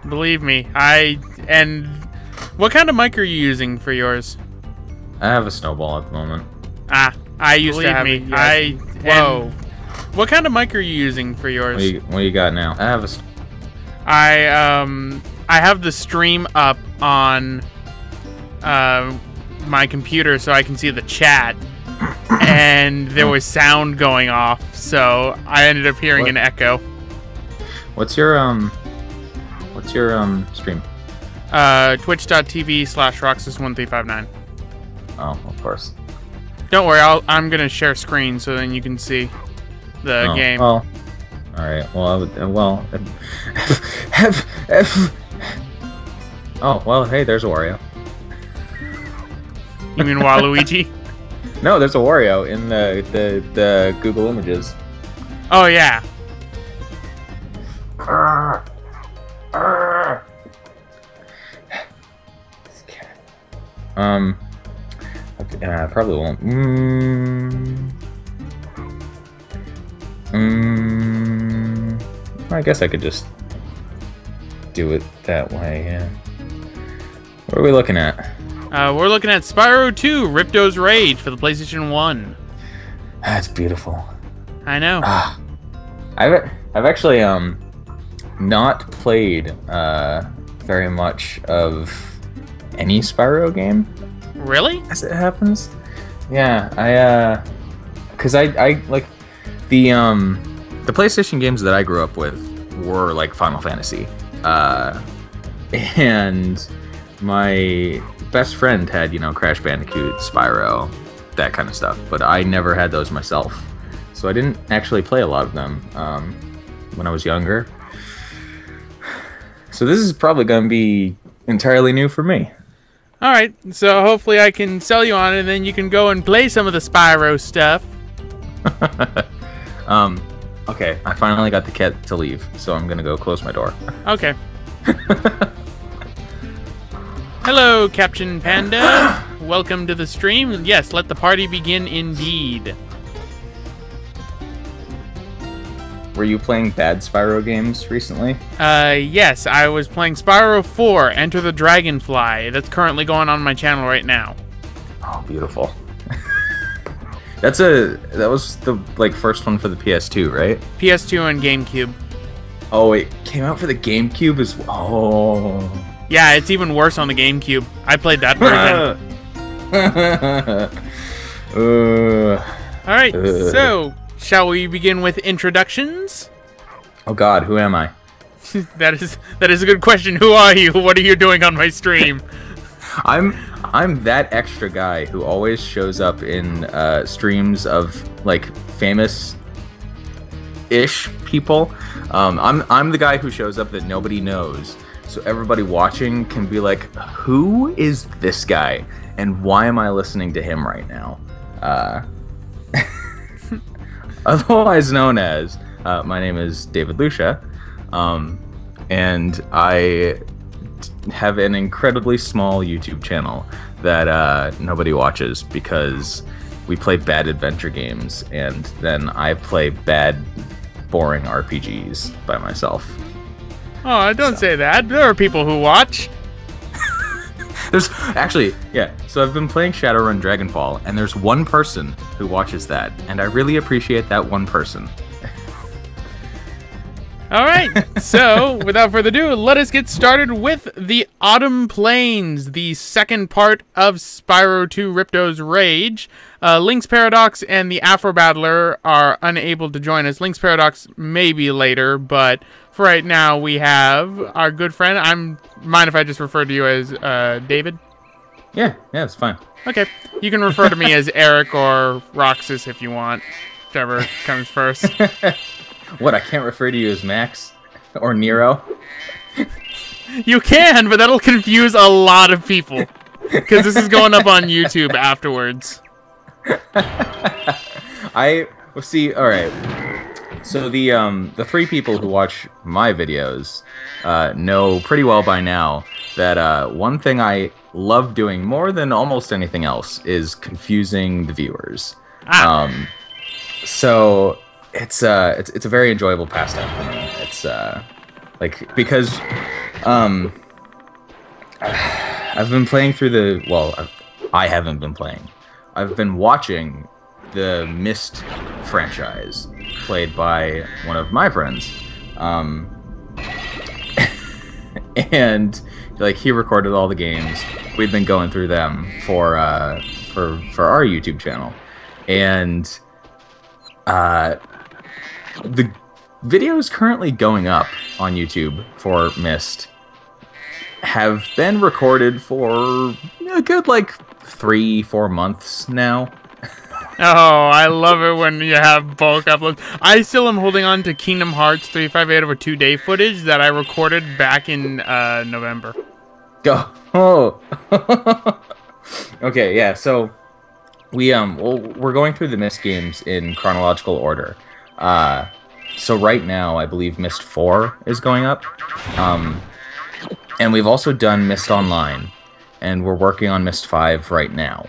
Believe me, and what kind of mic are you using for yours? I have a snowball at the moment. I used to have me, it. Yes. Whoa. What kind of mic are you using for yours? What do you got now? I have a... I have the stream up on my computer so I can see the chat, and there was sound going off, so I ended up hearing an echo. What's your stream? Twitch.tv/Roxas1359. Oh, of course. Don't worry, I'm gonna share screen so then you can see the game. Well, all right. Well, oh well. Hey, there's a Wario. You mean Waluigi? No, there's a Wario in the Google Images. Oh yeah. I probably won't. I guess I could just do it that way, yeah. What are we looking at? We're looking at Spyro 2, Ripto's Rage for the PlayStation 1. That's beautiful. I know. I've actually not played very much of any Spyro game. Really? As it happens. Yeah, because I like the PlayStation games that I grew up with were like Final Fantasy, and my best friend had Crash Bandicoot, Spyro, that kind of stuff, but I never had those myself, so I didn't actually play a lot of them when I was younger. So this is probably going to be entirely new for me. Alright, so hopefully I can sell you on it, and then you can go and play some of the Spyro stuff. Okay, I finally got the cat to leave, so I'm gonna go close my door. Okay. Hello, Captain Panda. Welcome to the stream. Yes, let the party begin indeed. Were you playing bad Spyro games recently? Yes, I was playing Spyro 4, Enter the Dragonfly. That's currently going on my channel right now. Oh, beautiful. That was the first one for the PS2, right? PS2 and GameCube. Oh, it came out for the GameCube as well. Oh. Yeah, it's even worse on the GameCube. I played that version. Alright, so shall we begin with introductions? Oh God, who am I? That is a good question. Who are you? What are you doing on my stream? I'm that extra guy who always shows up in streams of famous-ish people. I'm the guy who shows up that nobody knows, so everybody watching can be like, who is this guy, and why am I listening to him right now? Otherwise known as, my name is David Lucia, and I have an incredibly small YouTube channel that nobody watches because we play bad adventure games, and then I play bad, boring RPGs by myself. Oh, don't say that. There are people who watch. There's actually, yeah. So I've been playing Shadowrun Dragonfall, and there's one person who watches that, and I really appreciate that one person. All right, so without further ado, let us get started with the Autumn Plains, the second part of Spyro 2 Ripto's Rage. LynxParadox and the Afro Battler are unable to join us. LynxParadox maybe later, but for right now we have our good friend. Mind if I just refer to you as David? Yeah, it's fine. Okay, you can refer to me as Eric or Roxas if you want, whichever comes first. What, I can't refer to you as Max? Or Nero? You can, but that'll confuse a lot of people. Because this is going up on YouTube afterwards. See, alright. So the three people who watch my videos know pretty well by now that one thing I love doing more than almost anything else is confusing the viewers. So it's a very enjoyable pastime for me. It's because Um, I've been playing through the. Well, I haven't been playing. I've been watching the Myst franchise played by one of my friends. And like he recorded all the games. We've been going through them for our YouTube channel, and the videos currently going up on YouTube for Myst have been recorded for a good like 3-4 months now. Oh, I love it when you have bulk uploads. I still am holding on to Kingdom Hearts 358 over 2-day footage that I recorded back in November. Go. Oh. Okay, yeah. So we're going through the Myst games in chronological order. So right now, I believe Myst 4 is going up. And we've also done Myst Online, and we're working on Myst 5 right now.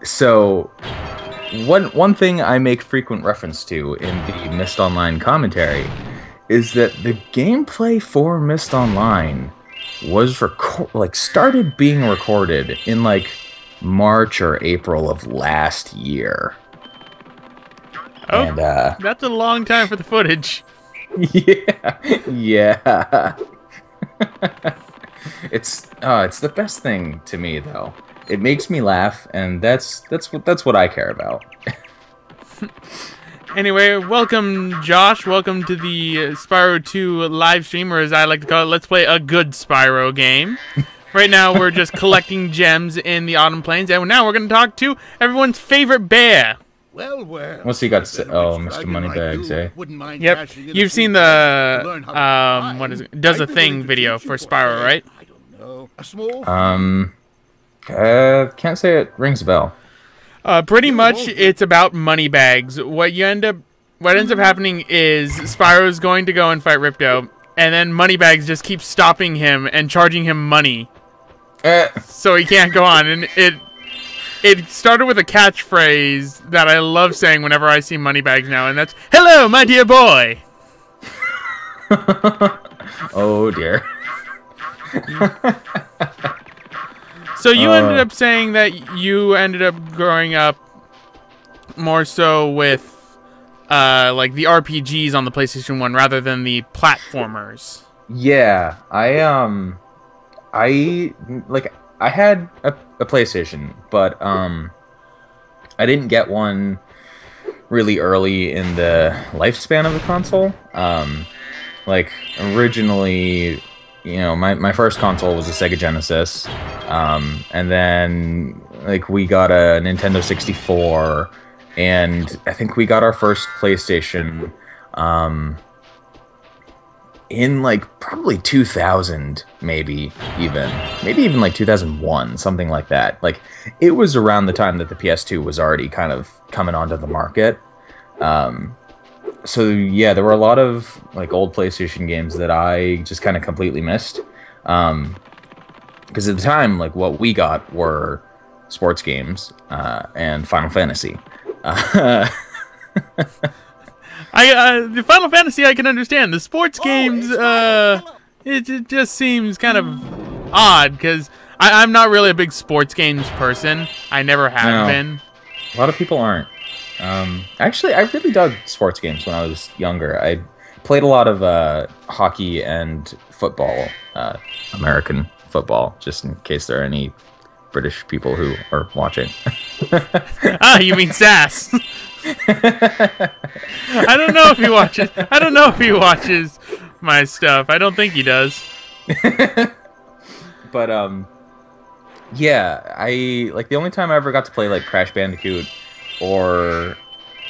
So, one thing I make frequent reference to in the Myst Online commentary is that the gameplay for Myst Online was started being recorded in like March or April of last year. Oh, and, that's a long time for the footage. Yeah. It's the best thing to me though. It makes me laugh, and that's what I care about. Anyway, welcome Josh. Welcome to the Spyro 2 live stream, or as I like to call it, let's play a good Spyro game. Right now, we're just collecting gems in the Autumn Plains, and now we're going to talk to everyone's favorite bear. Well. What's he got to say? Oh, Mr. Moneybags, eh? Yep. You've seen the what is it? Does a thing video for Spyro, right? I don't know. A small. Can't say it rings a bell. Pretty much, it's about money bags. What ends up happening is Spyro's going to go and fight Ripto, and then Moneybags just keeps stopping him and charging him money, so he can't go on. And it started with a catchphrase that I love saying whenever I see Moneybags now, and that's "Hello, my dear boy." Oh dear. So you ended up saying that you ended up growing up more so with like the RPGs on the PlayStation 1 rather than the platformers. Yeah, I had a PlayStation, but I didn't get one really early in the lifespan of the console. Like originally, you know, my first console was a Sega Genesis, and then like we got a Nintendo 64, and I think we got our first PlayStation in like probably 2000, maybe even like 2001, something like that. Like it was around the time that the PS2 was already kind of coming onto the market. So yeah, there were a lot of like old PlayStation games that I just kind of completely missed. Because at the time, like what we got were sports games and Final Fantasy. The Final Fantasy I can understand. The sports games, it just seems kind of odd because I'm not really a big sports games person. I never have been. A lot of people aren't. Actually, I really dug sports games when I was younger. I played a lot of hockey and football, American football, just in case there are any British people who are watching. You mean Sass? I don't know if he watches my stuff. I don't think he does. But yeah, I like the only time I ever got to play like Crash Bandicoot or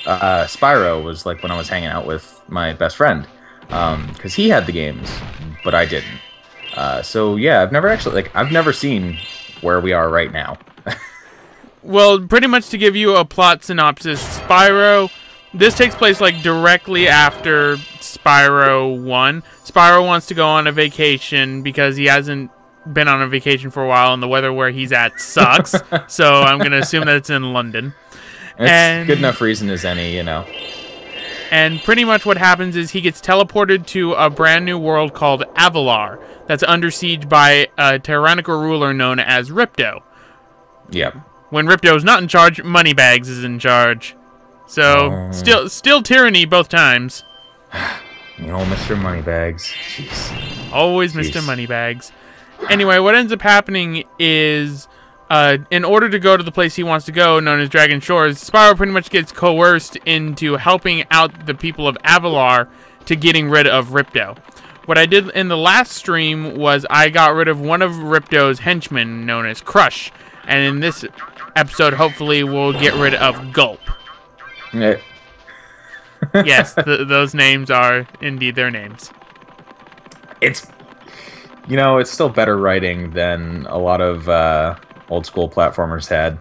Spyro was like when I was hanging out with my best friend, because he had the games, but I didn't. So yeah, I've never seen where we are right now. Well, pretty much to give you a plot synopsis, Spyro, this takes place like directly after Spyro 1. Spyro wants to go on a vacation because he hasn't been on a vacation for a while and the weather where he's at sucks. So I'm going to assume that it's in London. It's good enough reason as any, you know. And pretty much what happens is he gets teleported to a brand new world called Avalar that's under siege by a tyrannical ruler known as Ripto. Yep. When Ripto's not in charge, Moneybags is in charge. So, still tyranny both times. You know, Mr. Moneybags. Jeez. Always Jeez. Mr. Moneybags. Anyway, what ends up happening is, in order to go to the place he wants to go, known as Dragon Shores, Spyro pretty much gets coerced into helping out the people of Avalar to getting rid of Ripto. What I did in the last stream was I got rid of one of Ripto's henchmen, known as Crush. And in this episode, hopefully, we'll get rid of Gulp. Yeah. Yes, those names are indeed their names. It's still better writing than a lot of old school platformers had.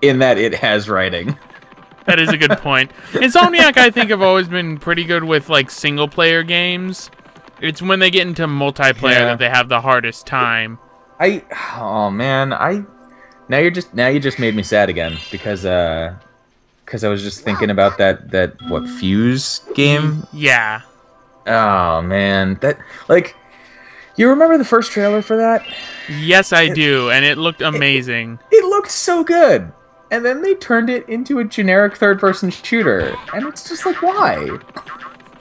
In that it has writing. That is a good point. Insomniac, I think, have always been pretty good with like single player games. It's when they get into multiplayer that they have the hardest time. Now you just made me sad again because I was just thinking about that Fuse game. Yeah. Oh man, you remember the first trailer for that? Yes, I do, and it looked amazing. It looked so good, and then they turned it into a generic third-person shooter, and it's just like, why?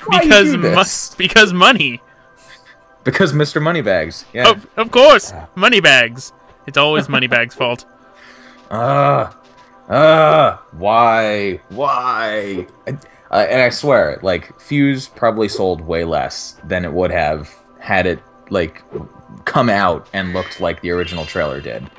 Why because you do this? Because money. Because Mr. Moneybags. Yeah. Of course, Moneybags. It's always Moneybags' fault. Why? And I swear, like, Fuse probably sold way less than it would have had it, like, come out and looked like the original trailer did.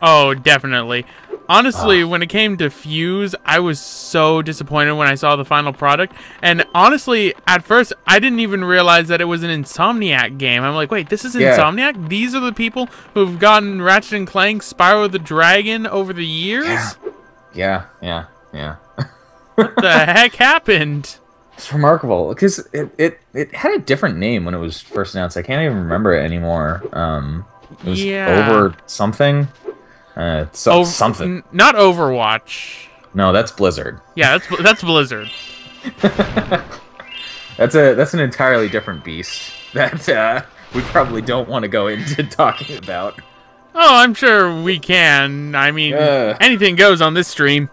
Oh, definitely. Honestly, when it came to Fuse, I was so disappointed when I saw the final product. And honestly, at first, I didn't even realize that it was an Insomniac game. I'm like, wait, this is Insomniac? These are the people who've gotten Ratchet & Clank, Spyro the Dragon over the years? Yeah. What the heck happened? It's remarkable, because it had a different name when it was first announced. I can't even remember it anymore. It was over something. Something. Not Overwatch. No, that's Blizzard. Yeah, that's Blizzard. That's an entirely different beast that we probably don't want to go into talking about. Oh, I'm sure we can. I mean, anything goes on this stream.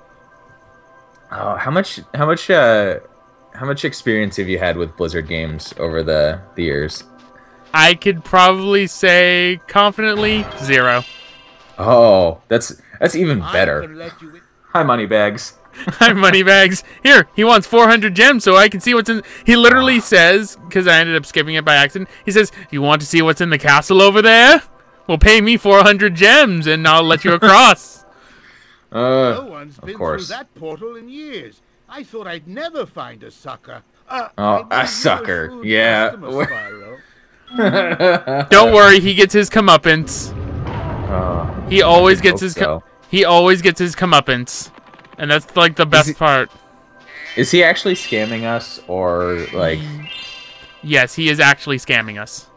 Oh, how much experience have you had with Blizzard games over the years? I could probably say confidently 0. Oh, that's even better. Hi, Moneybags. Hi, Moneybags. Here, he wants 400 gems so I can see what's in... He literally says, because I ended up skipping it by accident, he says, you want to see what's in the castle over there? Well, pay me 400 gems and I'll let you across. No one's been through that portal in years. I thought I'd never find a sucker. A sucker. Yeah. Don't worry, he gets his comeuppance. He always gets his comeuppance. And that's like the best part. Is he actually scamming us, or like? Yes, he is actually scamming us.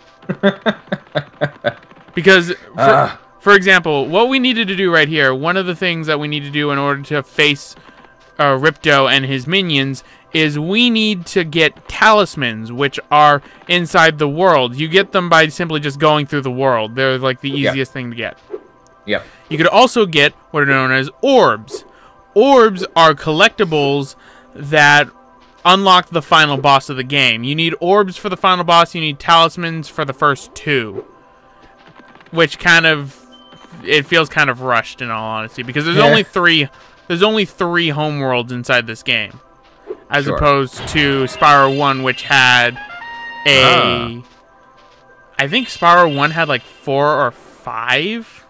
Because, for example, what we needed to do right here, one of the things that we need to do in order to face Ripto and his minions is we need to get talismans, which are inside the world. You get them by simply just going through the world. They're like the easiest thing to get. Yep. You could also get what are known as orbs. Orbs are collectibles that unlock the final boss of the game. You need orbs for the final boss. You need talismans for the first 2. Which it feels kind of rushed in all honesty, because there's only 3 homeworlds inside this game. As opposed to Spyro 1, which had I think Spyro 1 had like 4 or 5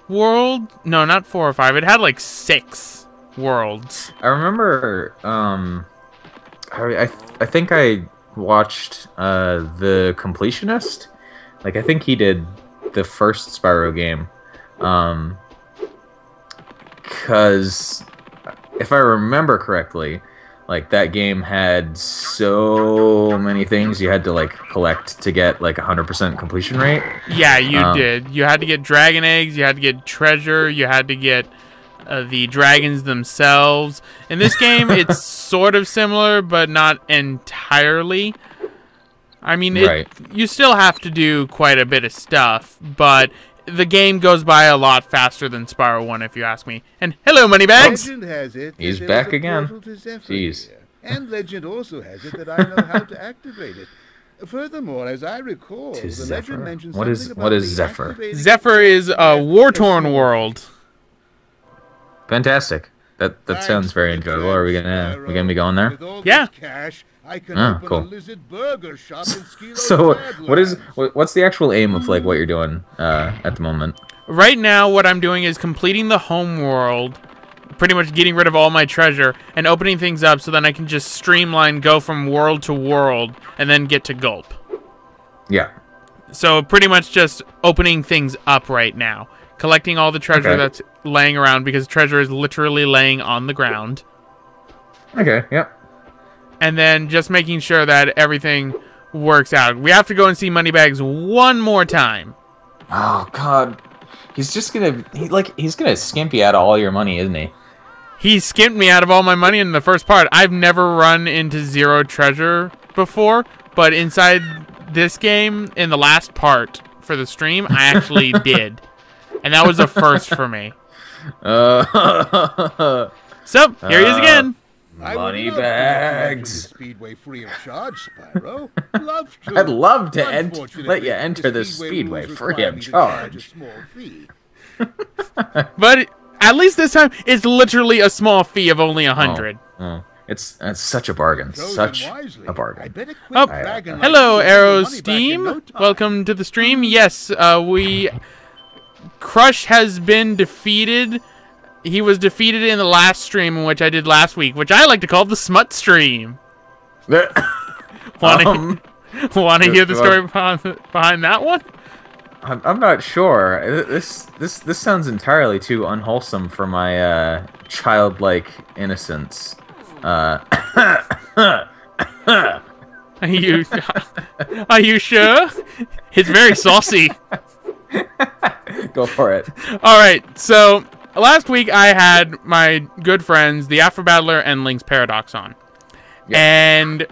world? No, not 4 or 5. It had like 6 worlds. I remember, I think I watched The Completionist. Like, I think he did the first Spyro game. Because if I remember correctly, like, that game had so many things you had to, like, collect to get, like, 100% completion rate. Yeah, you did. You had to get dragon eggs, you had to get treasure, you had to get the dragons themselves. In this game, it's sort of similar, but not entirely. I mean, you still have to do quite a bit of stuff, but the game goes by a lot faster than Spyro 1, if you ask me. And hello, Moneybags! Legend has it He's that back there was a again. portal to Zephyr Jeez. here. And legend also has it that I know how to activate it. Furthermore, as I recall, the Zephyr? legend mentions What is- something what about is the Zephyr? activating Zephyr is a war-torn world. Fantastic. That sounds very enjoyable. Are we gonna be going there? With all this Yeah. cash, I can Oh, open cool. a lizard burger shop in Skilo's So, Badlands. what's the actual aim of like what you're doing at the moment? Right now, what I'm doing is completing the home world, pretty much getting rid of all my treasure, and opening things up so then I can just streamline, go from world to world, and then get to Gulp. Yeah. So pretty much just opening things up right now. Collecting all the treasure that's laying around, because treasure is literally laying on the ground. Okay. Yep. And then just making sure that everything works out. We have to go and see Moneybags one more time. Oh God. He's gonna skimp you out of all your money, isn't he? He skimped me out of all my money in the first part. I've never run into zero treasure before, but inside this game, in the last part for the stream, I actually did. And that was a first for me. So, here he is again. I would love to let you Moneybags. enter the Speedway free of charge, Spyro. Love to. I'd love to Unfortunately, let you enter the Speedway rules free require of me to charge a charge. small fee. But at least this time, it's literally a small fee of only 100. Oh, it's such a bargain. Chosen Such wisely. a I bargain. bet a quick Oh, dragon like hello, you will Arrow get your money back in no Steam. time. Welcome to the stream. Yes, Crush has been defeated. He was defeated in the last stream, which I did last week, which I like to call the Smut stream. Want to hear the story behind that one? I'm not sure. This sounds entirely too unwholesome for my childlike innocence. Are you sure? It's very saucy. Go for it. All right, so last week I had my good friends, the Afro Battler and LynxParadox on. Yeah. And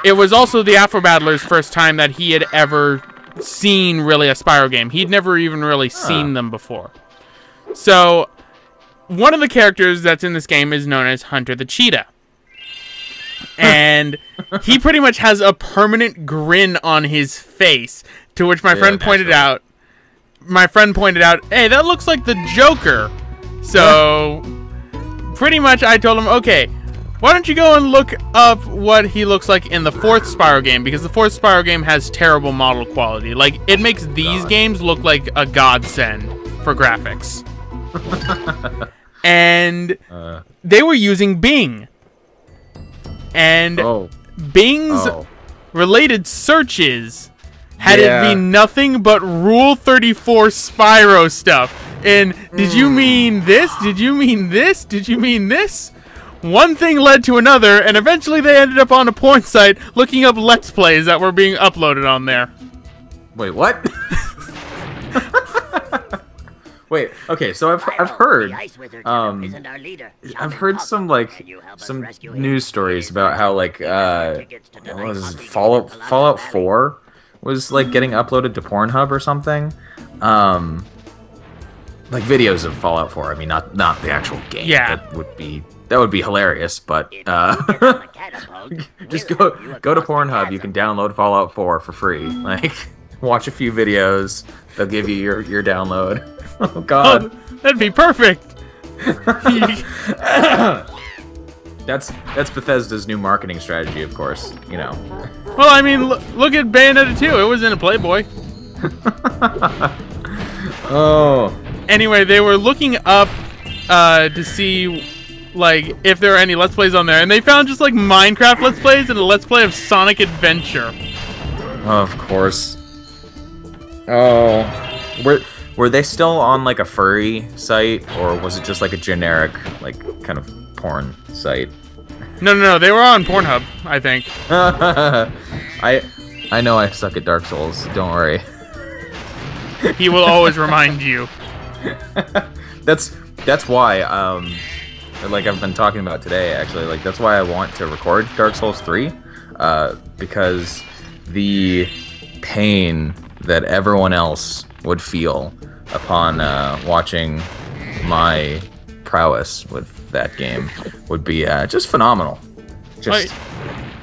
it was also the Afro Battler's first time that he had ever seen really a Spyro game. He'd never even really seen them before. So, one of the characters that's in this game is known as Hunter the Cheetah. And he pretty much has a permanent grin on his face, to which my friend pointed out, hey, that looks like the Joker. So, pretty much I told him, okay, why don't you go and look up what he looks like in the fourth Spyro game, because the fourth Spyro game has terrible model quality. Like, it makes these games look like a godsend for graphics. And they were using Bing. And Bing's related searches had it be nothing but Rule 34 Spyro stuff. And did you mean this? Did you mean this? Did you mean this? One thing led to another, and eventually they ended up on a porn site looking up Let's Plays that were being uploaded on there. Wait, what? Wait, okay, so I've heard I've heard some news stories about how like what was it, Fallout 4 was like getting uploaded to Pornhub or something. Like videos of Fallout 4. I mean, not the actual game. Yeah. That would be hilarious, but just go to Pornhub. You can download Fallout 4 for free. Like, watch a few videos. They'll give you your download. Oh God, that'd be perfect. That's Bethesda's new marketing strategy, of course. You know. Well, I mean, look at Bayonetta 2. It was in a Playboy. Oh. Anyway, they were looking up to see like if there are any Let's Plays on there, and they found just like Minecraft Let's Plays and a Let's Play of Sonic Adventure. Of course. Oh. Were they still on like a furry site, or was it just like a generic like kind of porn site? No, they were on Pornhub, I think. I know I suck at Dark Souls. Don't worry. He will always remind you. That's that's why like I've been talking about today, actually, like that's why I want to record Dark Souls 3, because the pain that everyone else would feel upon watching my prowess with that game would be just phenomenal. Just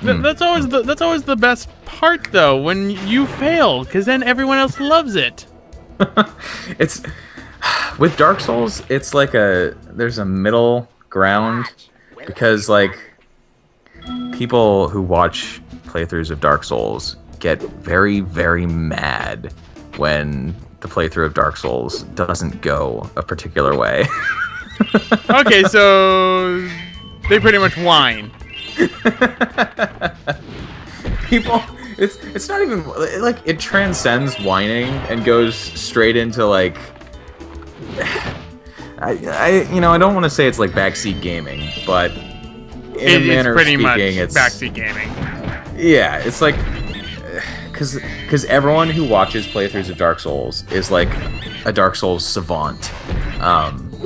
that's always the best part, though, when you fail, because then everyone else loves it. It's with Dark Souls, it's like there's a middle ground, because like people who watch playthroughs of Dark Souls get very, very mad when the playthrough of Dark Souls doesn't go a particular way. Okay, so they pretty much whine. People, it's not even like it transcends whining and goes straight into like I don't want to say it's like backseat gaming, but in a manner of speaking, it's backseat gaming. Yeah, it's like because everyone who watches playthroughs of Dark Souls is like a Dark Souls savant,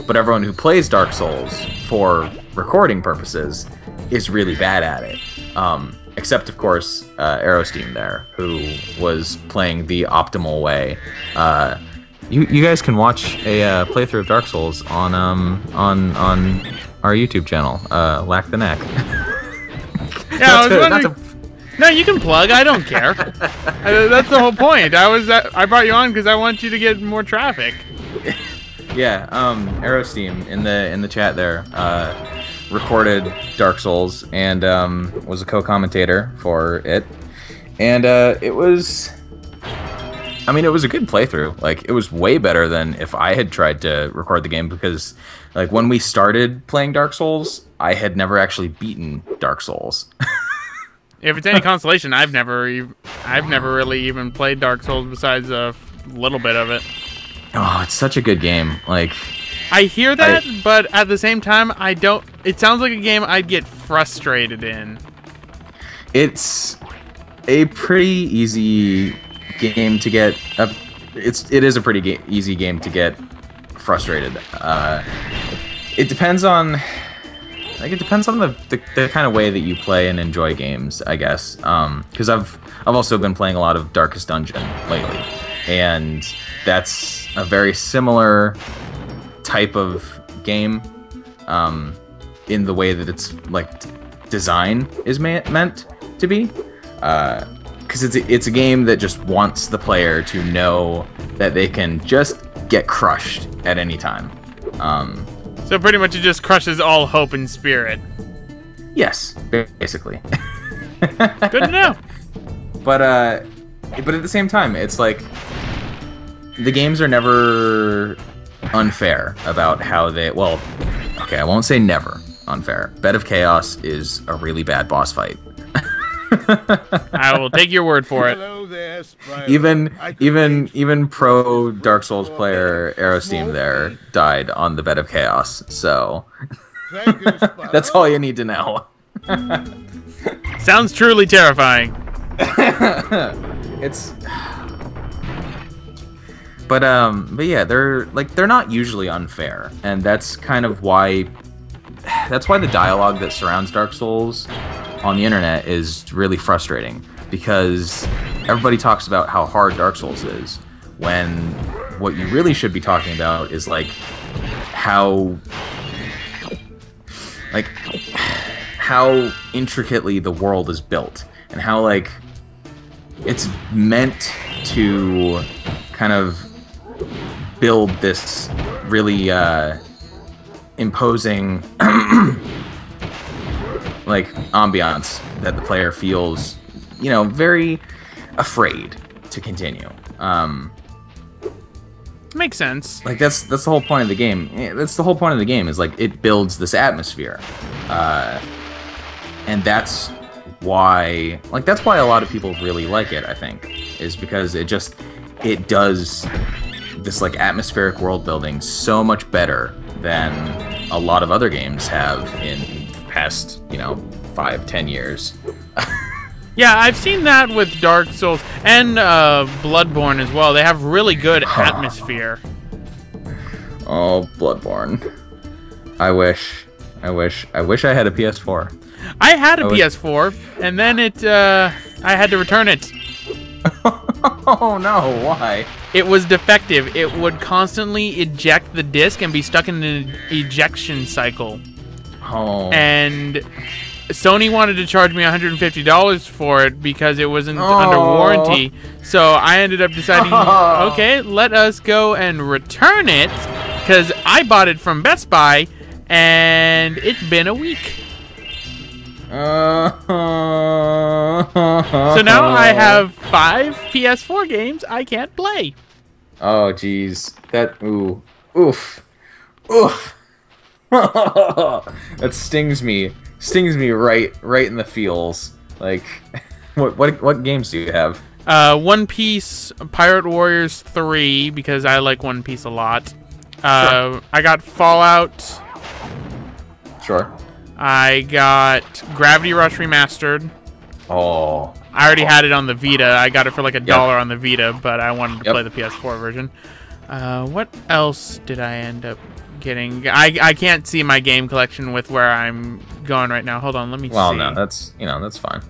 but everyone who plays Dark Souls for recording purposes is really bad at it. Except, of course, Aerosteam there, who was playing the optimal way. You guys can watch a playthrough of Dark Souls on our YouTube channel, Lack the Neck. Yeah, I was wondering. No, you can plug. I don't care. That's the whole point. I brought you on because I want you to get more traffic. Yeah, Aerosteam in the chat there recorded Dark Souls and was a co-commentator for it, and it was a good playthrough. Like, it was way better than if I had tried to record the game, because like when we started playing Dark Souls, I had never actually beaten Dark Souls. If it's any consolation, I've never really even played Dark Souls besides a little bit of it. Oh, it's such a good game. Like, I hear that, but at the same time, I don't. It sounds like a game I'd get frustrated in. It's a pretty easy game to get. It is a pretty easy game to get frustrated. It depends on. It depends on the kind of way that you play and enjoy games, I guess. Because I've also been playing a lot of Darkest Dungeon lately, and that's a very similar type of game, in the way that it's like design is meant to be. Because it's a game that just wants the player to know that they can just get crushed at any time. So pretty much it just crushes all hope and spirit. Yes, basically. Good to know. But at the same time, it's like the games are never unfair about how they. Well, okay, I won't say never unfair. Bed of Chaos is a really bad boss fight. I will take your word for it. Hello there, Spyro. Even pro Dark Souls player Aerosteam there died on the Bed of Chaos, so Thank you, Spyro. that's all you need to know. Sounds truly terrifying. It's but yeah, they're not usually unfair, and that's kind of why the dialogue that surrounds Dark Souls on the internet is really frustrating, because everybody talks about how hard Dark Souls is, when what you really should be talking about is like how intricately the world is built, and how like it's meant to kind of build this really imposing like ambiance that the player feels, very afraid to continue. Makes sense. Like that's the whole point of the game. That's the whole point of the game, is like it builds this atmosphere, and that's why a lot of people really like it. I think is because it does this like atmospheric world building so much better than a lot of other games have in past 5-10 years. Yeah, I've seen that with Dark Souls and Bloodborne as well. They have really good atmosphere. Oh, Bloodborne. I wish I had a PS4. I had a PS4, and then I had to return it. Oh no, why? It was defective. It would constantly eject the disc and be stuck in an ejection cycle. Oh. And Sony wanted to charge me $150 for it because it wasn't under warranty. So I ended up deciding, okay, let us go and return it, because I bought it from Best Buy, and it's been a week. So now I have 5 PS4 games I can't play. Oh, jeez. Oof. That stings me. Stings me right in the feels. Like, what games do you have? One Piece, Pirate Warriors 3, because I like One Piece a lot. Sure. I got Fallout. Sure. I got Gravity Rush Remastered. Oh. I already had it on the Vita. I got it for like $1 on the Vita, but I wanted to play the PS4 version. What else did I end up getting? I can't see my game collection with where I'm going right now. Hold on, let me see. Well, no, that's fine.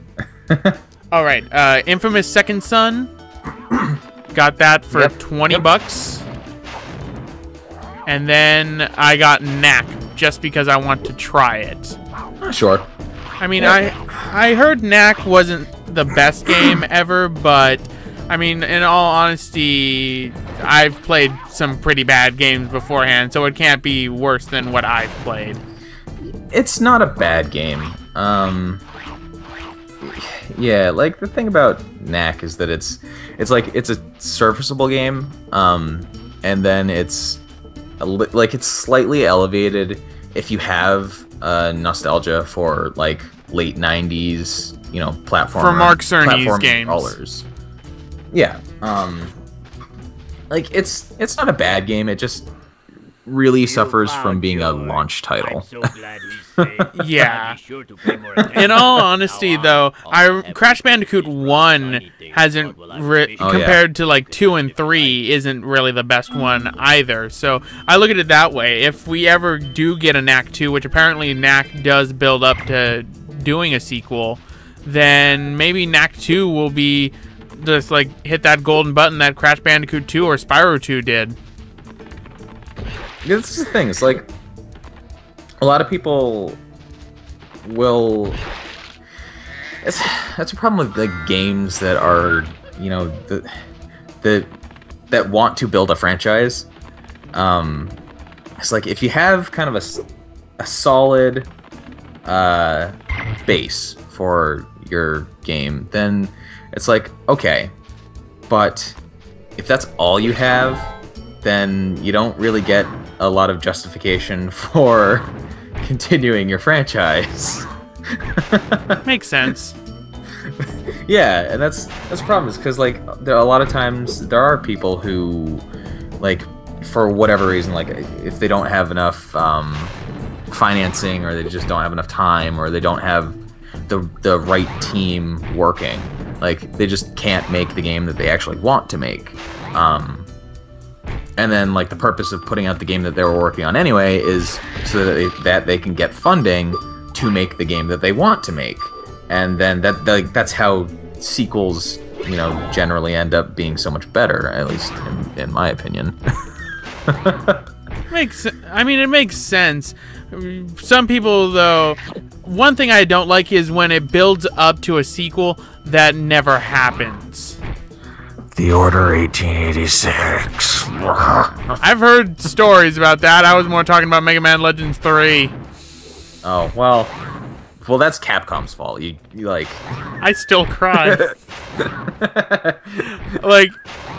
All right, Infamous Second Son. Got that for $20. And then I got Knack just because I want to try it. Sure. I mean, I heard Knack wasn't the best game ever, but I mean, in all honesty, I've played some pretty bad games beforehand, so it can't be worse than what I've played. It's not a bad game. Yeah, like the thing about Knack is that it's a serviceable game, and then it's slightly elevated if you have nostalgia for like late 90s, platform for Mark Cerny's games. Crawlers. Yeah. Like it's not a bad game. It just really suffers from being a launch title. Yeah. In all honesty, though, Crash Bandicoot 1 hasn't compared to like 2 and 3 isn't really the best one either. So I look at it that way. If we ever do get a Knack 2, which apparently Knack does build up to doing a sequel, then maybe Knack 2 will be just like hit that golden button that Crash Bandicoot 2 or Spyro 2 did. This is the thing. It's like a lot of people will. That's a problem with like games that are, that want to build a franchise. It's like if you have kind of a solid base for your game, then it's like, okay, but if that's all you have, then you don't really get a lot of justification for continuing your franchise. Makes sense. Yeah, and that's the problem, is because like a lot of times there are people who, like, for whatever reason, like if they don't have enough financing, or they just don't have enough time, or they don't have the right team working, like they just can't make the game that they actually want to make. And then, like, the purpose of putting out the game that they were working on anyway is so that they can get funding to make the game that they want to make. And then that's how sequels, generally end up being so much better, at least in my opinion. It makes sense. Some people, though, one thing I don't like is when it builds up to a sequel that never happens. The Order 1886. I've heard stories about that. I was more talking about Mega Man Legends 3. Oh, well, that's Capcom's fault. You like... I still cry. Like,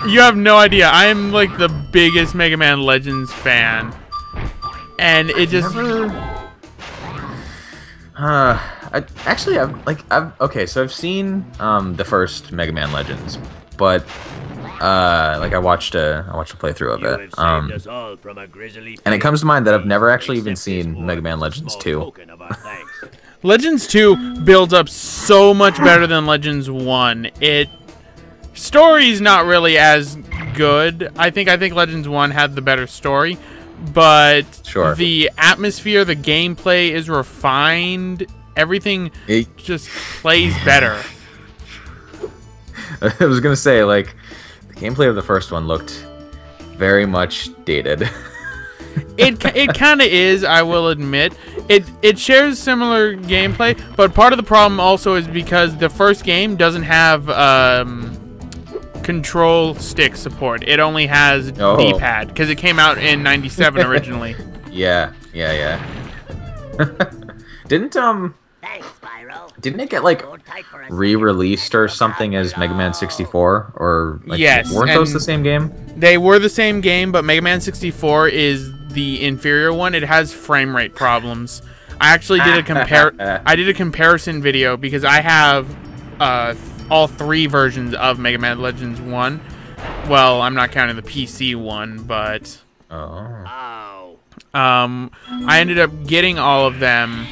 you have no idea. I am, like, the biggest Mega Man Legends fan. And it just... okay, so I've seen the first Mega Man Legends, but I watched a playthrough of it, and it comes to mind that I've never actually even seen Mega Man Legends 2. Legends 2 builds up so much better than Legends 1. Story's not really as good. I think Legends 1 had the better story, but Sure. the atmosphere, the gameplay is refined. Everything just plays better. I was gonna say, like, the gameplay of the first one looked very much dated. It kind of is, I will admit. It shares similar gameplay, but part of the problem also is because the first game doesn't have control stick support. It only has D-pad because it came out in '97 originally. Yeah. Didn't Thanks, Spyro. Didn't it get, like, re-released or something as Mega Man 64? Or, like, yes, weren't those the same game? They were the same game, but Mega Man 64 is the inferior one. It has frame rate problems. I actually did a comparison video because I have all 3 versions of Mega Man Legends 1. Well, I'm not counting the PC one, but Oh. I ended up getting all of them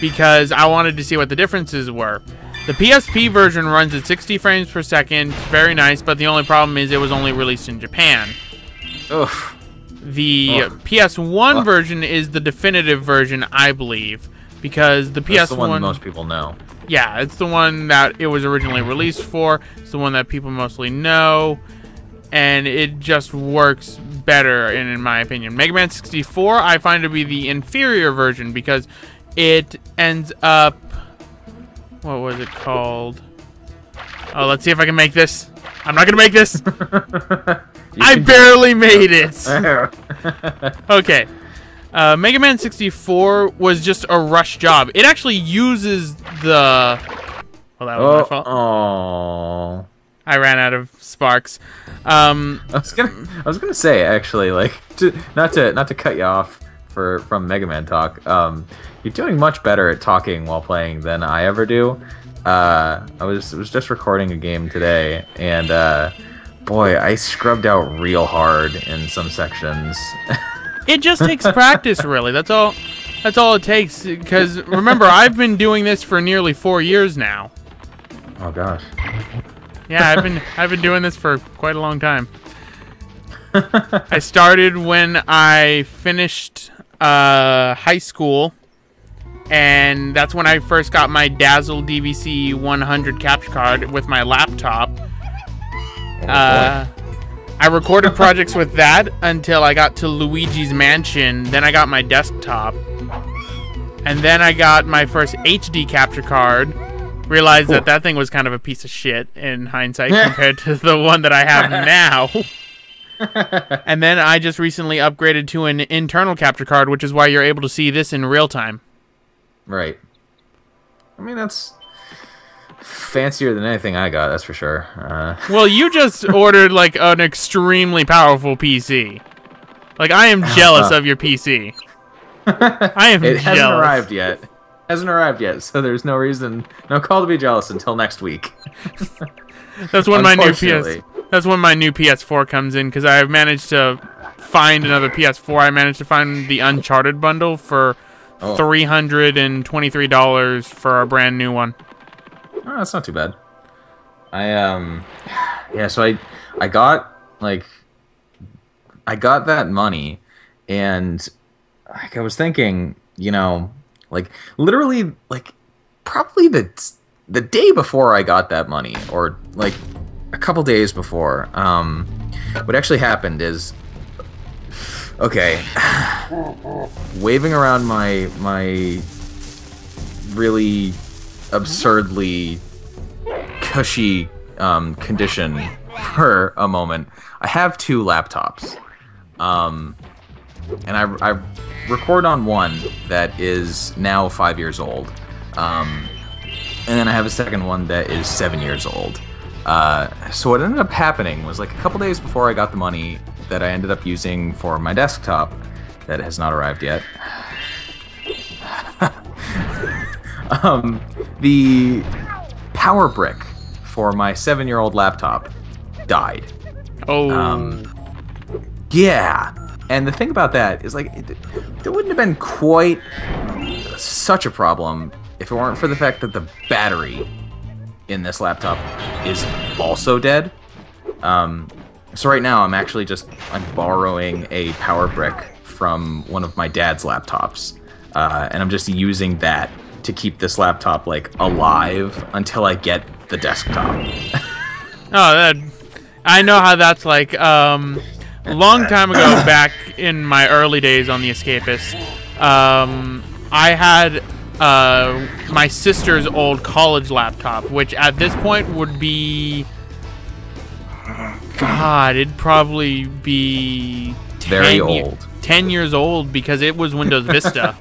because I wanted to see what the differences were. The PSP version runs at 60 frames per second, very nice, but the only problem is it was only released in Japan. Oof. The PS1 version is the definitive version, I believe, because the PS1... That's the one most people know. Yeah, it's the one that it was originally released for. It's the one that people mostly know, and it just works better, in my opinion. Mega Man 64, I find to be the inferior version because it ends up... What was it called? Oh, let's see if I can make this. I'm not going to make this. I barely made it. Okay. Mega Man 64 was just a rush job. It actually uses the... Well, that was my fault. Oh. I ran out of sparks. I was gonna say, actually, like, not to cut you off from Mega Man talk. You're doing much better at talking while playing than I ever do. I was just recording a game today, and boy, I scrubbed out real hard in some sections. It just takes practice, really. That's all it takes. Because remember, I've been doing this for nearly 4 years now. Oh gosh. Yeah, I've been doing this for quite a long time. I started when I finished high school, and that's when I first got my Dazzle DVC 100 capture card with my laptop. I recorded projects with that until I got to Luigi's Mansion. Then I got my desktop, and then I got my first HD capture card. Realized that thing was kind of a piece of shit in hindsight compared to the one that I have now. And then I just recently upgraded to an internal capture card, which is why you're able to see this in real time. Right. I mean, that's fancier than anything I got, that's for sure. Well, you just ordered, like, an extremely powerful PC. Like, I am jealous of your PC. I am jealous. It hasn't arrived yet, so there's no call to be jealous until next week. That's when my new PS4 comes in, because I've managed to find another PS4. I managed to find the Uncharted bundle for $323 for a brand new one. Oh, that's not too bad. So I got that money, and like, I was thinking, like, literally, like, probably the day before I got that money, or like a couple days before, what actually happened is, okay, waving around my really absurdly cushy condition for a moment, I have 2 laptops, and I record on one that is now 5 years old, and then I have a second one that is 7 years old. So what ended up happening was, like, a couple days before I got the money that I ended up using for my desktop that has not arrived yet, the power brick for my 7-year-old laptop died. Yeah. And the thing about that is, like, it wouldn't have been quite such a problem if it weren't for the fact that the battery in this laptop is also dead. So right now I'm borrowing a power brick from one of my dad's laptops, and I'm just using that to keep this laptop like alive until I get the desktop. I know how that's like. A long time ago, back in my early days on The Escapist, I had my sister's old college laptop, which at this point would be, God, it'd probably be Very old. 10 years old because it was Windows Vista.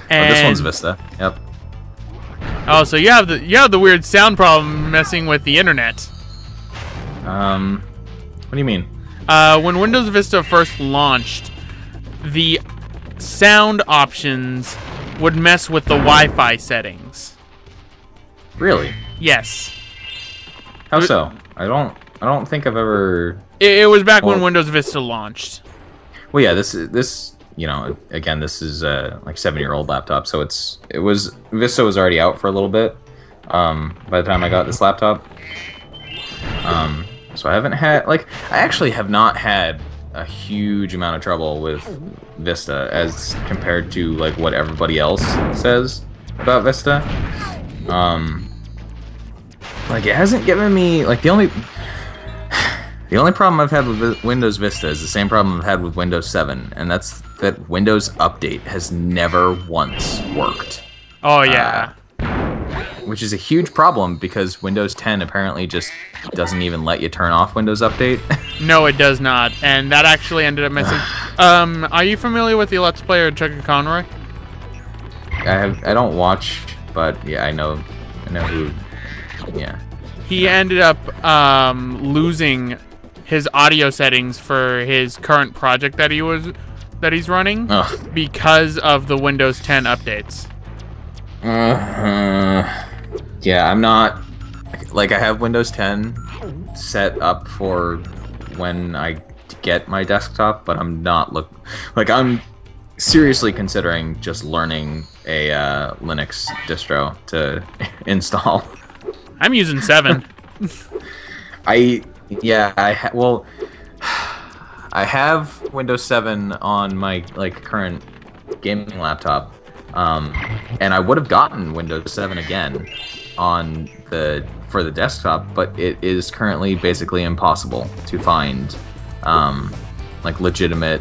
And this one's Vista. Yep. Oh, so you have the weird sound problem messing with the internet. What do you mean? When Windows Vista first launched, the sound options would mess with the Wi-Fi settings. Really? Yes. How so? I don't think I've ever. It was back when Windows Vista launched. Well, yeah. This you know, again, this is like 7-year-old laptop, so Vista was already out for a little bit. By the time I got this laptop. So I actually have not had a huge amount of trouble with Vista as compared to like what everybody else says about Vista. Like it hasn't given me like the only problem I've had with Windows Vista is the same problem I've had with Windows 7, and that's that Windows Update has never once worked. Oh yeah. Which is a huge problem because Windows 10 apparently just doesn't even let you turn off Windows Update. No, it does not, and that actually ended up messing. Are you familiar with the Let's Player Chuck Conroy? I don't watch, but yeah, I know who. Yeah. He ended up losing his audio settings for his current project that he's running because of the Windows 10 updates. Yeah, I'm not like I have Windows 10 set up for when I get my desktop, but I'm not I'm seriously considering just learning a Linux distro to install. I'm using 7. I have Windows 7 on my current gaming laptop, and I would have gotten Windows 7 again for the desktop, but it is currently basically impossible to find legitimate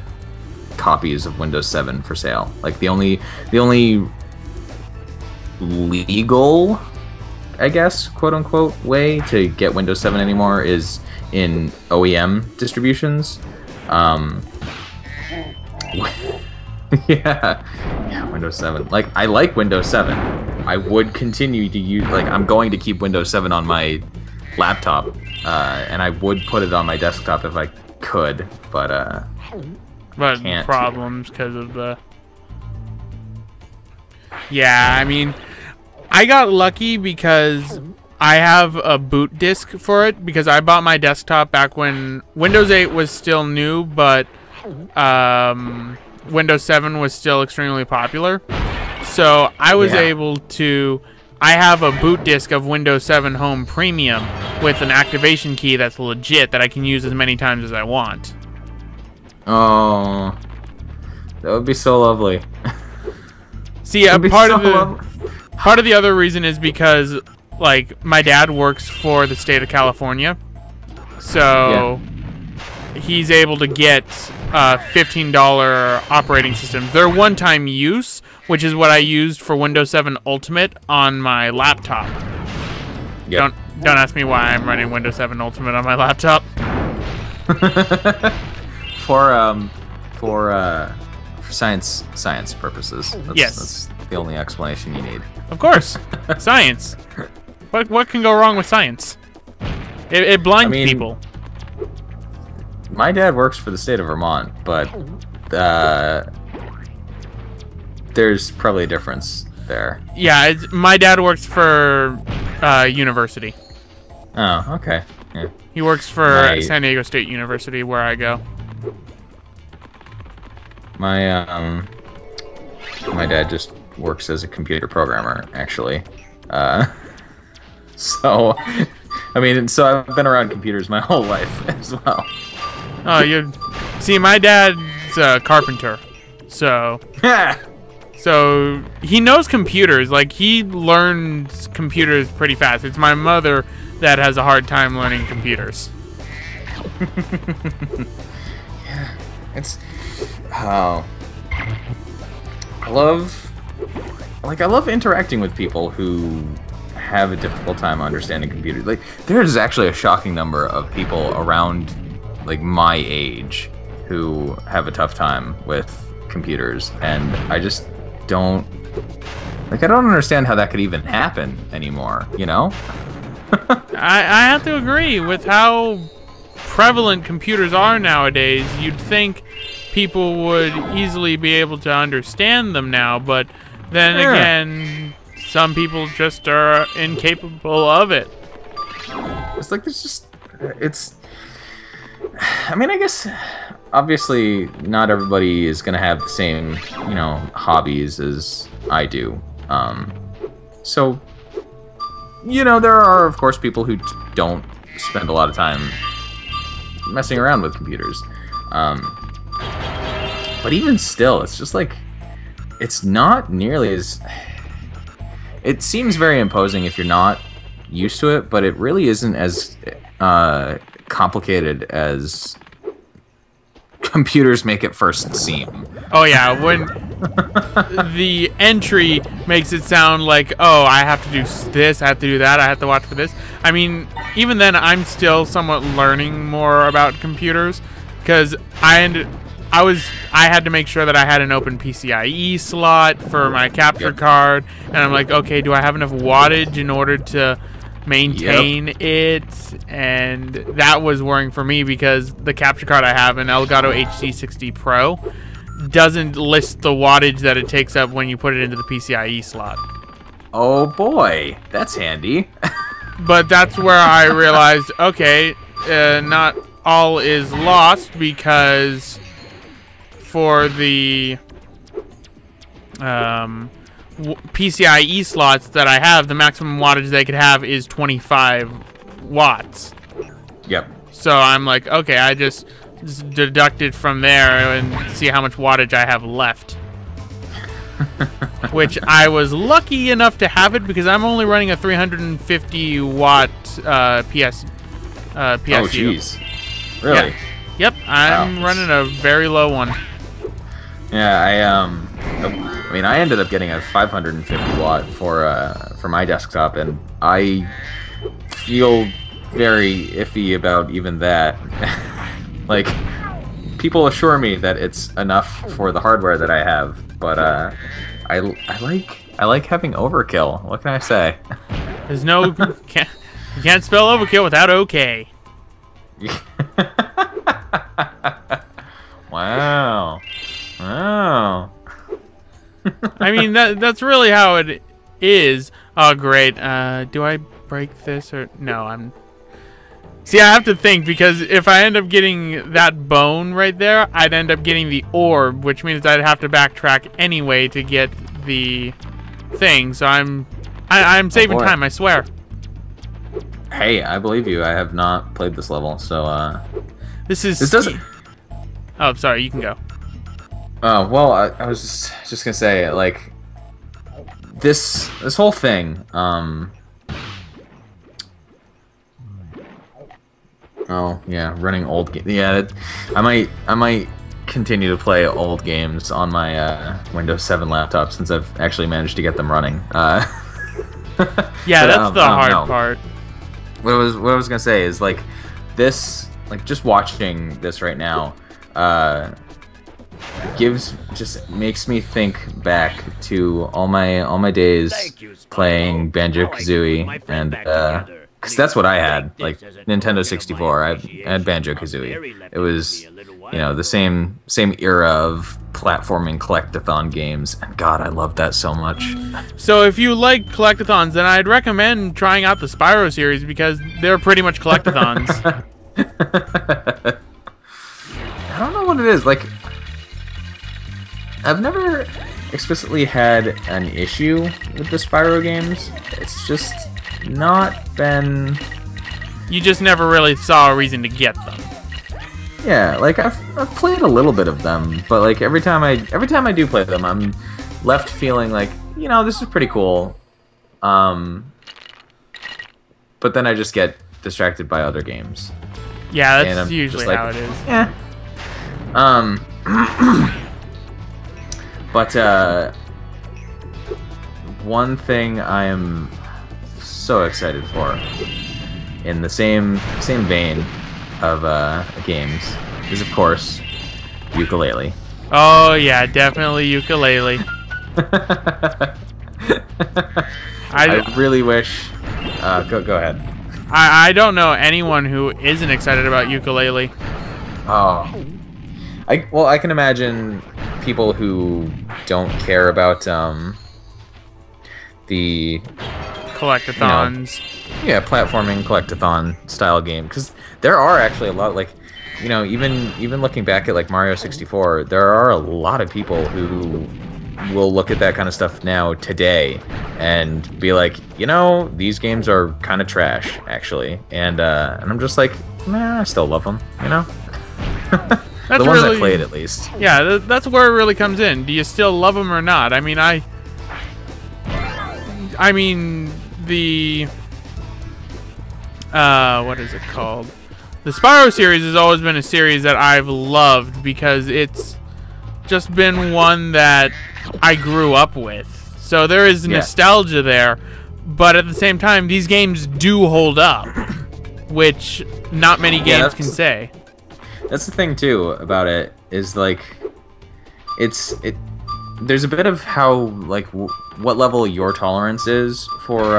copies of Windows 7 for sale. Like the only legal, I guess, quote unquote, way to get Windows 7 anymore is in OEM distributions. Yeah, Windows 7. Like, I like Windows 7. I would continue to use, I'm going to keep Windows 7 on my laptop, and I would put it on my desktop if I could, but can't. Problems because of the... Yeah, I mean, I got lucky because I have a boot disk for it, because I bought my desktop back when Windows 8 was still new, but Windows 7 was still extremely popular. So I was able to... I have a boot disk of Windows 7 Home Premium with an activation key that's legit that I can use as many times as I want. Oh, that would be so lovely. See, part of the other reason is because, my dad works for the state of California, so he's able to get $15 operating systems. They're one-time use, which is what I used for Windows 7 Ultimate on my laptop. Yep. Don't ask me why I'm running Windows 7 Ultimate on my laptop. For science purposes. That's the only explanation you need. Of course, science. What can go wrong with science? It blinds people. My dad works for the state of Vermont, but there's probably a difference there. Yeah, my dad works for university. Oh, okay. Yeah. He works for San Diego State University, where I go. My dad just works as a computer programmer, actually. So I mean, so I've been around computers my whole life as well. Oh, you see, my dad's a carpenter, so he knows computers. Like, he learns computers pretty fast. It's my mother that has a hard time learning computers. Yeah, it's I love interacting with people who have a difficult time understanding computers. Like, there's actually a shocking number of people around like my age who have a tough time with computers, and I just don't understand how that could even happen anymore, you know? I have to agree with how prevalent computers are nowadays. You'd think people would easily be able to understand them now, but then again, some people just are incapable of it. It's like I mean, I guess obviously not everybody is gonna have the same, hobbies as I do. So, there are of course people who don't spend a lot of time messing around with computers. But even still, it's just like, it's not nearly as... It seems very imposing if you're not used to it, but it really isn't as complicated as computers make it first seem. Oh yeah, when the entry makes it sound like, oh, I have to do this, I have to do that, I have to watch for this. I mean, even then, I'm still somewhat learning more about computers, because I had to make sure that I had an open PCIe slot for my capture card, and I'm like, okay, do I have enough wattage in order to maintain it? And that was worrying for me because the capture card I have, an Elgato HD60 Pro, doesn't list the wattage that it takes up when you put it into the PCIe slot. Oh boy, that's handy. But that's where I realized, okay, not all is lost, because for the PCIe slots that I have, the maximum wattage they could have is 25 watts. Yep. So I'm like, okay, I just deduct it from there and see how much wattage I have left. Which I was lucky enough to have it because I'm only running a 350 watt PSU. Oh, jeez. Really? Yeah. Yep, I'm running a very low one. Yeah, I ended up getting a 550 watt for my desktop, and I feel very iffy about even that. Like, people assure me that it's enough for the hardware that I have, but I like having overkill. What can I say? There's no you can't spell overkill without okay. Wow. I mean, that's really how it is. Oh, great. Do I break this or no? See, I have to think, because if I end up getting that bone right there, I'd end up getting the orb, which means I'd have to backtrack anyway to get the thing. So I'm saving time, I swear. Hey, I believe you. I have not played this level, so this doesn't. Oh, sorry. You can go. Well, I was just gonna say, like, this whole thing. Oh yeah, running old games. Yeah, I might continue to play old games on my Windows 7 laptop, since I've actually managed to get them running. Yeah, that's the hard part. What I was gonna say is, like, this, like, just watching this right now, makes me think back to all my days playing Banjo-Kazooie, and because that's what I had, like, Nintendo 64. I had Banjo-Kazooie. It was, the same era of platforming collectathon games, and God, I loved that so much. So if you like collectathons, then I'd recommend trying out the Spyro series, because they're pretty much collectathons. I don't know what it is. Like, I've never explicitly had an issue with the Spyro games. It's just not been You just never really saw a reason to get them. Yeah, like I've played a little bit of them, but like every time I do play them, I'm left feeling like, this is pretty cool. But then I just get distracted by other games. Yeah, that's usually like, how it is. Yeah. But one thing I am so excited for, in the same vein of games, is of course ukulele. Oh yeah, definitely ukulele. I really wish. Go ahead. I don't know anyone who isn't excited about ukulele. Oh. I can imagine people who don't care about the collectathons. Platforming collectathon style game, because there are actually a lot, like, even looking back at like Mario 64, there are a lot of people who will look at that kind of stuff now today and be like, these games are kind of trash actually, and I'm just like, I still love them, the ones I played, at least. Yeah, that's where it really comes in. Do you still love them or not? I mean, the what is it called? The Spyro series has always been a series that I've loved because it's just been one that I grew up with. So there is nostalgia there, but at the same time, these games do hold up, which not many games can say. That's the thing too about it, is like there's a bit of how, like, what level your tolerance is for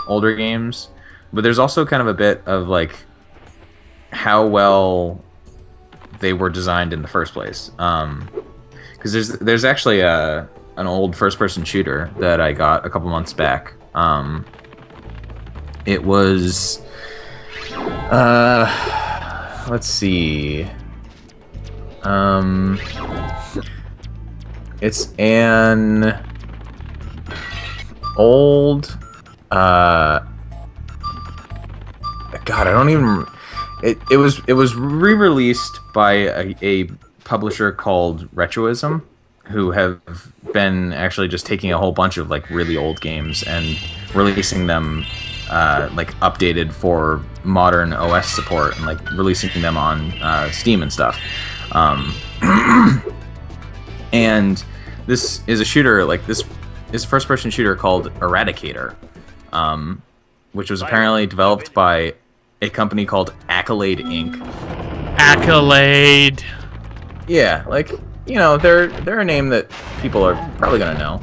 older games, but there's also kind of a bit of like how well they were designed in the first place. Because there's actually an old first-person shooter that I got a couple months back. It was let's see. It's an old God, I don't even. It was re-released by a publisher called Retroism, who have been actually just taking a whole bunch of like really old games and releasing them like updated for modern OS support, and like releasing them on Steam and stuff. And this is a shooter, like this is a first-person shooter called Eradicator, which was apparently developed by a company called Accolade Inc. Accolade. Yeah, like, they're a name that people are probably gonna know,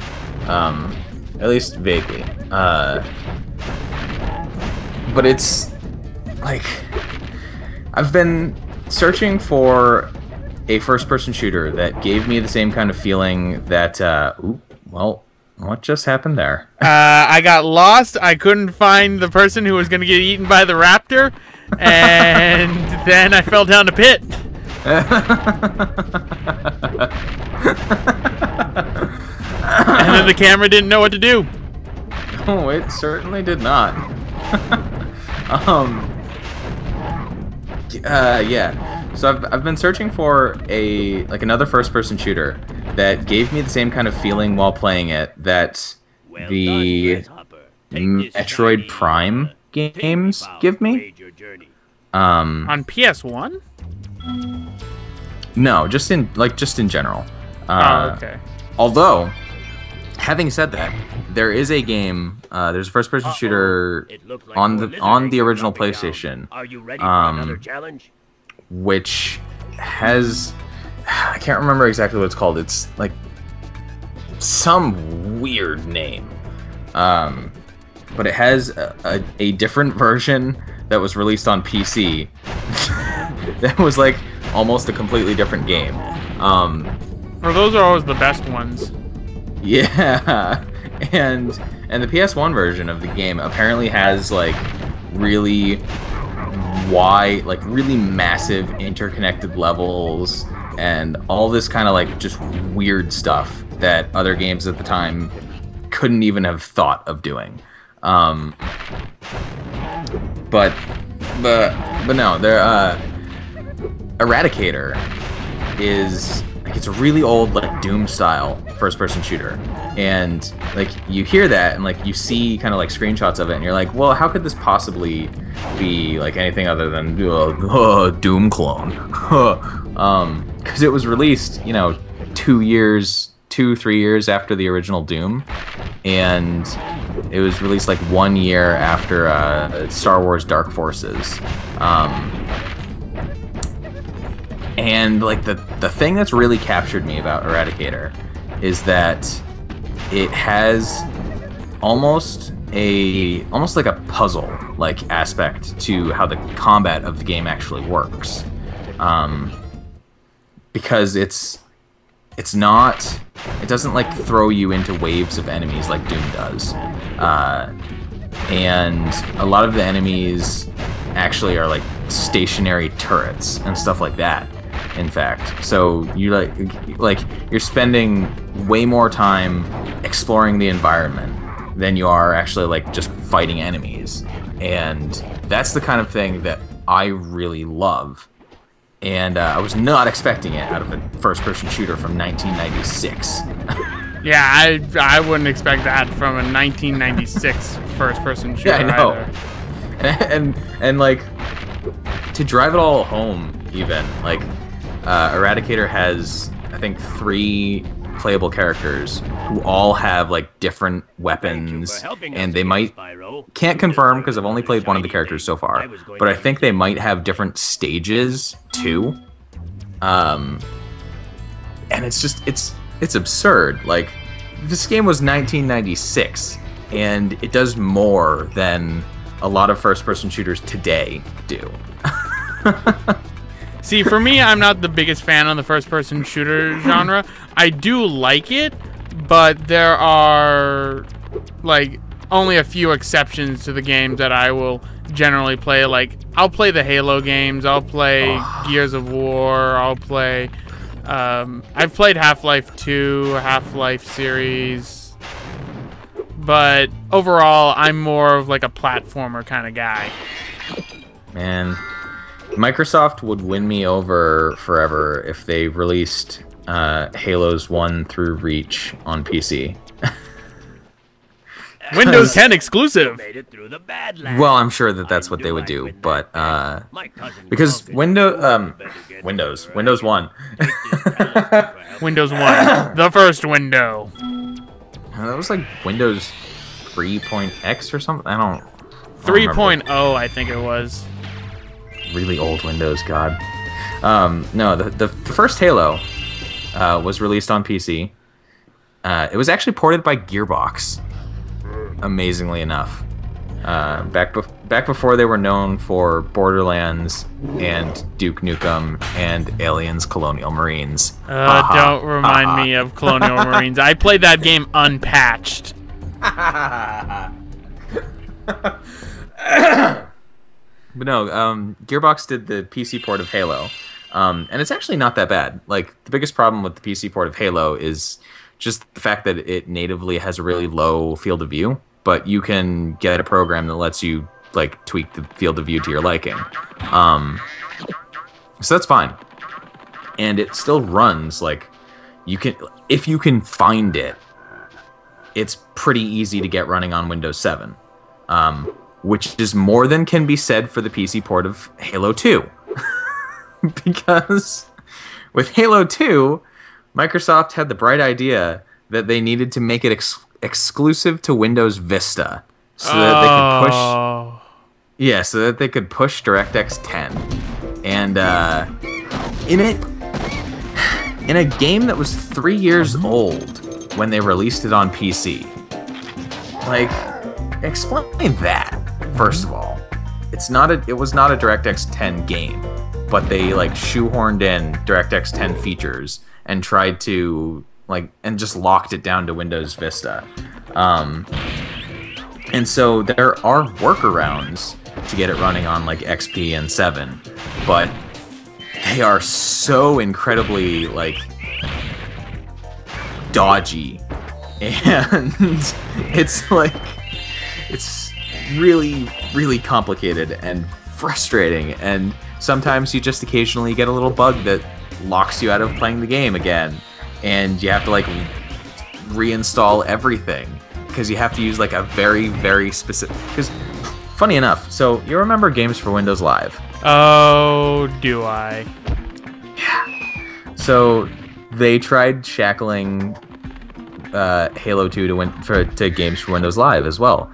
at least vaguely. But it's like, I've been searching for a first-person shooter that gave me the same kind of feeling that, what just happened there? I got lost. I couldn't find the person who was going to get eaten by the raptor, and then I fell down a pit. And then the camera didn't know what to do. Oh, it certainly did not. Yeah. So I've been searching for another first-person shooter that gave me the same kind of feeling while playing it that the Metroid Prime games give me. On PS1? No, just in general. Okay. Although, having said that, there is a game. There's a first-person shooter on the original PlayStation. Are you ready for another challenge? Which has, I can't remember exactly what it's called. It's like some weird name, but it has a different version that was released on PC that was like almost a completely different game. Well, those are always the best ones. Yeah, and the PS1 version of the game apparently has like really wide, like really massive interconnected levels and all this kind of like just weird stuff that other games at the time couldn't even have thought of doing. But but no, they're Eradicator is like it's a really old like Doom style first person shooter, and like you hear that and like you see kind of like screenshots of it and you're like, well, how could this possibly be like anything other than Doom clone? Because it was released 3 years after the original Doom, and it was released like 1 year after Star Wars Dark Forces. And like the thing that's really captured me about Eradicator is that it has almost like a puzzle like aspect to how the combat of the game actually works, because it doesn't like throw you into waves of enemies like Doom does, and a lot of the enemies actually are like stationary turrets and stuff like that, in fact. So you like you're spending way more time exploring the environment than you are actually like just fighting enemies, and that's the kind of thing that I really love. And I was not expecting it out of a first-person shooter from 1996. Yeah, I wouldn't expect that from a 1996 first-person shooter. Yeah, I know. Either. And like to drive it all home, even like Eradicator has I think 3 playable characters who all have like different weapons, and they can't confirm because I've only played one of the characters so far, but I think they might have different stages too. And it's just it's absurd. Like, this game was 1996 and it does more than a lot of first-person shooters today do. See, for me, I'm not the biggest fan of the first-person shooter genre. I do like it, but there are, like, only a few exceptions to the games that I will generally play. Like, I'll play the Halo games, I'll play Gears of War, I'll play... I've played Half-Life 2, Half-Life series, but overall, I'm more of, like, a platformer kind of guy. Man... Microsoft would win me over forever if they released Halos 1 through Reach on PC. Windows 10 exclusive. Well, I'm sure that that's what they would do, but because Windows 1. Windows 1, the first window. That was like Windows 3.x or something. I don't 3.0, I think it was. Really old Windows, God. No, the first Halo was released on PC. It was actually ported by Gearbox, amazingly enough. Back before they were known for Borderlands and Duke Nukem and Aliens Colonial Marines. Don't remind me of Colonial Marines. I played that game unpatched. But no, Gearbox did the PC port of Halo, and it's actually not that bad. Like, the biggest problem with the PC port of Halo is just the fact that it natively has a really low field of view, but you can get a program that lets you, like, tweak the field of view to your liking. So that's fine. And it still runs, like, if you can find it, it's pretty easy to get running on Windows 7. Which is more than can be said for the PC port of Halo 2. Because with Halo 2, Microsoft had the bright idea that they needed to make it exclusive to Windows Vista so that they could push... Yeah, so that they could push DirectX 10. And in a game that was 3 years old when they released it on PC. Like, explain that. First of all, it was not a DirectX 10 game, but they like shoehorned in DirectX 10 features and tried to and just locked it down to Windows Vista. And so there are workarounds to get it running on like XP and 7, but they are so incredibly like dodgy, and it's really, really complicated and frustrating. And sometimes you just occasionally get a little bug that locks you out of playing the game again, and you have to like reinstall everything because you have to use like a very, very specific. Because funny enough, so you remember Games for Windows Live? Oh, do I? Yeah. So they tried shackling Halo 2 to Games for Windows Live as well.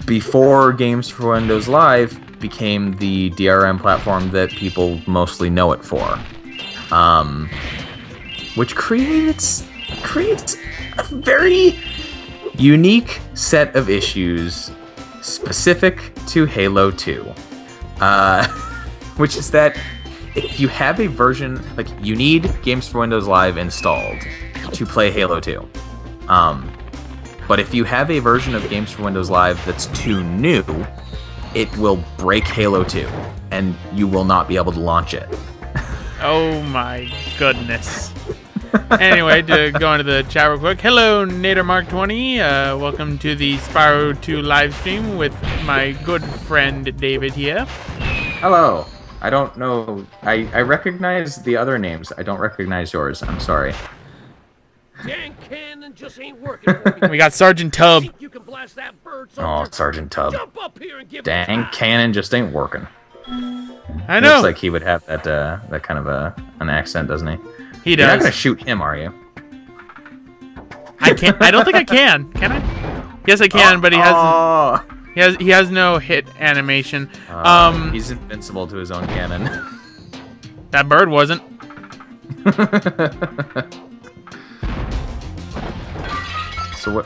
Before Games for Windows Live became the DRM platform that people mostly know it for, which creates a very unique set of issues specific to Halo 2, which is that if you have a version, like, you need Games for Windows Live installed to play Halo 2. But if you have a version of Games for Windows Live that's too new, it will break Halo 2, and you will not be able to launch it. Oh my goodness. Anyway, to go into the chat real quick. Hello, NaderMark20. Welcome to the Spyro 2 live stream with my good friend David here. Hello. I don't know. I recognize the other names. I don't recognize yours. I'm sorry. Dan Cannon just ain't working for me. We got Sergeant Tub. You can blast that bird, Oh, soldier. Sergeant Tub. Jump up here and give Dang, me a Cannon just ain't working. I know. Looks like he would have that kind of an accent, doesn't he? He You're not does. gonna shoot him, are you? I can't. I don't think I can. Can I? Yes, I can, but he has. He has no hit animation. He's invincible to his own cannon. That bird wasn't. So what?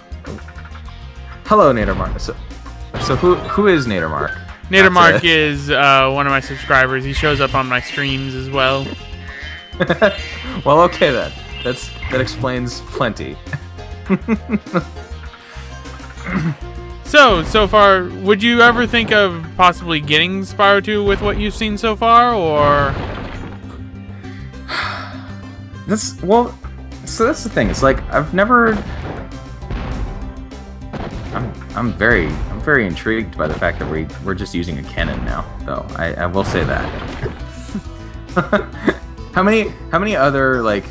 Hello, Nadermark. So who is Nadermark? Nadermark is one of my subscribers. He shows up on my streams as well. Well, okay then. That explains plenty. So far, would you ever think of possibly getting Spyro 2 with what you've seen so far, or? So that's the thing. It's like I've never. I'm very intrigued by the fact that we're just using a cannon now, though. I will say that. How many other like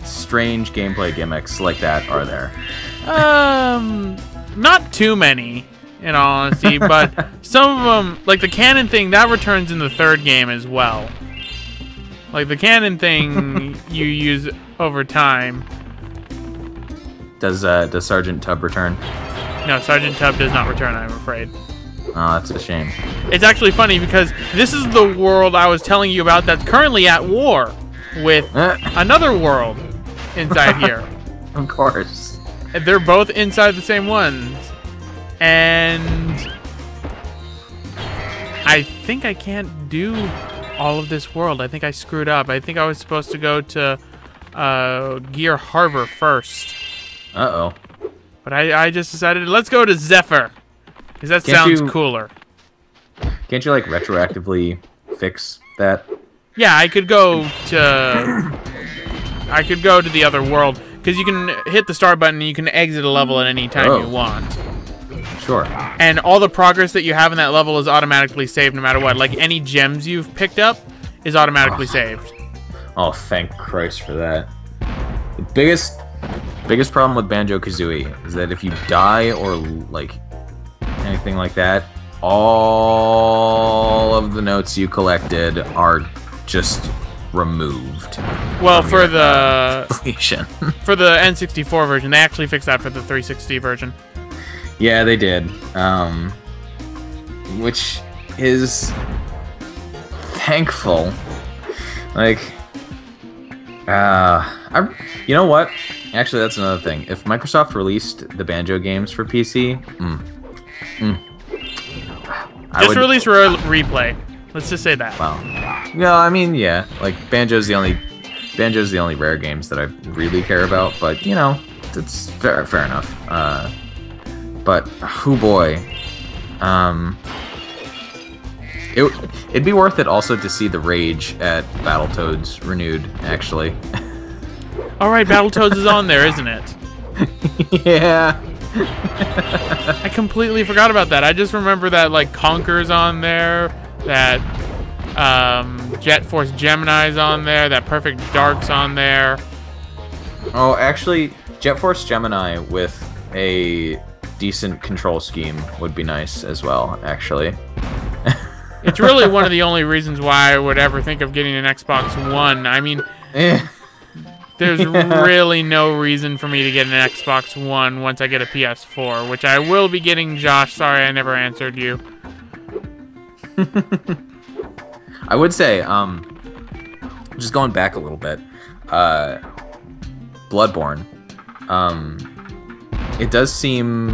strange gameplay gimmicks like that are there? Not too many, in all honesty, but some of them, like the cannon thing, that returns in the third game as well. Like the cannon thing, you use over time. Does Sergeant Tub return? No, Sergeant Tub does not return, I'm afraid. Oh, that's a shame. It's actually funny because this is the world I was telling you about that's currently at war with another world inside here. Of course. They're both inside the same ones. And I think I can't do all of this world. I think I screwed up. I think I was supposed to go to Gear Harbor first. Uh-oh. But I just decided, let's go to Zephyr. Because that sounds cooler. Can't you, like, retroactively fix that? Yeah, I could go to the other world. Because you can hit the start button and you can exit a level at any time you want. Sure. And all the progress that you have in that level is automatically saved no matter what. Like, any gems you've picked up is automatically saved. Oh, thank Christ for that. The biggest problem with Banjo-Kazooie is that if you die or, like, anything like that, all of the notes you collected are just removed. Well, for the completion. For the N64 version, they actually fixed that for the 360 version. Yeah, they did. Which is thankful. Like, you know what? Actually, that's another thing. If Microsoft released the Banjo games for PC, just release Replay. Let's just say that. Well, no, I mean, yeah, like Banjo's the only rare games that I really care about. But you know, it's fair enough. But oh boy, it'd be worth it also to see the rage at Battletoads renewed. Actually. All right, Battletoads is on there, isn't it? Yeah. I completely forgot about that. I just remember that like Conker's on there. That Jet Force Gemini's on there. That Perfect Dark's on there. Oh, actually, Jet Force Gemini with a decent control scheme would be nice as well, actually. It's really one of the only reasons why I would ever think of getting an Xbox One. I mean, there's really no reason for me to get an Xbox One once I get a PS4, which I will be getting, Josh. Sorry I never answered you. I would say, just going back a little bit, Bloodborne, it does seem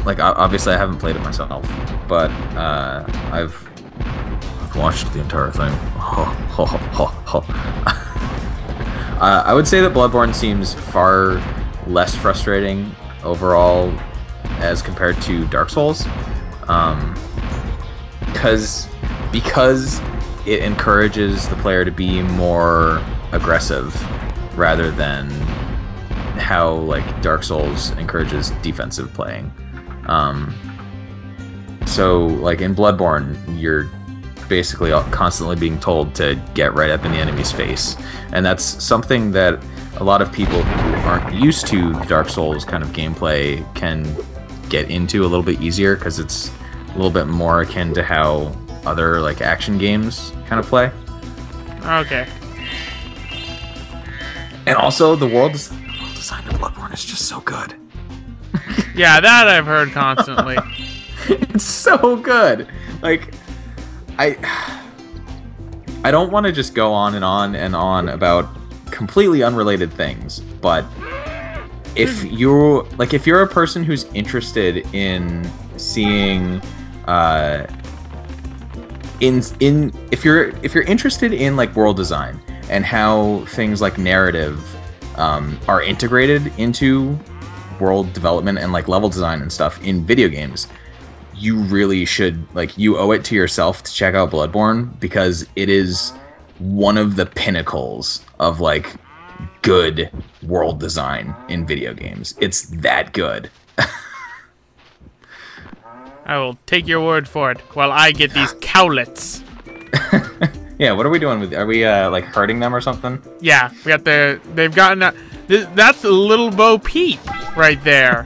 like, obviously I haven't played it myself, but I've watched the entire thing. I would say that Bloodborne seems far less frustrating overall as compared to Dark Souls, because it encourages the player to be more aggressive rather than how like Dark Souls encourages defensive playing. So like in Bloodborne, you're basically constantly being told to get right up in the enemy's face, and that's something that a lot of people who aren't used to Dark Souls kind of gameplay can get into a little bit easier, because it's a little bit more akin to how other like action games kind of play. Okay. And also the world design of Bloodborne is just so good. Yeah, that I've heard constantly. It's so good. Like, I don't want to just go on and on and on about completely unrelated things, but if you're a person who's interested in seeing if you're interested in like world design and how things like narrative are integrated into world development and like level design and stuff in video games, you really should, like, you owe it to yourself to check out Bloodborne, because it is one of the pinnacles of like good world design in video games. It's that good. I will take your word for it while I get these cowlets. Yeah, what are we doing with? Are we like hurting them or something? Yeah, we got they've gotten that's Little Bo Peep right there.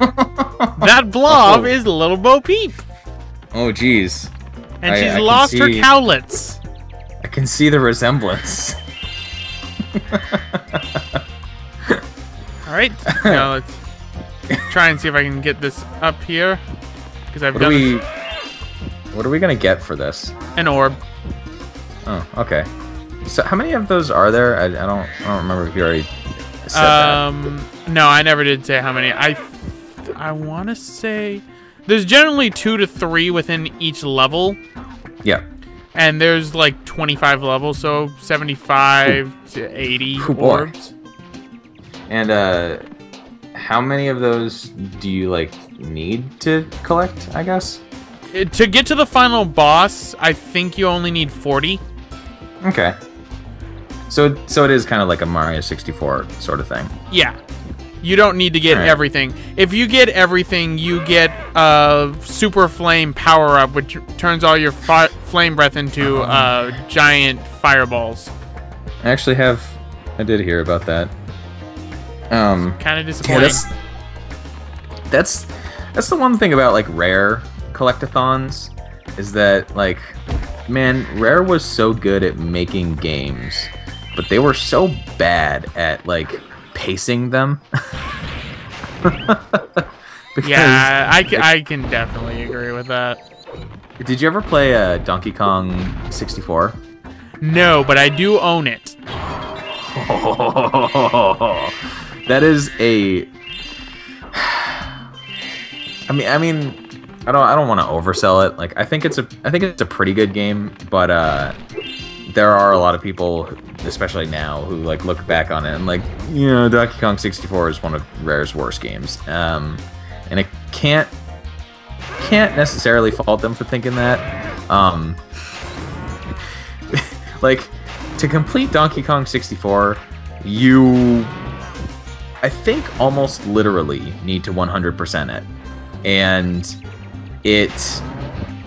That blob is Little Bo Peep. Oh, geez. And she's lost her cowlets. I can see the resemblance. All right, now let's try and see if I can get this up here, because I've done What are we gonna get for this? An orb. Oh, okay. So how many of those are there? I don't remember if you already said that. No, I never did say how many. I want to say there's generally 2 to 3 within each level. Yeah. And there's like 25 levels, so 75 to 80 orbs. And how many of those do you like need to collect, I guess? To get to the final boss, I think you only need 40. Okay. So it is kind of like a Mario 64 sort of thing. Yeah. You don't need to get everything. If you get everything, you get a Super Flame power-up, which turns all your flame breath into giant fireballs. I did hear about that. Kind of disappointing. Yeah, that's the one thing about like Rare collectathons, is that like, man, Rare was so good at making games, but they were so bad at like pacing them. Yeah, I can definitely agree with that. Did you ever play Donkey Kong 64? No, but I do own it. That is a. I mean, I don't want to oversell it. Like, I think it's a pretty good game, but there are a lot of people, especially now, who like look back on it and like, you know, Donkey Kong 64 is one of Rare's worst games. And I can't necessarily fault them for thinking that. Like, to complete Donkey Kong 64, you, I think, almost literally need to 100% it. And it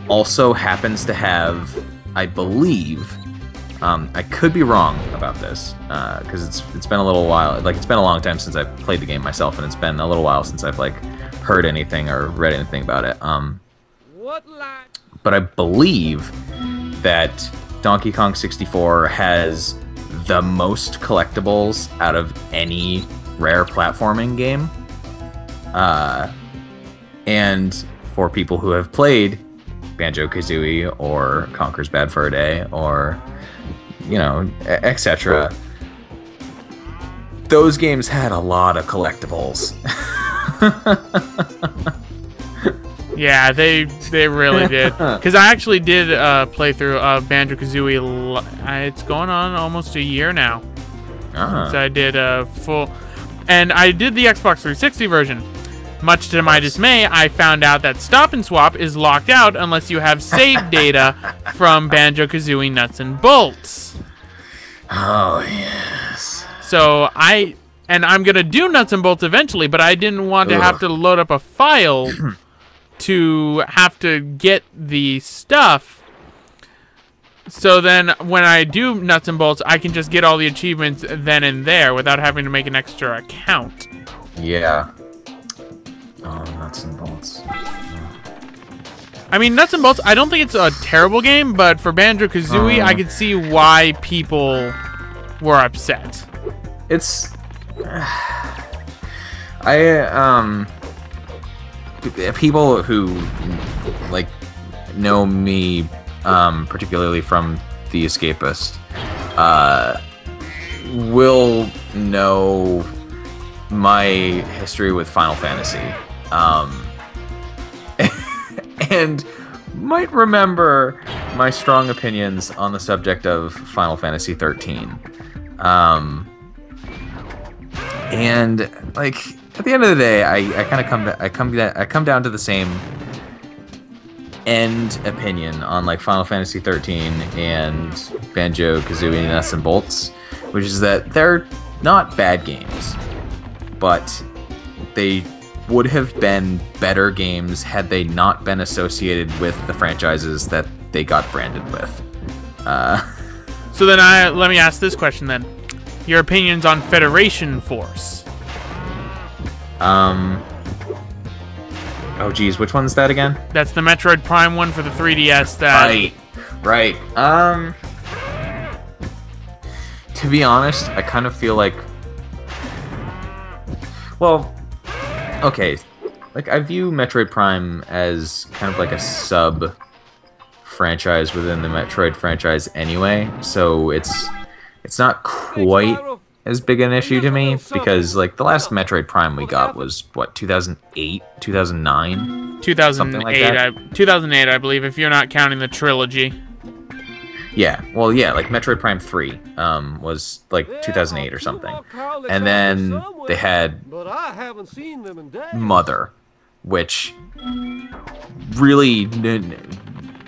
also happens to have I believe, I could be wrong about this, because it's been a little while. Like, it's been a long time since I've played the game myself, and it's been a little while since I've like heard anything or read anything about it. But I believe that Donkey Kong 64 has the most collectibles out of any Rare platforming game. And for people who have played Banjo-Kazooie or Conker's Bad Fur Day or, you know, etc., those games had a lot of collectibles. Yeah, they really did. Because I actually did a playthrough of Banjo-Kazooie. It's going on almost a year now. So I did a full... And I did the Xbox 360 version. Much to my dismay, I found out that Stop and Swap is locked out unless you have save data from Banjo-Kazooie Nuts and Bolts. Oh, yes. So I'm going to do Nuts and Bolts eventually, but I didn't want to have to load up a file to have to get the stuff. So then when I do Nuts and Bolts, I can just get all the achievements then and there without having to make an extra account. Yeah. Oh, Nuts and Bolts. I mean, Nuts and Bolts, I don't think it's a terrible game, but for Banjo-Kazooie, I could see why people were upset. It's... people who, like, know me, particularly from The Escapist, will know my history with Final Fantasy. And might remember my strong opinions on the subject of Final Fantasy 13. And like at the end of the day, I kind of come down to the same end opinion on like Final Fantasy 13 and Banjo-Kazooie and Nuts and Bolts, which is that they're not bad games, but they would have been better games had they not been associated with the franchises that they got branded with. So then let me ask this question then. Your opinions on Federation Force? Oh geez, which one's that again? That's the Metroid Prime one for the 3DS. Right. To be honest, I kind of feel like... Well, okay. Like, I view Metroid Prime as kind of like a sub-franchise within the Metroid franchise anyway, so it's not quite as big an issue to me, because, like, the last Metroid Prime we got was, what, 2008? 2009? 2008, something like that. 2008, I believe, if you're not counting the trilogy. Yeah, well, yeah, like Metroid Prime 3 was like 2008 or something. And then they had Mother, which really,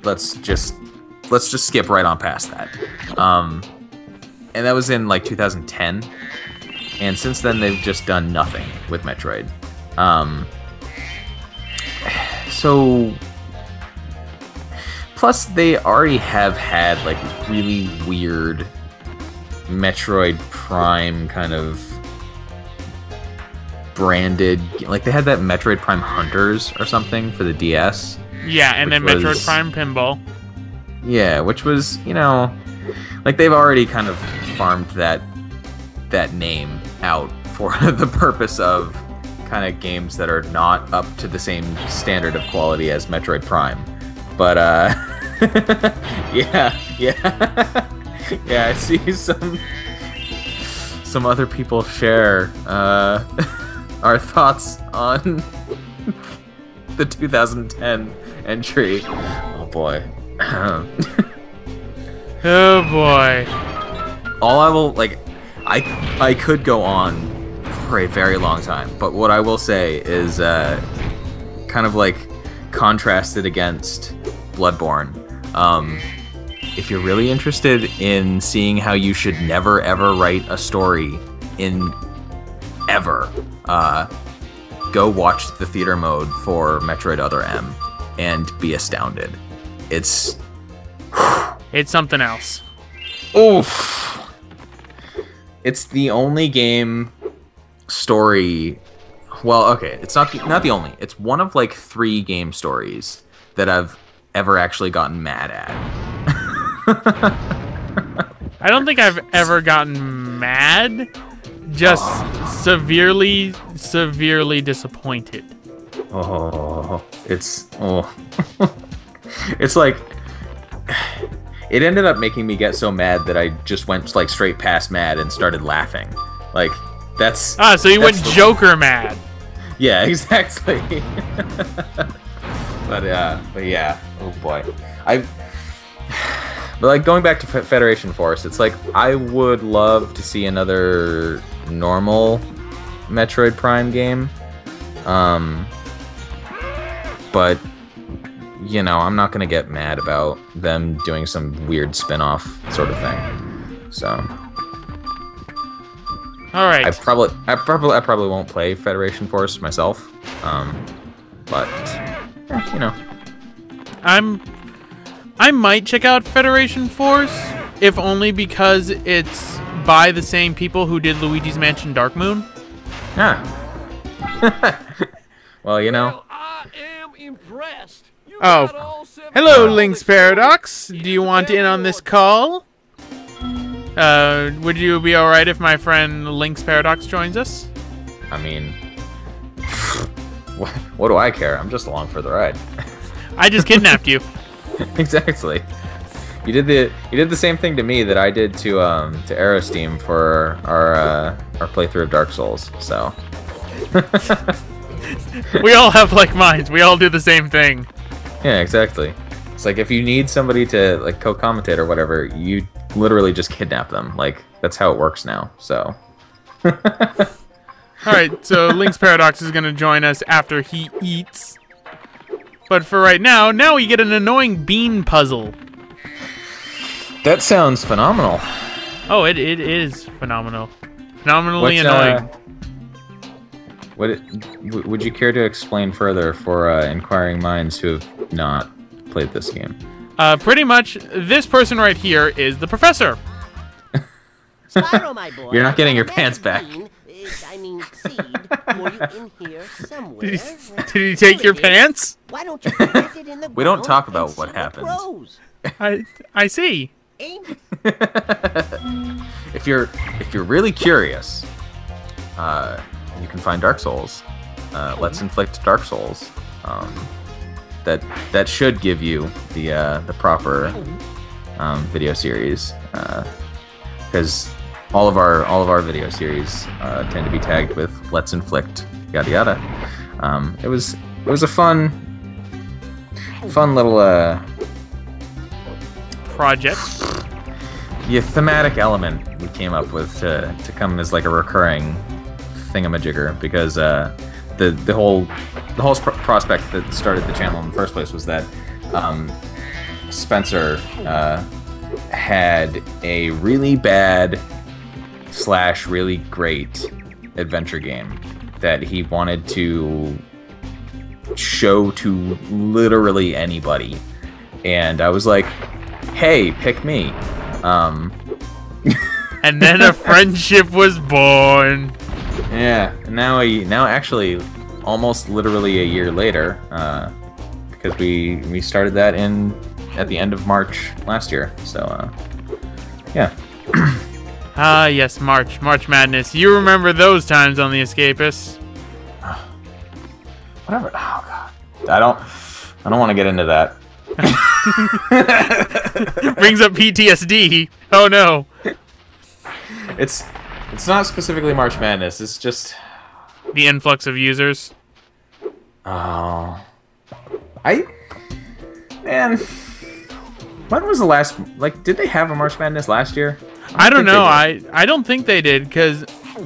let's just skip right on past that. And that was in like 2010. And since then they've just done nothing with Metroid. So plus, they already have had, like, really weird Metroid Prime kind of branded... Like, they had that Metroid Prime Hunters or something for the DS. Yeah, and then Metroid Prime Pinball. Yeah, which was, you know... Like, they've already kind of farmed that name out for the purpose of kind of games that are not up to the same standard of quality as Metroid Prime. But, yeah, I see some other people share our thoughts on the 2010 entry. Oh boy. Oh boy. All I will, like, I could go on for a very long time, but what I will say is kind of like contrasted against Bloodborne. If you're really interested in seeing how you should never ever write a story in ever, go watch the theater mode for Metroid Other M and be astounded. It's It's something else. Oof. It's the only game story. Well, okay, it's not the only. It's one of like 3 game stories that I've ever actually gotten mad at. I don't think I've ever gotten mad. Just severely disappointed. It's it's like it ended up making me get so mad that I just went like straight past mad and started laughing. Like that's so you went Joker mad. Yeah, exactly. but yeah, oh boy, But like going back to Federation Force, it's like I would love to see another normal Metroid Prime game. But you know, I'm not gonna get mad about them doing some weird spin-off sort of thing. So all right. I probably won't play Federation Force myself. But you know, I might check out Federation Force, if only because it's by the same people who did Luigi's Mansion Dark Moon. Ah. Well, you know. Well, I am impressed. You Oh, got all 7 hello, balls LynxParadox. Do you want in on this call? Would you be alright if my friend LynxParadox joins us? I mean, what do I care? I'm just along for the ride. I just kidnapped you. Exactly. You did the same thing to me that I did to Aerosteam for our playthrough of Dark Souls. So We all have like minds. We all do the same thing. yeah, exactly. It's like if you need somebody to like co-commentate or whatever, you literally just kidnap them. Like that's how it works now. So. All right, so LynxParadox is going to join us after he eats. But for right now we get an annoying bean puzzle. That sounds phenomenal. Oh, it is phenomenal. Phenomenally annoying. Would you care to explain further for inquiring minds who have not played this game? Pretty much, this person right here is the professor. Spyro, my boy. You're not getting your that pants back. bean, I mean, seed, for you in here somewhere. Did he take your pants? Why don't you plant it in the We don't ground talk and about see what happens. grows? I see. Ain't If you're really curious, you can find Dark Souls. Let's Inflict Dark Souls. That should give you the proper video series, because all of our video series tend to be tagged with Let's Inflict yada yada. It was a fun little Project. thematic element we came up with to come as like a recurring thingamajigger, because the whole prospect that started the channel in the first place was that Spencer had a really bad / really great adventure game that he wanted to show to literally anybody, and I was like, hey, pick me. And then a friendship was born. Yeah, now actually almost literally a year later, because we started that at the end of March last year. So yeah. Ah, yes, March Madness. You remember those times on The Escapist? Whatever. Oh god. I don't want to get into that. Brings up PTSD. Oh no. It's not specifically March Madness. It's just The influx of users. oh, man. When was the last? Like, did they have a March Madness last year? I don't think they know. did. I don't think they did, because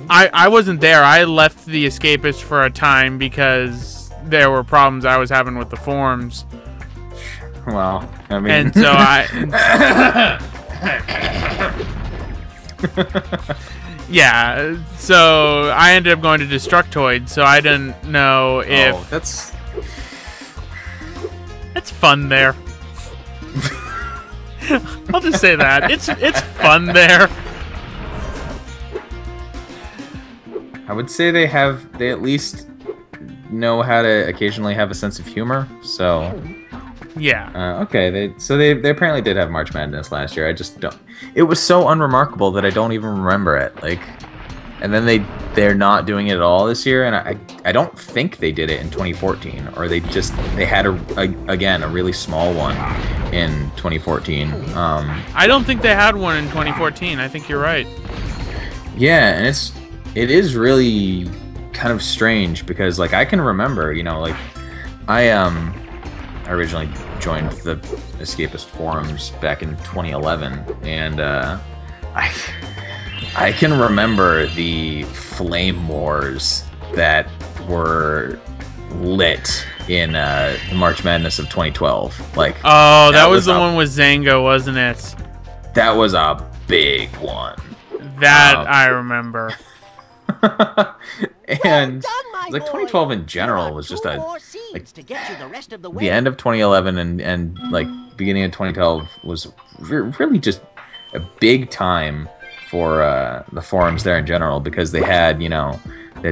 I wasn't there. I left The Escapist for a time because there were problems I was having with the forums. Well, I mean, And so yeah, so I ended up going to Destructoid, so I didn't know if... oh, It's fun there. I'll just say that. It's fun there. I would say they at least know how to occasionally have a sense of humor. So Yeah. okay, they apparently did have March Madness last year. I just don't. It was so unremarkable that I don't even remember it. Like, and then they're not doing it at all this year, and I don't think they did it in 2014, or they had a really small one in 2014. I don't think they had one in 2014. I think you're right. Yeah, and it is really kind of strange because like I can remember, like I originally joined the Escapist forums back in 2011, and I can remember the flame wars that were lit in March Madness of 2012. Like, oh, that was the one with Zango, wasn't it? That was a big one. That I remember. And like 2012 in general was just the end of 2011 and like beginning of 2012 was really just a big time for the forums there in general, because they had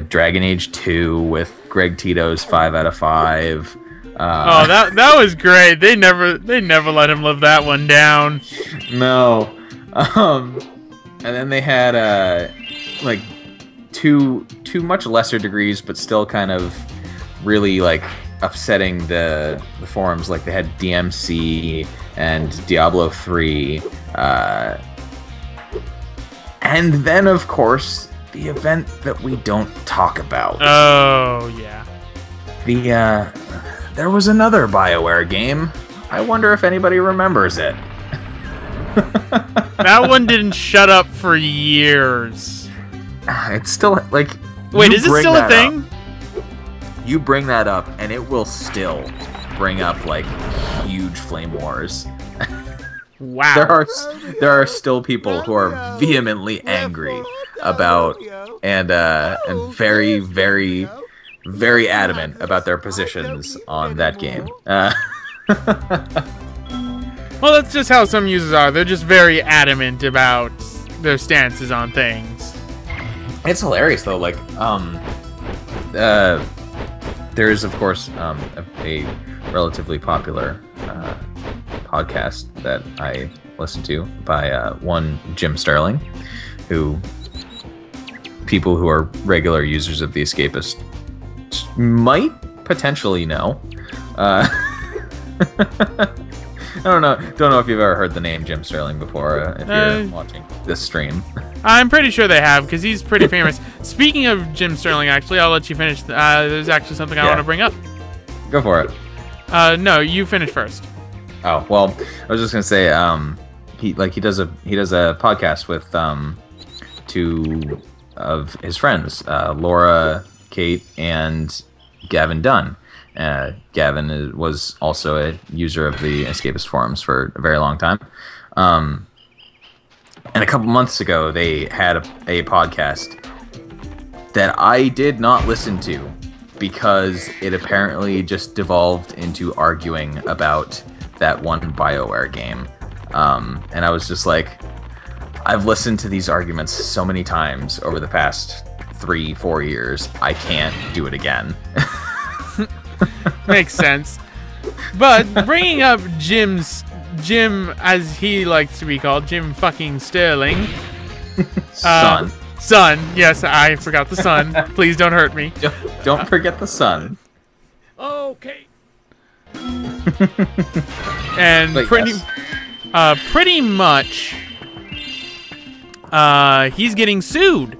Dragon Age 2 with Greg Tito's 5 out of 5. Oh, that was great. They never let him live that one down. No. And then they had like two much lesser degrees, but still kind of really like upsetting the forums. Like they had DMC and Diablo 3, and then of course the event that we don't talk about. Oh yeah. There was another BioWare game. I wonder if anybody remembers it. That one didn't shut up for years. It's still like. Wait, is it still a thing? You bring that up, and it will still bring up like huge flame wars. Wow. There are still people who are vehemently angry about and very, very, very adamant about their positions on that game. Well, that's just how some users are. They're just very adamant about their stances on things. It's hilarious though. Like, there is of course a relatively popular podcast that I listen to by one Jim Sterling, who people who are regular users of The Escapist might potentially know. I don't know if you've ever heard the name Jim Sterling before, if you're watching this stream. I'm pretty sure they have, because he's pretty famous. Speaking of Jim Sterling, actually, I'll let you finish. There's actually something I want to bring up. Go for it. No, you finish first. Oh, well, I was just gonna say, he does a podcast with two of his friends, Laura, Kate, and Gavin Dunn. Gavin was also a user of the Escapist forums for a very long time. And a couple months ago, they had a podcast that I did not listen to because it apparently just devolved into arguing about that one BioWare game. And I was just like, I've listened to these arguments so many times over the past 3-4 years. I can't do it again. Makes sense. But bringing up Jim, as he likes to be called, Jim fucking Sterling. Son. Son. Yes, I forgot the son. Please don't hurt me. Don't forget the son. Okay. And But pretty much, he's getting sued.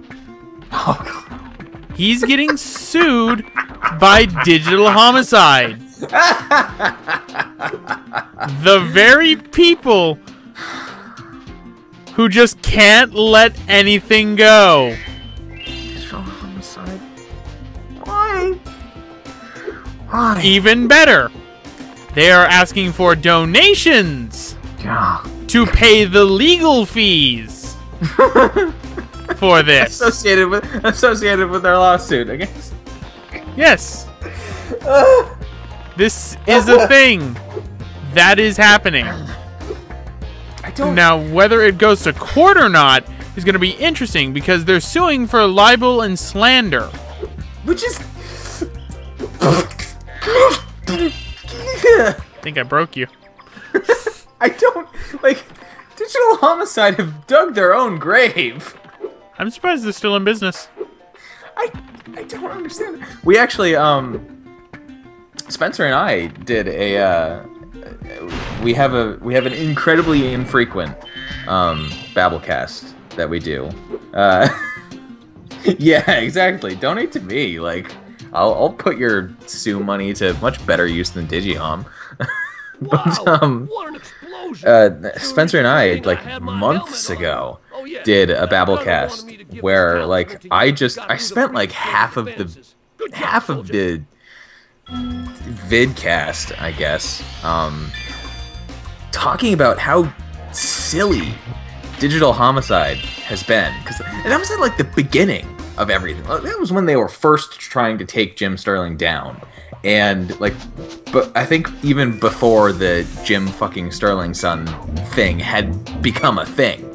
Oh, God. He's getting sued by Digital Homicide. The very people who just can't let anything go. Digital Homicide? Why? Why? Even better, they are asking for donations to pay the legal fees for this. Associated with their lawsuit against. Yes. This is a thing that is happening. I don't. Now, whether it goes to court or not is going to be interesting because they're suing for libel and slander. Which is. I think I broke you. I don't like. Digital Homicide have dug their own grave. I'm surprised they're still in business. I don't understand. We actually Spencer and I did a we have an incredibly infrequent Babblecast that we do. Yeah, exactly. Donate to me. Like I'll put your sue money to much better use than Digihom. But What an explosion! Spencer and I, like months ago, did a Babblecast where, like, I spent like half of the vidcast, I guess, talking about how silly Digital Homicide has been, because that was at like the beginning of everything. That was when they were first trying to take Jim Sterling down. And, like, but I think even before the Jim fucking Sterling son thing had become a thing.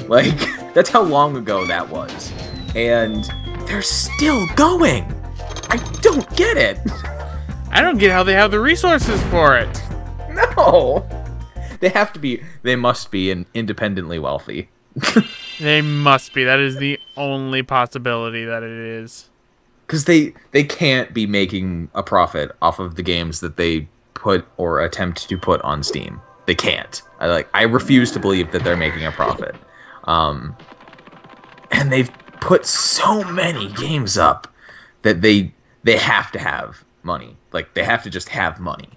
Like, that's how long ago that was. And they're still going. I don't get it. I don't get how they have the resources for it. No. They must be independently wealthy. They must be. That is the only possibility that it is. Because they can't be making a profit off of the games that they put or attempt to put on Steam. They can't. I refuse to believe that they're making a profit. And they've put so many games up that they have to have money. Like, they have to just have money.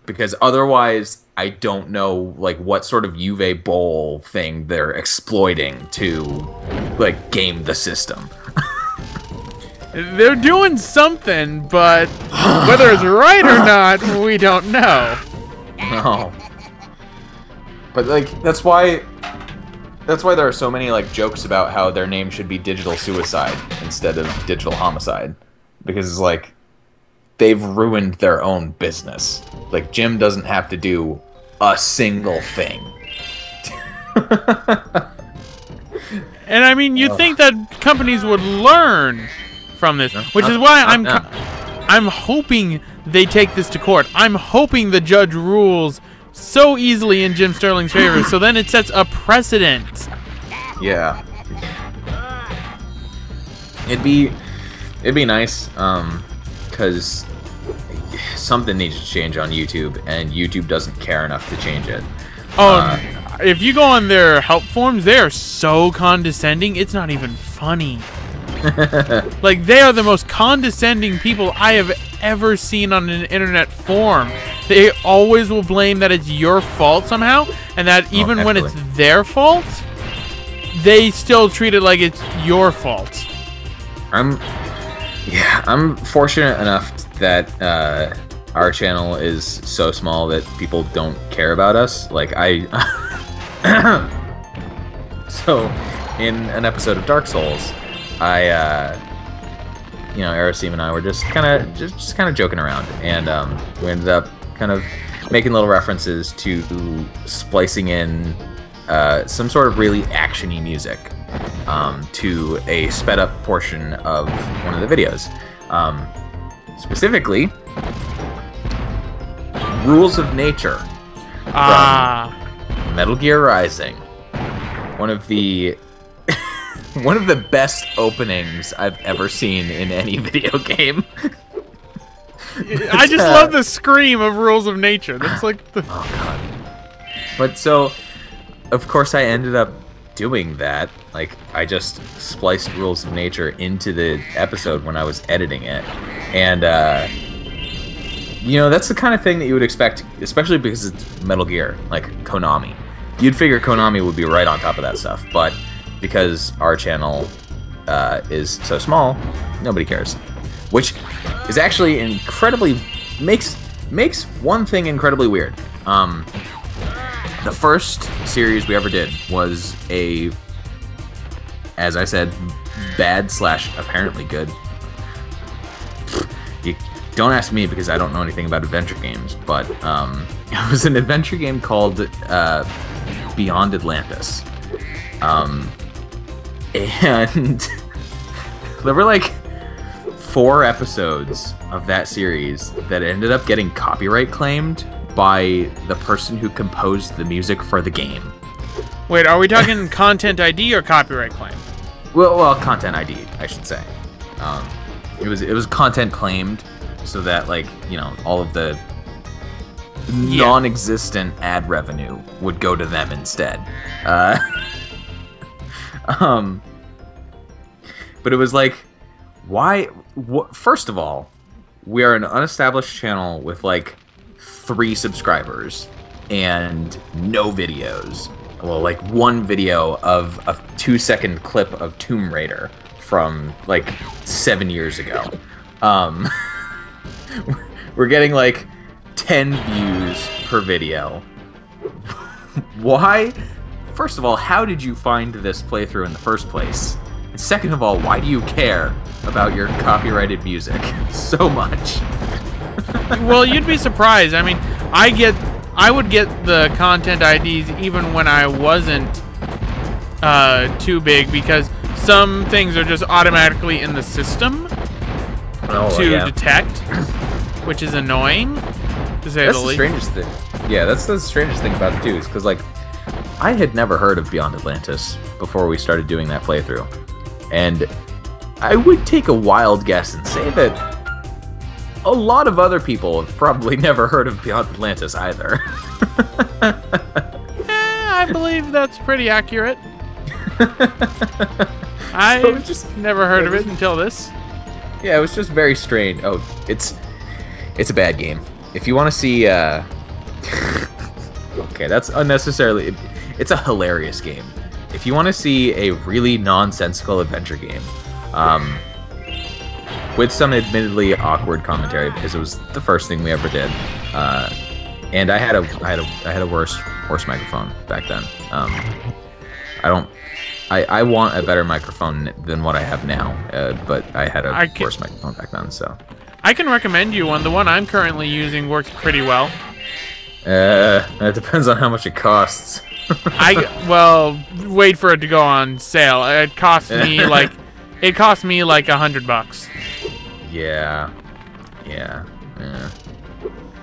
Because otherwise, I don't know like what sort of Juve Bowl thing they're exploiting to like game the system. They're doing something, but whether it's right or not, we don't know. No. But like that's why there are so many like jokes about how their name should be Digital Suicide instead of Digital Homicide, because it's like they've ruined their own business. Like Jim doesn't have to do a single thing. And I mean, you'd think that companies would learn from this, which is why I'm hoping they take this to court. I'm hoping the judge rules so easily in Jim Sterling's favor, so then it sets a precedent. Yeah. It'd be nice, because something needs to change on YouTube, and YouTube doesn't care enough to change it. If you go on their help forums, they are so condescending, it's not even funny. Like, they are the most condescending people I have ever seen on an internet forum. They always will blame that it's your fault somehow, and that even when it's their fault, they still treat it like it's your fault. I'm fortunate enough that our channel is so small that people don't care about us. Like so in an episode of Dark Souls, Arasim and I were just kind of joking around, and we ended up kind of making little references to splicing in some sort of really actiony music to a sped up portion of one of the videos. Specifically, Rules of Nature from Metal Gear Rising. One of the best openings I've ever seen in any video game. I just love the scream of Rules of Nature. That's like the... Oh, God. But so, of course, I ended up doing that. Like, I just spliced Rules of Nature into the episode when I was editing it. And, that's the kind of thing that you would expect, especially because it's Metal Gear, like Konami. You'd figure Konami would be right on top of that stuff, but because our channel is so small, nobody cares. Which is actually incredibly makes one thing incredibly weird. The first series we ever did was as I said, bad / apparently good. You don't ask me because I don't know anything about adventure games, but it was an adventure game called Beyond Atlantis. And there were like 4 episodes of that series that ended up getting copyright claimed by the person who composed the music for the game. Wait, are we talking content ID or copyright claim? Well, content ID, I should say. It was content claimed, so that like all of the non-existent ad revenue would go to them instead. But it was like, why? First of all, we are an unestablished channel with like 3 subscribers and no videos. Well, like 1 video of a 2-second clip of Tomb Raider from like 7 years ago. We're getting like 10 views per video. Why? First of all, how did you find this playthrough in the first place? And second of all, why do you care about your copyrighted music so much? Well, you'd be surprised. I mean, I would get the content IDs even when I wasn't too big, because some things are just automatically in the system to detect, which is annoying, to say the least. Strangest thing. Yeah, that's the strangest thing about it too, is because like I had never heard of Beyond Atlantis before we started doing that playthrough, and I would take a wild guess and say that a lot of other people have probably never heard of Beyond Atlantis either. I believe that's pretty accurate. I've just never heard of it until this. Yeah, it was just very strange. Oh, it's a bad game. If you want to see, okay, that's unnecessarily. It's a hilarious game. If you want to see a really nonsensical adventure game, with some admittedly awkward commentary, because it was the first thing we ever did, and I had a worse microphone back then. I want a better microphone than what I have now, but I had a worse microphone back then, so. I can recommend you one. The one I'm currently using works pretty well. It depends on how much it costs. Well, wait for it to go on sale. It cost me like $100. Yeah.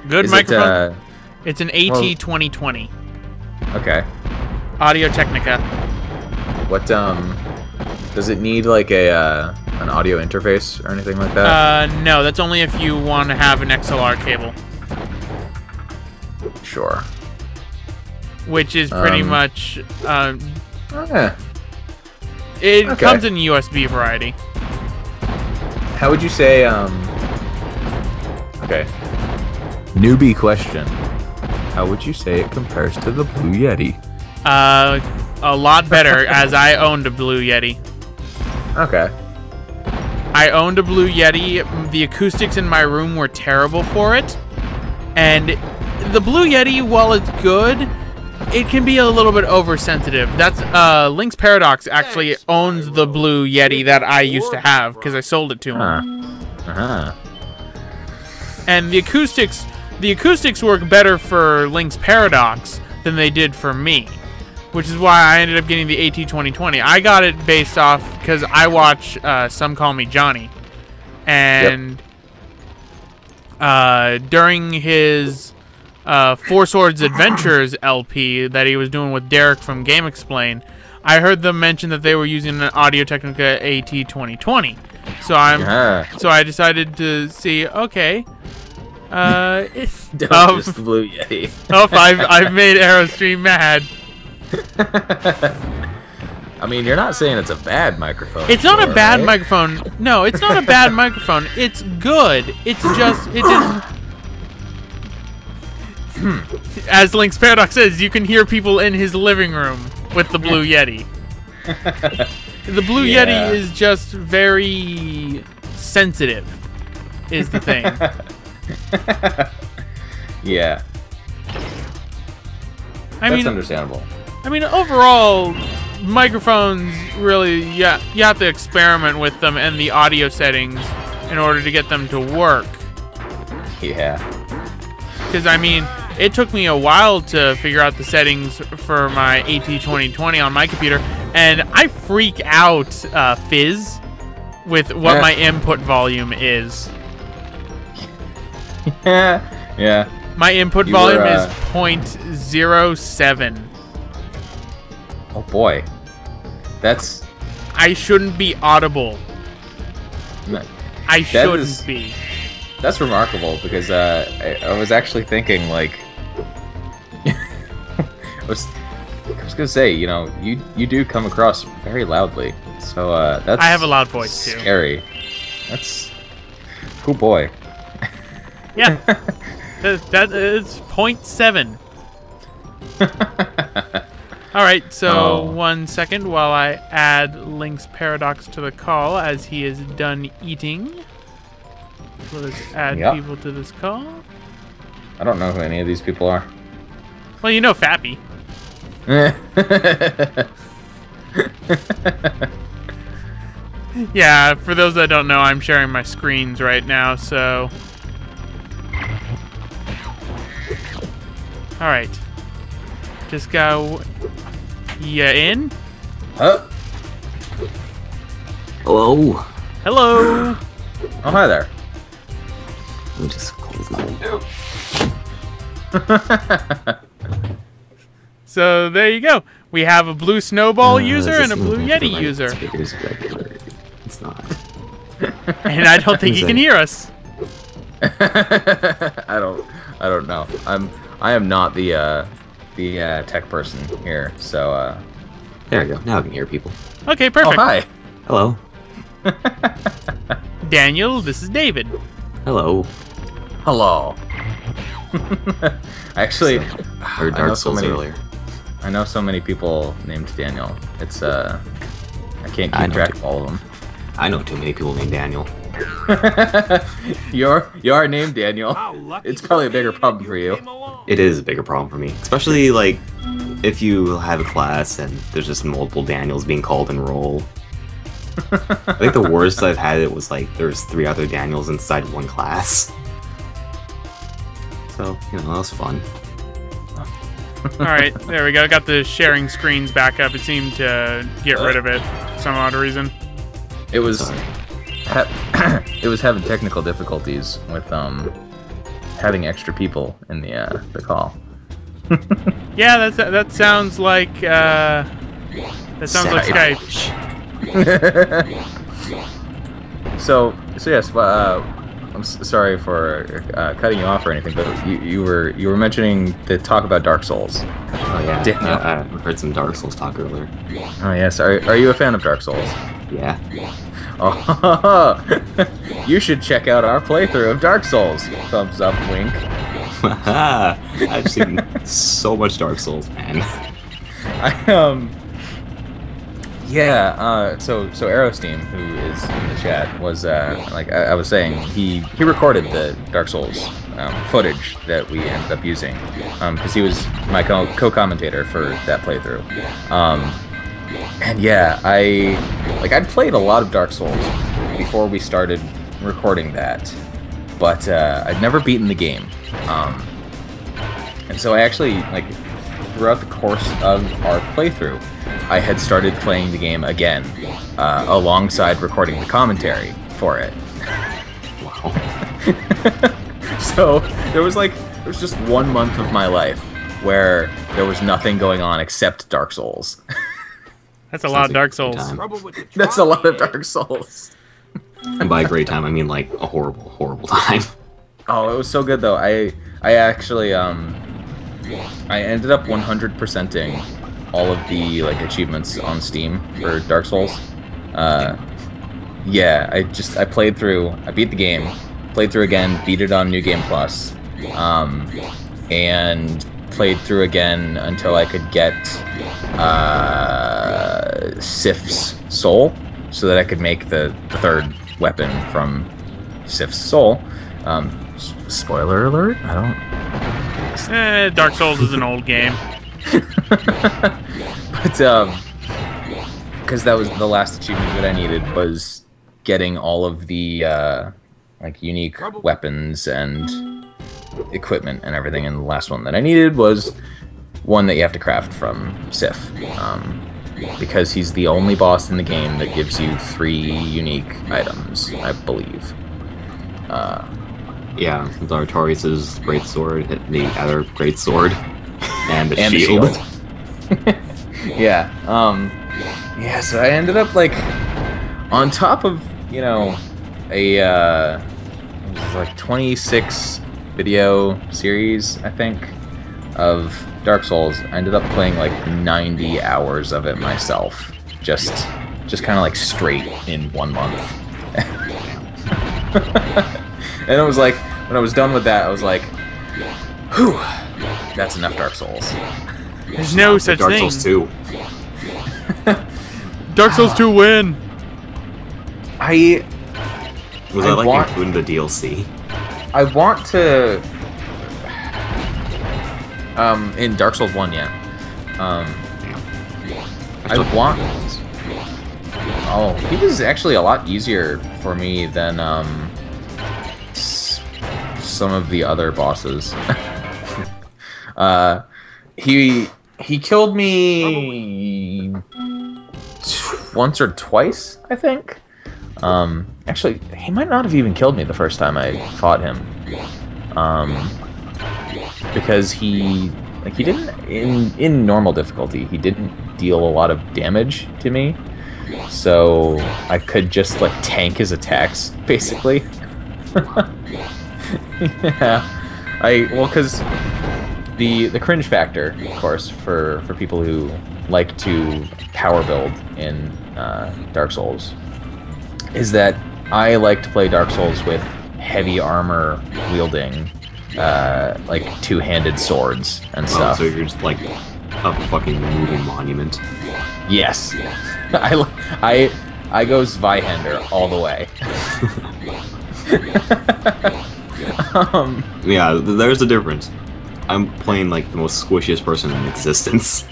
Good microphone. It's an AT2020. Okay. Audio Technica. What does it need like an audio interface or anything like that? No, that's only if you want to have an XLR cable. Sure. Which is pretty much Yeah. it comes in USB variety. How would you say okay. Newbie question. How would you say it compares to the Blue Yeti? A lot better, as I owned a Blue Yeti. Okay. I owned a Blue Yeti. The acoustics in my room were terrible for it. And the Blue Yeti, while it's good, it can be a little bit oversensitive. That's LynxParadox actually owns the Blue Yeti that I used to have, because I sold it to him. And the acoustics work better for LynxParadox than they did for me, which is why I ended up getting the AT2020. I got it based off because I watch Some Call Me Johnny, and during his Four Swords Adventures LP that he was doing with Derek from Game Explain, I heard them mention that they were using an Audio Technica AT2020. So I decided to see, okay, just the Blue Yeti. I've made Aerostream mad. I mean, you're not saying it's a bad microphone. It's not a bad microphone. No, it's not a bad microphone. It's good. It's just it didn't. As LynxParadox says, you can hear people in his living room with the Blue Yeti. The Blue Yeti is just very sensitive, is the thing. Yeah. That's understandable. I mean, overall, microphones really, you have to experiment with them and the audio settings in order to get them to work. Yeah. Because, I mean, it took me a while to figure out the settings for my AT2020 on my computer, and I freak out fizz with what my input volume is. Yeah. My input volume is 0.07. Oh boy. That's... I shouldn't be audible. I shouldn't be. That's remarkable because I was actually thinking, like... I was gonna say, you know, you do come across very loudly. So that's... I have a loud voice, scary. too. That's... Oh boy. Yeah. That is 0.7. Alright, so 1 second while I add LynxParadox to the call as he is done eating. Let us add people to this call. I don't know who any of these people are. Well, you know Fappy. Yeah, for those that don't know, I'm sharing my screens right now, so... Alright. Just go... You in? Oh. Hello. Hello. Oh, hi there. Let me just close my window. So there you go. We have a blue snowball user and a blue Yeti user. It's not. And I don't think he can hear us. I don't know. I am not the tech person here, so There we go. Now I can hear people. Okay, perfect. Oh, hi. Hello. Daniel, this is David. Hello. Hello. Actually, Or Dark Souls earlier. I know so many people named Daniel. It's I can't keep track of all of them. I know too many people named Daniel. You are named Daniel. It's probably a bigger problem for you. It is a bigger problem for me, especially like if you have a class and there's just multiple Daniels being called in roll. I think the worst I've had it was like there's 3 other Daniels inside one class. So, you know, that was fun. Alright, there we go. Got the sharing screens back up. It seemed to get rid of it for some odd reason. It was it was having technical difficulties with having extra people in the call. Yeah, that sounds like Skype. So yes, I'm sorry for cutting you off or anything, but you were mentioning to talk about Dark Souls. Oh yeah, I heard some Dark Souls talk earlier. Oh yes, are you a fan of Dark Souls? Yeah. Oh, you should check out our playthrough of Dark Souls. Thumbs up, wink. I've seen so much Dark Souls, man. So Aerosteam, who is in the chat, was like I was saying, he recorded the Dark Souls footage that we ended up using because he was my co-commentator for that playthrough. And yeah, I'd played a lot of Dark Souls before we started recording that, but I'd never beaten the game. And so I actually, like, throughout the course of our playthrough, I had started playing the game again, alongside recording the commentary for it. Wow. So there was just 1 month of my life where there was nothing going on except Dark Souls. That's a lot of Dark Souls. That's a lot of Dark Souls. And by a great time, I mean like a horrible, horrible time. Oh, it was so good though. I actually I ended up 100%ing all of the achievements on Steam for Dark Souls. Yeah, I played through. I beat the game, played through again, beat it on New Game Plus, and played through again until I could get Sif's soul, so that I could make the third weapon from Sif's soul. Spoiler alert! I don't. Dark Souls is an old game. But because that was the last achievement that I needed, was getting all of the unique weapons and equipment and everything, and the last one that I needed was one that you have to craft from Sif. Because he's the only boss in the game that gives you 3 unique items, I believe. Yeah, Artorias' great sword hit the other great sword, and the shield. Yeah. Yeah. So I ended up like on top of a it was like 26 video series, I think, of Dark Souls. I ended up playing like 90 hours of it myself, just kind of like straight in 1 month. And it was like, when I was done with that, I was like, whew, that's enough Dark Souls. There's no such Dark thing. Souls 2. Dark Souls 2 win. Was that like including the DLC? I want to in Dark Souls 1, yeah. I want. Oh, he was actually a lot easier for me than some of the other bosses. He killed me once or twice, I think. Actually, he might not have even killed me the first time I fought him. Because he didn't in normal difficulty, he didn't deal a lot of damage to me. So I could just like tank his attacks basically. Yeah. Cuz the cringe factor, of course, for people who like to power build in Dark Souls is that I like to play Dark Souls with heavy armor wielding like two-handed swords and stuff. So you're just like a fucking moving monument. Yes. I go Zweihander all the way. Yeah, there's a difference. I'm playing like the most squishiest person in existence.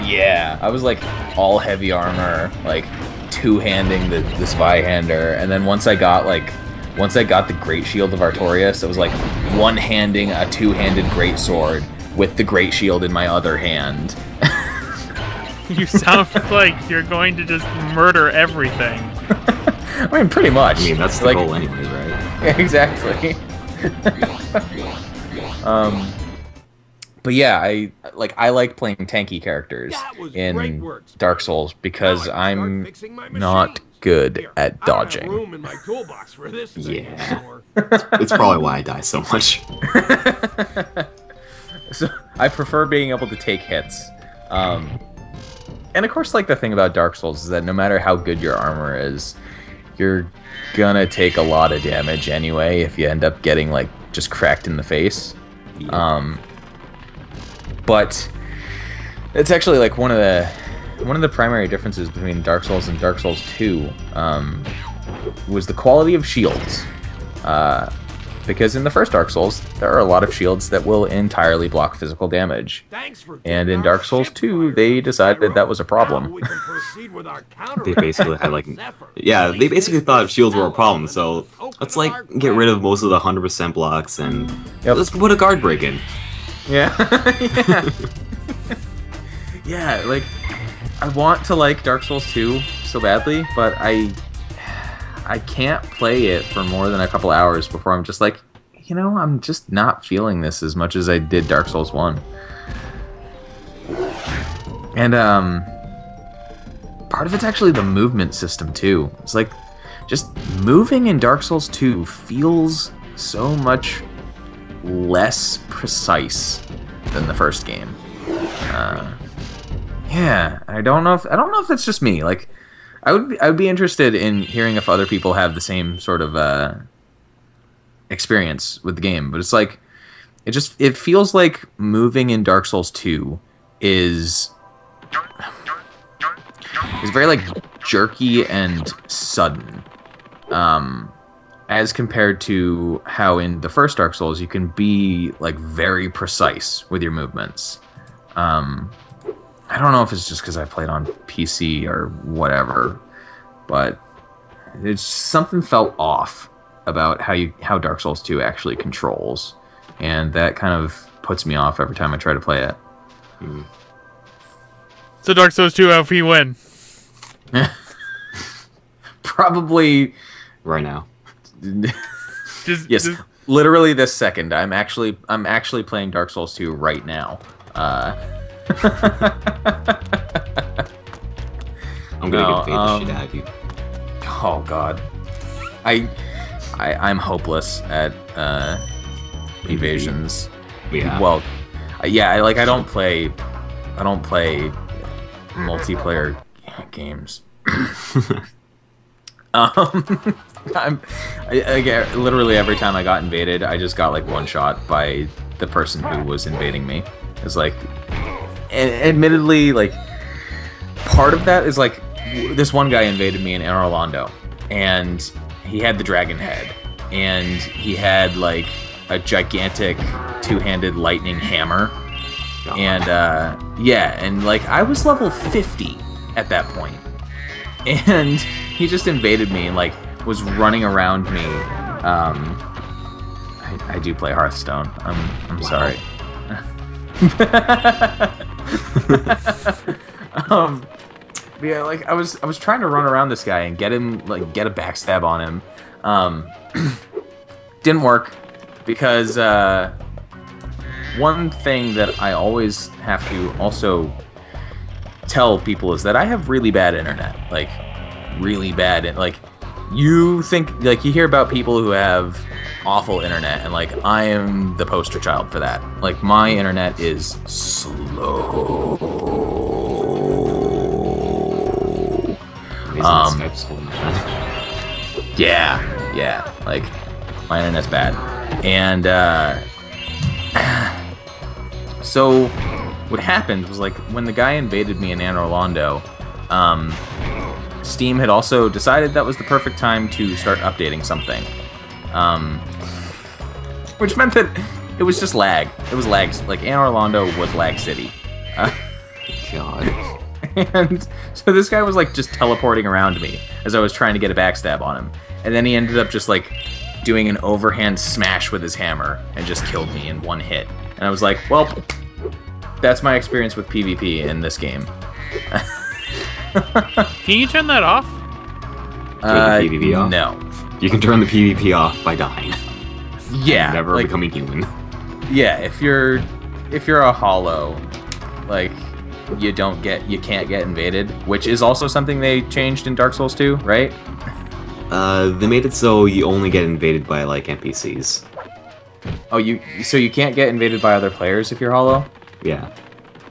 Yeah, I was like all heavy armor, like two-handing the Zweihander, and then once I got the Great Shield of Artorias, it was like one-handing a two-handed great sword with the Great Shield in my other hand. You sound like you're going to just murder everything. I mean, pretty much. I mean, that's the goal anyways, right? Yeah, exactly. But yeah, I like playing tanky characters in Dark Souls because I'm not good at dodging. Room in my toolbox for this Yeah. It's probably why I die so much. So I prefer being able to take hits. And of course, like the thing about Dark Souls is that no matter how good your armor is, you're gonna take a lot of damage anyway if you end up getting like just cracked in the face. Yeah. But it's actually like one of the primary differences between Dark Souls and Dark Souls 2 was the quality of shields. Because in the first Dark Souls, there are a lot of shields that will entirely block physical damage. And in Dark Souls 2, they decided that was a problem. They basically had like... Yeah, they basically thought shields were a problem, so let's like get rid of most of the 100% blocks and let's put a guard break in. Yeah. Yeah. Yeah, like, I want to like Dark Souls 2 so badly, but I can't play it for more than a couple hours before I'm just like, I'm just not feeling this as much as I did Dark Souls 1. And, part of it's actually the movement system, too. It's like, just moving in Dark Souls 2 feels so much less precise than the first game. Yeah, I don't know if that's just me. Like, I would be interested in hearing if other people have the same sort of experience with the game. But it's like, it feels like moving in Dark Souls 2 is very like jerky and sudden. As compared to how in the first Dark Souls you can be like very precise with your movements. I don't know if it's just because I played on PC or whatever, but it's something felt off about how Dark Souls 2 actually controls. and that kind of puts me off every time I try to play it. So Dark Souls 2, if you win. Probably Right now. yes. Literally this second. I'm actually playing Dark Souls 2 right now. I'm gonna invade the shit out of you. Oh God, I'm hopeless at evasions. Yeah. Well, yeah. I don't play multiplayer games. Literally every time I got invaded, I just got like one shot by the person who was invading me. It's like, and admittedly, like part of that is like this one guy invaded me in Anor Londo, and he had the dragon head, and he had like a gigantic two-handed lightning hammer, and yeah, and like I was level 50 at that point, and he just invaded me and like was running around me. I do play Hearthstone. I'm sorry. But yeah, like I was trying to run around this guy and get him, like get a backstab on him. Didn't work because one thing that I always have to also tell people is that I have really bad internet, like really bad. Like you think, like you hear about people who have awful internet, and like I am the poster child for that. Like my internet is slow. Yeah, like my internet's bad, and so what happened was like when the guy invaded me in Anor Londo, Steam had also decided that was the perfect time to start updating something, which meant that it was just lag. It was lag. Like Anor Londo was lag city. God. And so this guy was like just teleporting around me as I was trying to get a backstab on him. And then he ended up just like doing an overhand smash with his hammer and just killed me in one hit. And I was like, well, that's my experience with PvP in this game. Can you turn that off? Turn the PvP off? No. You can turn the PvP off by dying. Yeah. Never like, becoming human. Yeah, if you're a hollow, like you can't get invaded, which is also something they changed in Dark Souls 2, right? They made it so you only get invaded by like NPCs. Oh, so you can't get invaded by other players if you're hollow? Yeah.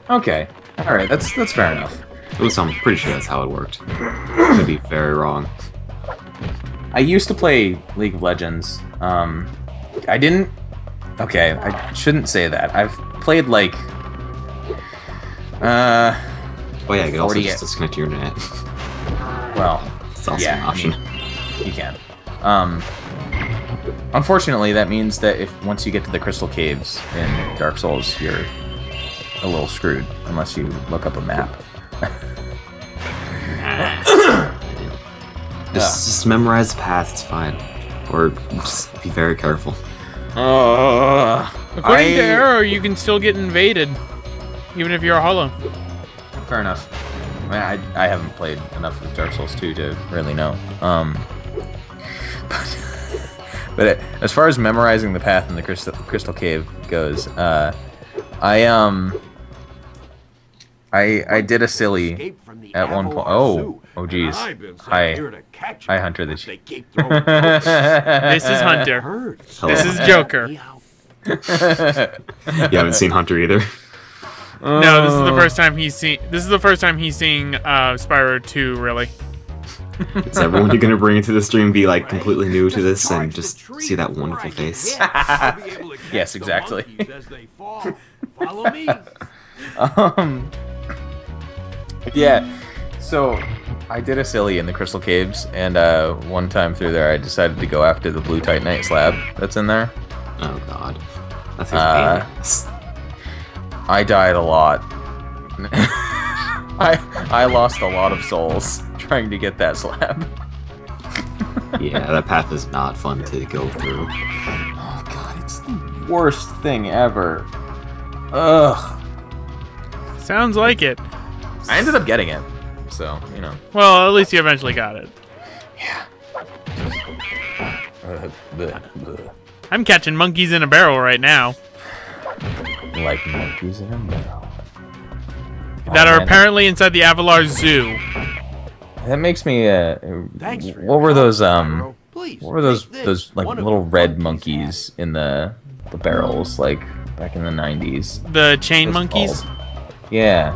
Okay. Alright, that's fair enough. At least I'm pretty sure that's how it worked. Could be very wrong. I used to play League of Legends. I didn't... Okay, I shouldn't say that. I've played like... Oh yeah, you can also 40 just disconnect your internet. Well, It's also yeah, an option. I mean, you can. Unfortunately, that means that if once you get to the Crystal Caves in Dark Souls, you're a little screwed unless you look up a map. Just memorize the path, it's fine. Or just be very careful. According to Arrow, you can still get invaded, even if you're a hollow. Fair enough. I mean, I haven't played enough of Dark Souls 2 to really know. But as far as memorizing the path in the Crystal Cave goes, I did a silly at one point. Oh geez. Hi, Hunter. This is Hunter. Hello. This is Joker. You haven't seen Hunter either? No, this is the first time he's seen. This is the first time he's seeing Spyro 2. Really. Is everyone you're gonna bring into the stream be like completely new to this and just see that wonderful face? Yes, exactly. Follow me. Yeah. So I did a silly in the Crystal Caves, and one time through there, I decided to go after the blue Titanite slab that's in there. Oh god. That seems painless. I died a lot. I lost a lot of souls trying to get that slab. Yeah, that path is not fun to go through. Oh god, it's the worst thing ever. Ugh. Sounds like it. I ended up getting it, so, you know. Well, at least you eventually got it. Yeah. Bleh, bleh. I'm catching monkeys in a barrel right now. Like monkeys in a barrel. That are man. apparently inside the Avalar Zoo. That makes me, Thanks for what were your those, help, Spyro. Please, what were those, take this. those, like, One of little the red monkeys monkeys in the barrels, like, back in the 90s? The chain What's it monkeys. called? Yeah.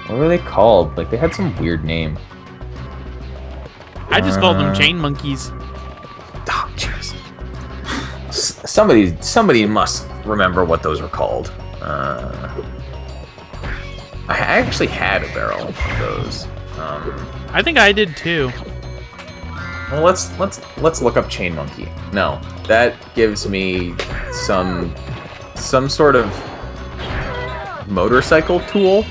What were they called? Like, they had some weird name. I just called them chain monkeys. Oh, jeez. Somebody must remember what those were called. I actually had a barrel of those. I think I did too. Well, let's look up chain monkey. No, that gives me some sort of motorcycle tool.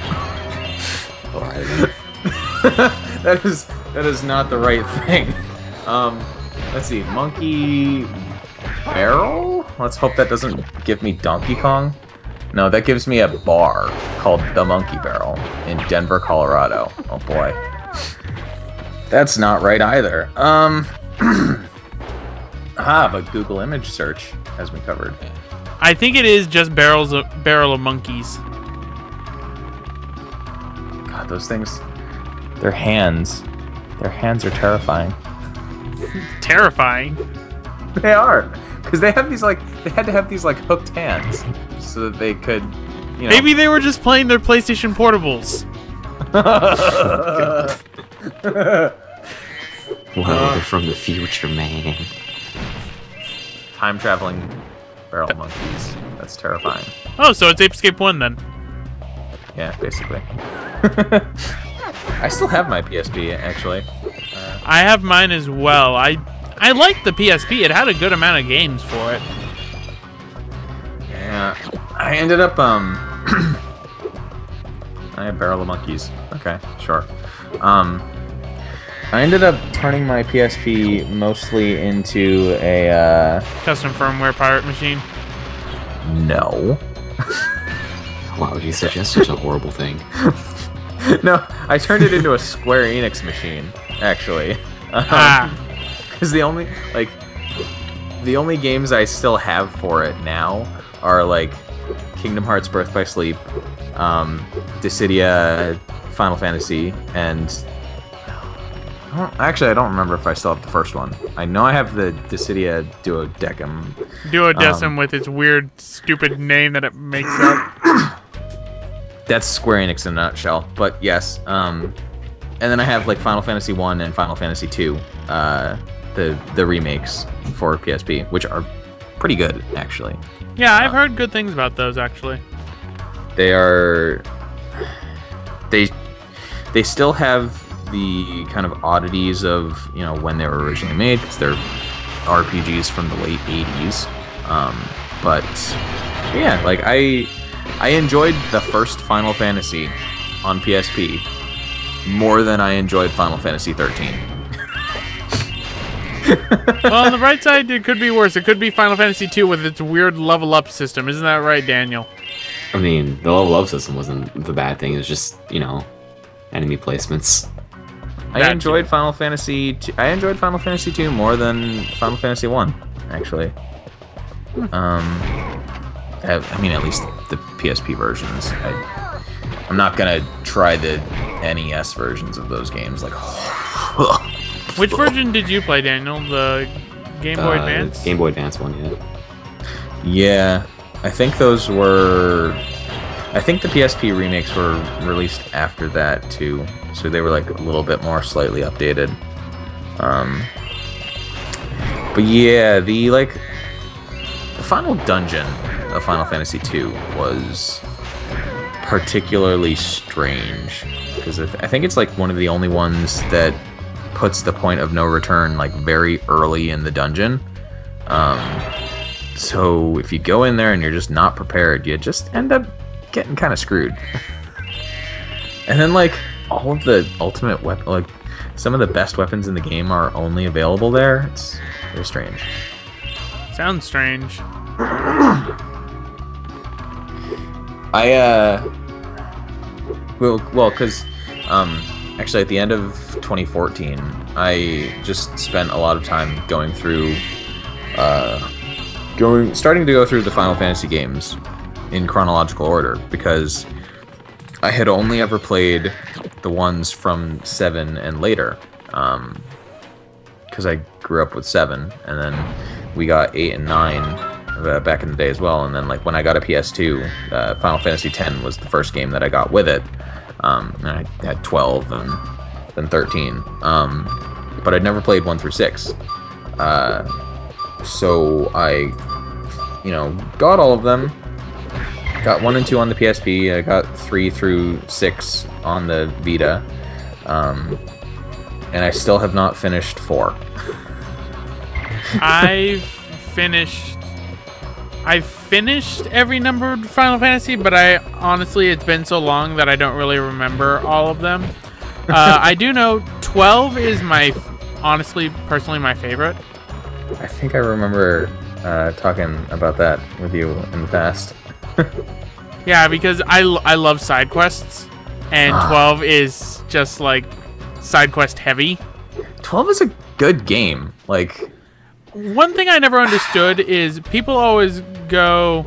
that is not the right thing. Let's see, monkey barrel. Let's hope that doesn't give me Donkey Kong. No, that gives me a bar called the Monkey Barrel in Denver, Colorado. Oh boy. That's not right either. But Google image search has me covered. I think it is just barrel of monkeys. God, those things. Their hands are terrifying. Terrifying. They are, because they had to have these like hooked hands so that they could, you know. Maybe they were just playing their PlayStation Portables. Well, they're from the future, man. Time traveling barrel monkeys. That's terrifying. Oh, so it's Ape Escape 1 then. Yeah, basically. I still have my PSP actually. I have mine as well. I liked the PSP. It had a good amount of games for it. Yeah, I ended up I have Barrel of Monkeys. Okay, sure. I ended up turning my PSP mostly into a Custom firmware pirate machine. no. Why would you suggest such a horrible thing? No, I turned it into a Square Enix machine, actually. Because the only games I still have for it now are like Kingdom Hearts Birth by Sleep, Dissidia, Final Fantasy, and I don't remember if I still have the first one. I know I have the Dissidia Duodecim. Duodecim with its weird, stupid name that it makes up. That's Square Enix in a nutshell. But yes, and then I have like Final Fantasy 1 and Final Fantasy 2, the remakes for PSP, which are pretty good actually. Yeah, I've heard good things about those actually. They still have the kind of oddities of, you know, when they were originally made, because they're RPGs from the late 80s. But yeah, like I enjoyed the first Final Fantasy on PSP more than I enjoyed Final Fantasy 13. Well, on the bright side, it could be worse. It could be Final Fantasy 2 with its weird level up system. Isn't that right, Daniel? I mean, the level up system wasn't the bad thing. It was just, you know, enemy placements. I enjoyed Final Fantasy 2 more than Final Fantasy 1, actually. I mean, at least the PSP versions. I'm not gonna try the NES versions of those games. Like, Which version did you play, Daniel? The Game Boy Advance? Game Boy Advance one, yeah. yeah, I think those were. I think the PSP remakes were released after that too, so they were like a little bit more slightly updated. But yeah, the final dungeon of Final Fantasy II was particularly strange, because I think it's like one of the only ones that puts the point of no return like very early in the dungeon. So if you go in there and you're just not prepared, you just end up getting kind of screwed. And then like all of the ultimate weapon, like some of the best weapons in the game are only available there. It's very strange. Sounds strange. I because actually at the end of 2014, I just spent a lot of time going through starting to go through the Final Fantasy games in chronological order, because I had only ever played the ones from 7 and later, because I grew up with 7, and then we got 8 and 9 back in the day as well, and then like when I got a PS2, Final Fantasy X was the first game that I got with it. And I had 12 and then 13, but I'd never played 1 through 6, so I, got all of them. Got 1 and 2 on the PSP. I got 3 through 6 on the Vita, and I still have not finished 4. I've finished every numbered Final Fantasy, but honestly, it's been so long that I don't really remember all of them. I do know 12 is personally my favorite. I think I remember talking about that with you in the past. Yeah, because I love side quests, and 12 is just like side quest heavy. 12 is a good game. Like, one thing I never understood is people always go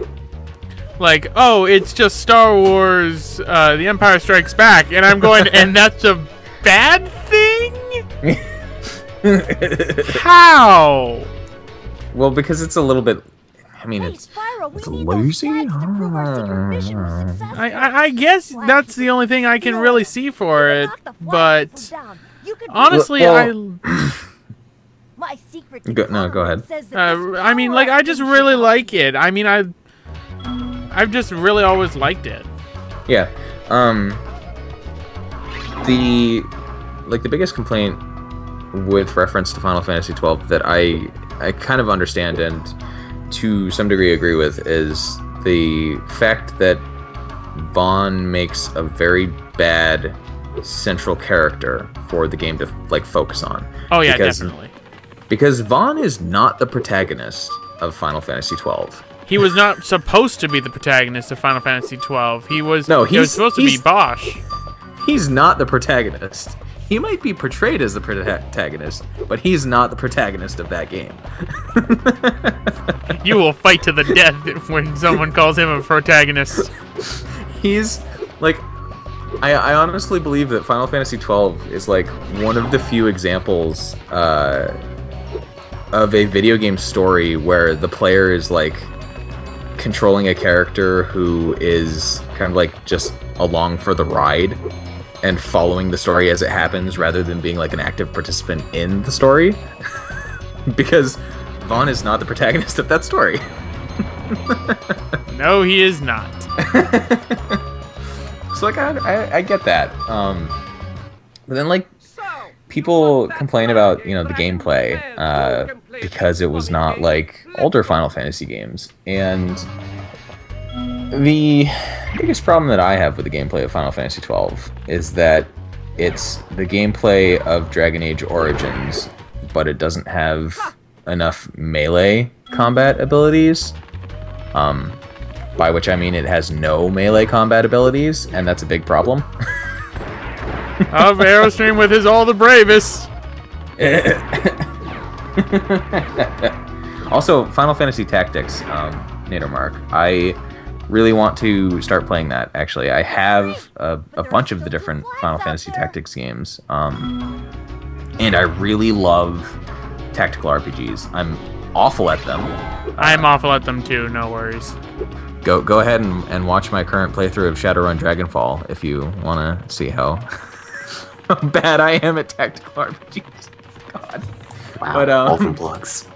like, "Oh, it's just Star Wars: The Empire Strikes Back," and I'm going, "And that's a bad thing? How?" Well, because it's a little bit. I mean, it's Spyro, it's we need those lazy. flags to prove our secret mission was successful. I guess that's the only thing I can really see for it, Knock the flags but down. You could honestly, Well- my secret Go ahead. says that this I mean, like, I just power really is like it. I mean, I've just really always liked it. Yeah. The biggest complaint with reference to Final Fantasy XII that I kind of understand and to some degree agree with is the fact that Vaughn makes a very bad central character for the game to like focus on. Oh yeah, because, definitely. Because Vaughn is not the protagonist of Final Fantasy XII. He was not supposed to be the protagonist of Final Fantasy XII. He was supposed to be Bosch. He's not the protagonist. He might be portrayed as the protagonist, but he's not the protagonist of that game. You will fight to the death when someone calls him a protagonist. He's like, I honestly believe that Final Fantasy XII is like one of the few examples of a video game story where the player is like controlling a character who is kind of like just along for the ride and following the story as it happens rather than being like an active participant in the story. Because Vaughn is not the protagonist of that story. No, he is not. So like I get that. But then like people complain about, the gameplay because it was not like older Final Fantasy games. And the biggest problem that I have with the gameplay of Final Fantasy XII is that it's the gameplay of Dragon Age Origins, but it doesn't have enough melee combat abilities. By which I mean it has no melee combat abilities, and that's a big problem. Of Aerostream with his all the bravest. Also, Final Fantasy Tactics, Nadermark. I really want to start playing that, actually. I have a bunch of the different Final Fantasy Tactics games, and I really love tactical RPGs. I'm awful at them. I'm awful at them too, no worries. Go ahead and watch my current playthrough of Shadowrun Dragonfall if you want to see how bad I am at tactical RPGs. God. Wow, But, all the plugs.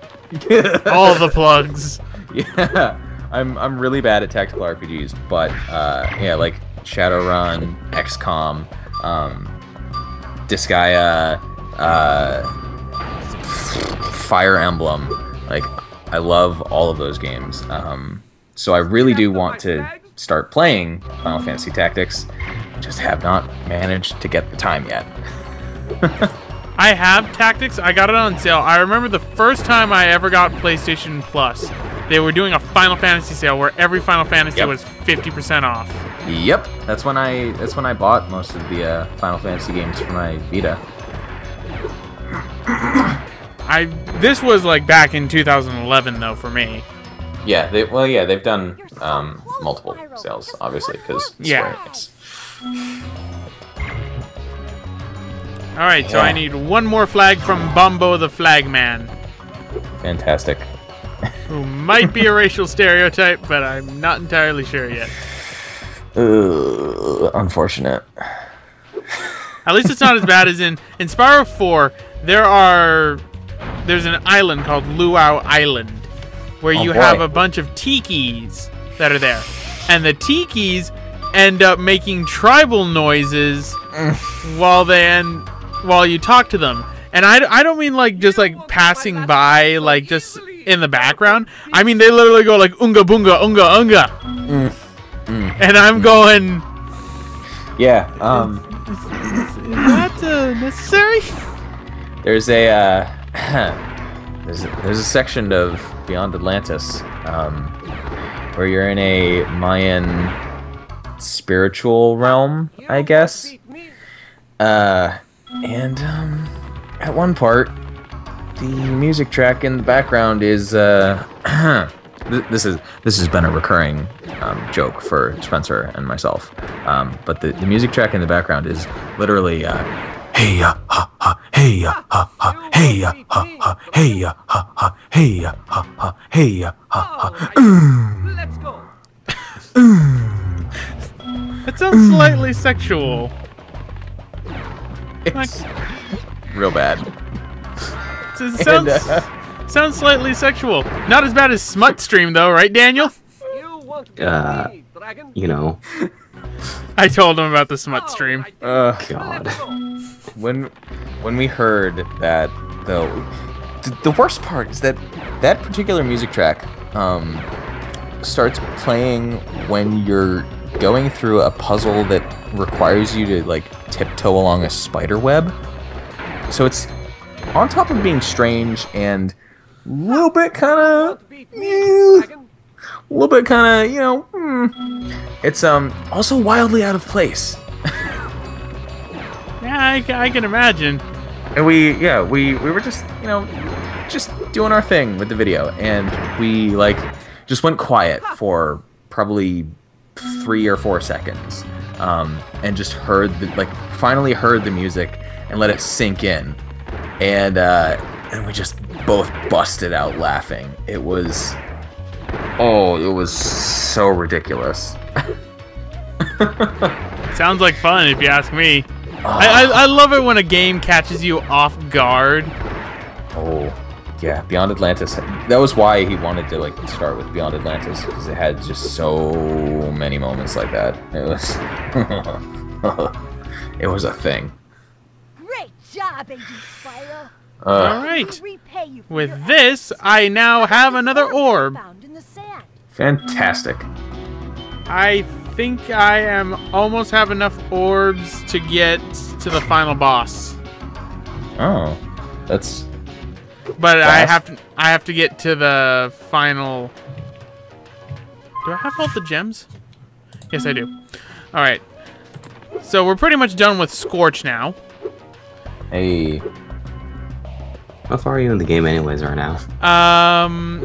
All the plugs. Yeah, I'm really bad at tactical RPGs, but like Shadowrun, XCOM, Disgaea, Fire Emblem. Like, I love all of those games. So I really do want to start playing Final Fantasy Tactics. Just have not managed to get the time yet. I have Tactics. I got it on sale. I remember the first time I ever got PlayStation Plus. they were doing a Final Fantasy sale where every Final Fantasy Yep. was 50% off. Yep, that's when I bought most of the Final Fantasy games for my Vita. This was like back in 2011 though for me. Yeah, they've done multiple sales, obviously, because Yeah. Enix. All right, so I need one more flag from Bumbo the Flagman, Fantastic. who might be a racial stereotype, but I'm not entirely sure yet. Unfortunate. At least it's not as bad as in Spyro 4. There's an island called Luau Island where you boy. have a bunch of tikis that are there, and the tikis end up making tribal noises while you talk to them. And I don't mean like just like passing by, like just in the background. I mean they literally go like unga bunga unga unga, and I'm going. Yeah. Is that necessary? There's a there's a section of Beyond Atlantis where you're in a Mayan spiritual realm, I guess. And at one part, the music track in the background is this has been a recurring joke for Spencer and myself. But the music track in the background is literally hey ya ha ha hey ya ha ha hey ya ha ha hey ya ha ha hey ya ha ha hey ya ha ha. Let's go. It sounds slightly sexual. It's real bad. It sounds slightly sexual. Not as bad as Smut Stream though, right, Daniel? You want to be me, dragon? You know, I told him about the Smut Stream. God. When we heard that, though, the worst part is that that particular music track starts playing when you're going through a puzzle that requires you to like tiptoe along a spider web. So it's on top of being strange and a little bit kind of, it's also wildly out of place. Yeah, I can imagine. And we were just, just doing our thing with the video, and we like just went quiet for probably 3 or 4 seconds, and just finally heard the music and let it sink in, and we just both busted out laughing. It was so ridiculous. Sounds like fun if you ask me. I love it when a game catches you off guard. Oh, yeah, Beyond Atlantis. That was why he wanted to like start with Beyond Atlantis, because it had just so many moments like that. It was, it was a thing. Great job, Agent Spyro. All right. To repay you for With your this, efforts, I now have another orb orb. found in the sand. Fantastic. I think I am almost have enough orbs to get to the final boss. Oh, that's But fast. I have to get to the final. Do I have all the gems? Yes, I do. All right. So we're pretty much done with Scorch now. Hey. How far are you in the game anyways right now?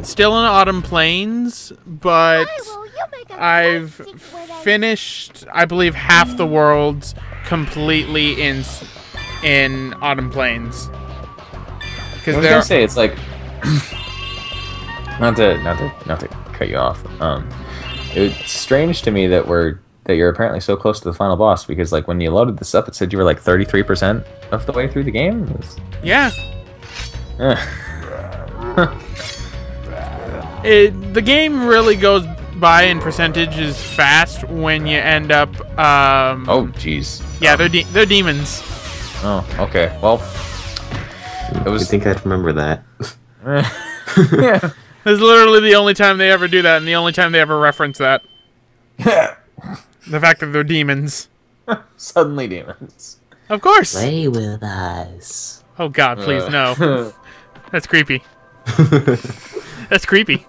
Still in Autumn Plains, but Spyro, you make a I've fantastic winner. finished, I believe, half the worlds completely in Autumn Plains. I Because was gonna say it's like not to cut you off. It's strange to me that you're apparently so close to the final boss, because like when you loaded this up, it said you were like 33% of the way through the game. yeah. Eh. The game really goes by in percentages fast when you end up. Oh, jeez. Yeah, they're demons. Oh, okay. Well, it I was. think I'd remember that. Yeah. This is literally the only time they ever do that, and the only time they ever reference that. The fact that they're demons. Suddenly demons. Of course. Play with us. Oh God, please no. That's creepy. That's creepy.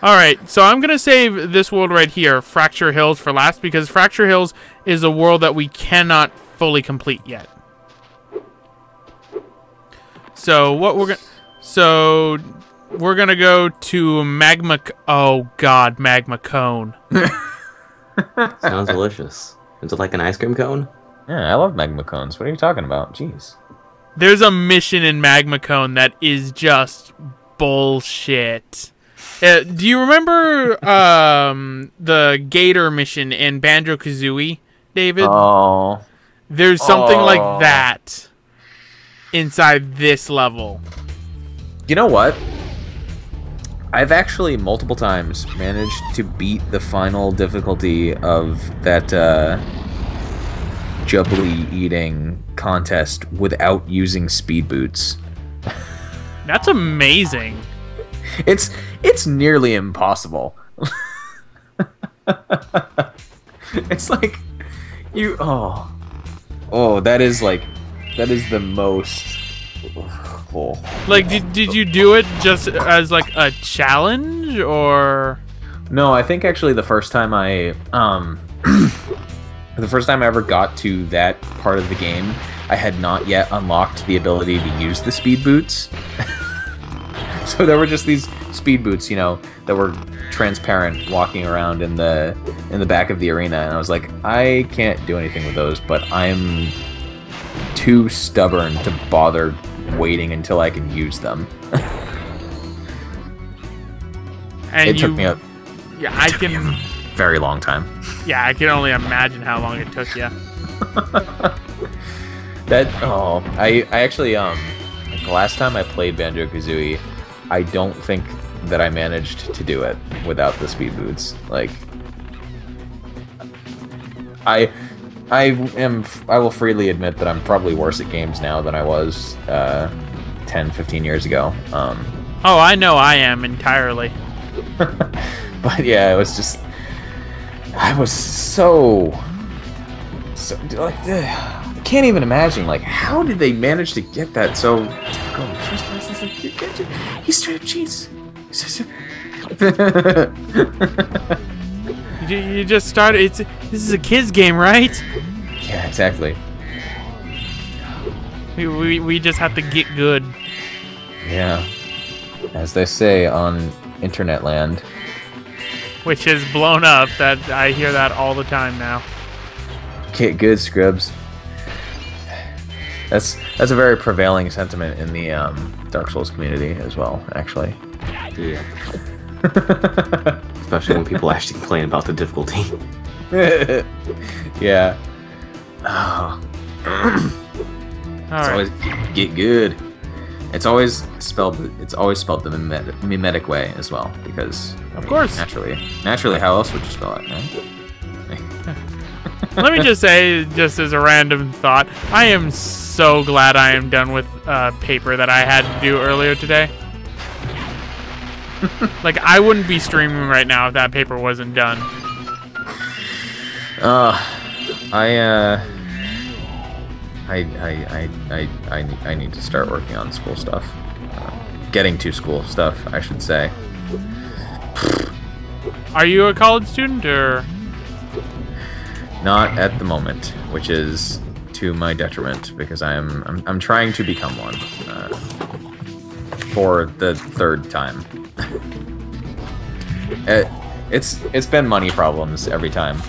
All right, so I'm going to save this world right here, Fracture Hills, for last, because Fracture Hills is a world that we cannot fully complete yet. So what we're going we're going to go to Magma Cone. Sounds delicious. Is it like an ice cream cone? Yeah, I love magma cones. What are you talking about? Jeez. There's a mission in Magma Cone that is just bullshit. Do you remember the Gator mission in Banjo-Kazooie, David? Oh. There's something like that inside this level. You know what? I've actually multiple times managed to beat the final difficulty of that jubbly eating contest without using speed boots. That's amazing. It's nearly impossible. It's like that is the most Like, did you do it just as like a challenge, or? No, I think actually the first time I ever got to that part of the game, I had not yet unlocked the ability to use the speed boots. So there were just these speed boots, that were transparent, walking around in the back of the arena, and I was like, I can't do anything with those, but I'm too stubborn to bother waiting until I can use them. And it took me a very long time. Yeah, I can only imagine how long it took you. I actually like the last time I played Banjo-Kazooie, I don't think that I managed to do it without the speed boots. Like, I will freely admit that I'm probably worse at games now than I was 10, 15 years ago. Oh, I know I am entirely. But yeah, it was just, I was so like, I can't even imagine, like, how did they manage to get that so difficult in the first place? It's like, he straight up cheats. You just started. This is a kid's game, right? Yeah, exactly. We just have to get good. Yeah, as they say on internet land, which is blown up. That I hear that all the time now. Get good, scrubs. That's a very prevailing sentiment in the Dark Souls community as well, actually. Yeah. Especially when people actually complain about the difficulty. Yeah. Oh. It's always get good. It's always spelled the mimetic way as well, because of course, naturally, how else would you spell it, right? Let me just say, just as a random thought, I am so glad I am done with paper that I had to do earlier today. Like, I wouldn't be streaming right now if that paper wasn't done. I need to start working on school stuff. Getting to school stuff, I should say. Are you a college student, or? Not at the moment, which is to my detriment, because I'm trying to become one for the third time. It's been money problems every time.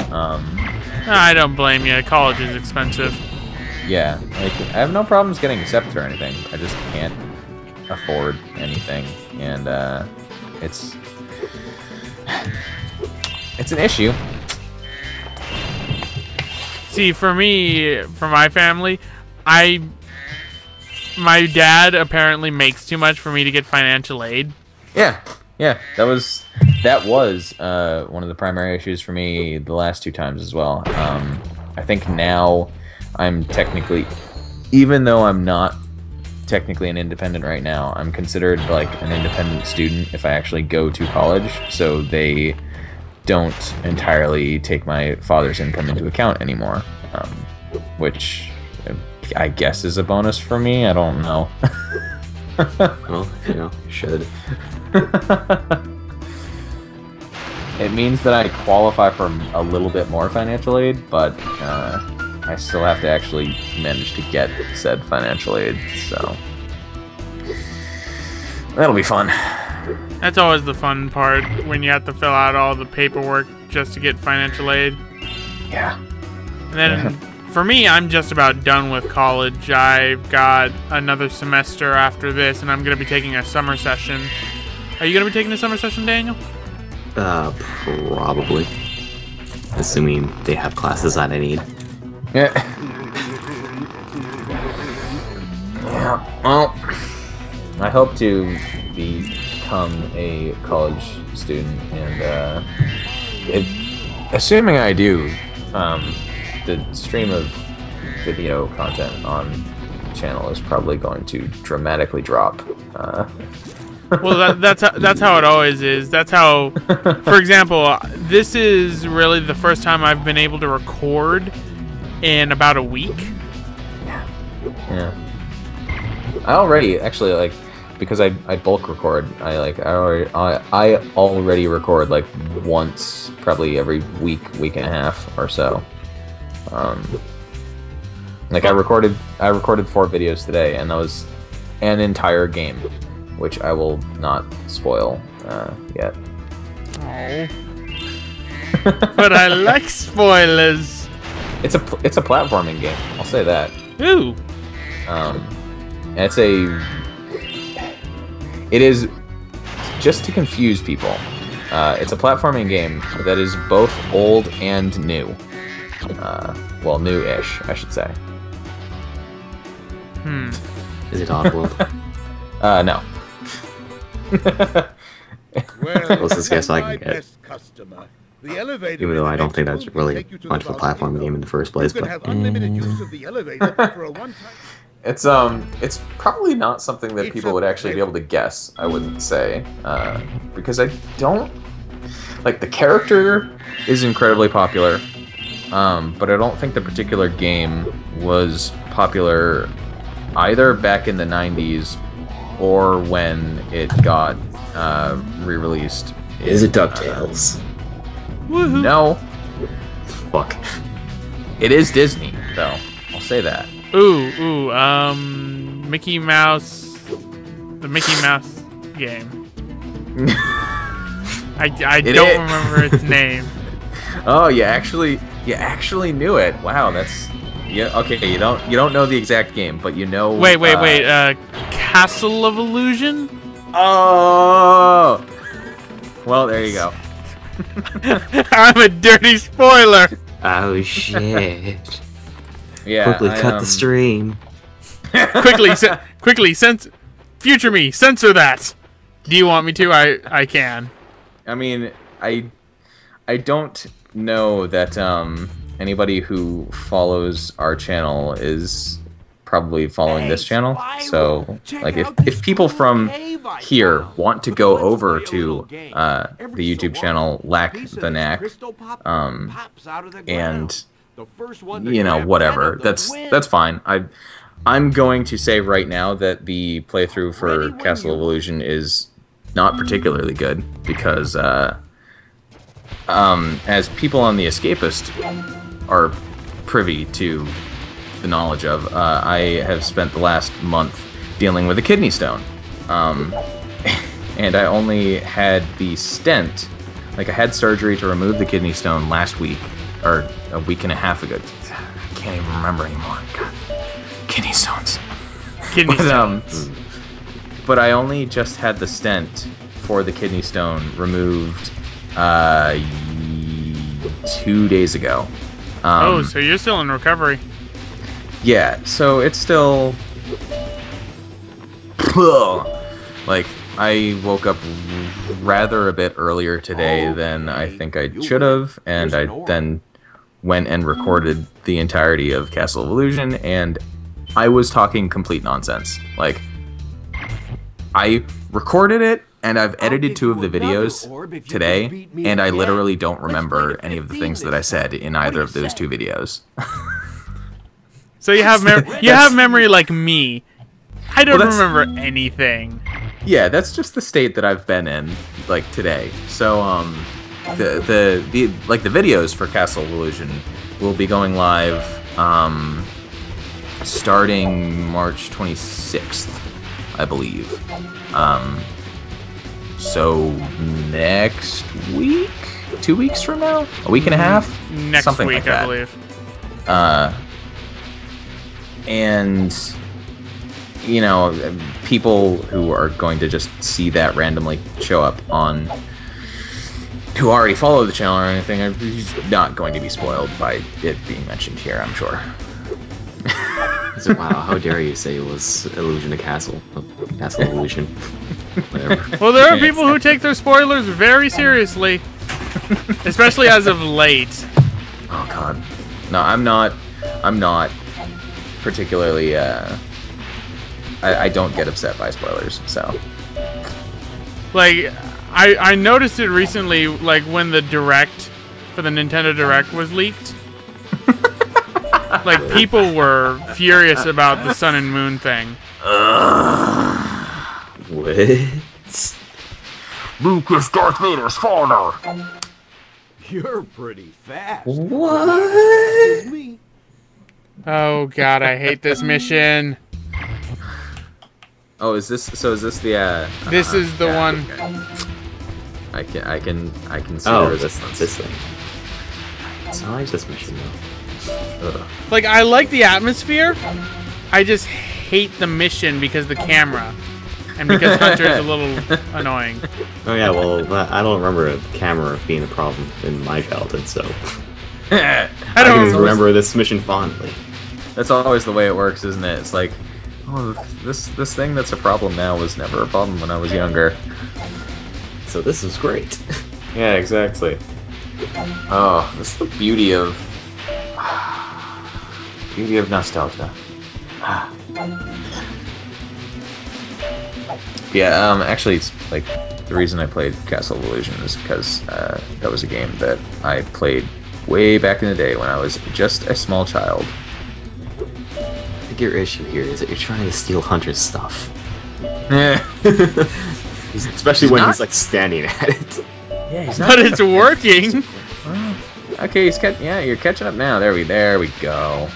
I don't blame you. College is expensive. Yeah, like, I have no problems getting accepted or anything. I just can't afford anything, and it's an issue. See, for me, for my family, my dad apparently makes too much for me to get financial aid. Yeah, that was one of the primary issues for me the last two times as well. I think now I'm technically, even though I'm not technically an independent right now, I'm considered like an independent student if I actually go to college, so they don't entirely take my father's income into account anymore, which I guess is a bonus for me. I don't know. Well, you should. it means that I qualify for a little bit more financial aid, but I still have to actually manage to get said financial aid, so that'll be fun. That's always the fun part, when you have to fill out all the paperwork just to get financial aid. Yeah. And then, for me, I'm just about done with college. I've got another semester after this, and I'm going to be taking a summer session. Are you going to be taking a summer session, Daniel? Probably. Assuming they have classes that I need. Yeah. Yeah. Well, I hope to become a college student, and assuming I do, the stream of video content on the channel is probably going to dramatically drop. Well, that's how it always is. That's how, for example, this is really the first time I've been able to record in about a week. Yeah. I already actually because I bulk record. I already record like once, probably every week and a half or so. Like I recorded 4 videos today, and that was an entire game, which I will not spoil yet. Oh. But I like spoilers. It's a platforming game. I'll say that. Ooh. It is, just to confuse people, it's a platforming game that is both old and new. Well, new-ish, I should say. Is it Oddworld? No. Well, Closest guess I can my get. best customer. The elevator Even though in I the don't think next that's room will really take you to much the of a platform lobby game in the first below. place, You can but have unlimited use of the elevator for a one-time. It's probably not something that people would actually be able to guess, I wouldn't say. Because I don't... Like, the character is incredibly popular, but I don't think the particular game was popular either back in the 90s or when it got re-released. is it DuckTales? Woohoo. No, Fuck. it is Disney, though. I'll say that. Mickey Mouse, the Mickey Mouse game. I don't remember its name. Oh, you actually knew it. Wow, that's okay. You don't know the exact game, but you know. Wait. Castle of Illusion? Oh. Well, there you go. I'm a dirty spoiler. Oh shit. Yeah. Quickly cut the stream. Quickly, future me, censor that. Do you want me to? I can. I mean, I don't know that anybody who follows our channel is probably following this channel. So, like, if people from here want to go over to the YouTube channel Lack the Knack, and whatever, that's fine. I'm going to say right now that the playthrough for Castle of Illusion is not particularly good because as people on The Escapist are privy to the knowledge of, I have spent the last month dealing with a kidney stone, and I only had the stent, like I had surgery to remove the kidney stone last week, or a week and a half ago. I can't even remember anymore. God. Kidney stones. But I only just had the stent for the kidney stone removed 2 days ago. So you're still in recovery. Yeah, so it's still... Like, I woke up rather a bit earlier today than I think I should have, and I then went and recorded the entirety of Castle of Illusion, and I was talking complete nonsense. Like, I recorded it, and I've edited 2 of the videos today, and I literally don't remember any of the things that I said in either of those 2 videos. So you have memory like me. I don't remember anything. Yeah, that's just the state that I've been in, like, today. So, the videos for Castle Illusion will be going live starting March 26th, I believe. So next week, 2 weeks from now, a week and a half, Next something week, like that. I believe. And you know, people who are going to just see that randomly show up on, who already follow the channel or anything, are not going to be spoiled by it being mentioned here, I'm sure. So, wow, how dare you say it was Illusion to Castle? Castle Illusion. Whatever. Well, there are people who take their spoilers very seriously, especially as of late. Oh God, no, I'm not particularly. I don't get upset by spoilers, so. Like, I noticed it recently, like when the Direct for the Nintendo Direct was leaked. Like, people were furious about the Sun and Moon thing. What? Luke is Darth Vader's father. You're pretty fast. What? Me. Oh God, I hate this mission. Oh, is this the? This is the yeah, one. Okay. I can see Oh, the this resistance. thing. It's not like this mission though. Ugh. Like, I like the atmosphere. I just hate the mission because the camera. And because Hunter is a little annoying. Oh yeah, well, I don't remember a camera being a problem in my childhood, so I I don't can remember this mission fondly. That's always the way it works, isn't it? It's like, oh, this thing that's a problem now was never a problem when I was younger. So this is great. Yeah, exactly. Oh, that's the beauty of nostalgia. Yeah, actually, it's like the reason I played Castle of Illusion is because that was a game that I played way back in the day when I was just a small child. I think your issue here is that you're trying to steal Hunter's stuff. Yeah. Especially He's when not. he's like standing at it. Yeah, he's But it's working. Okay, you're catching up now. There we go.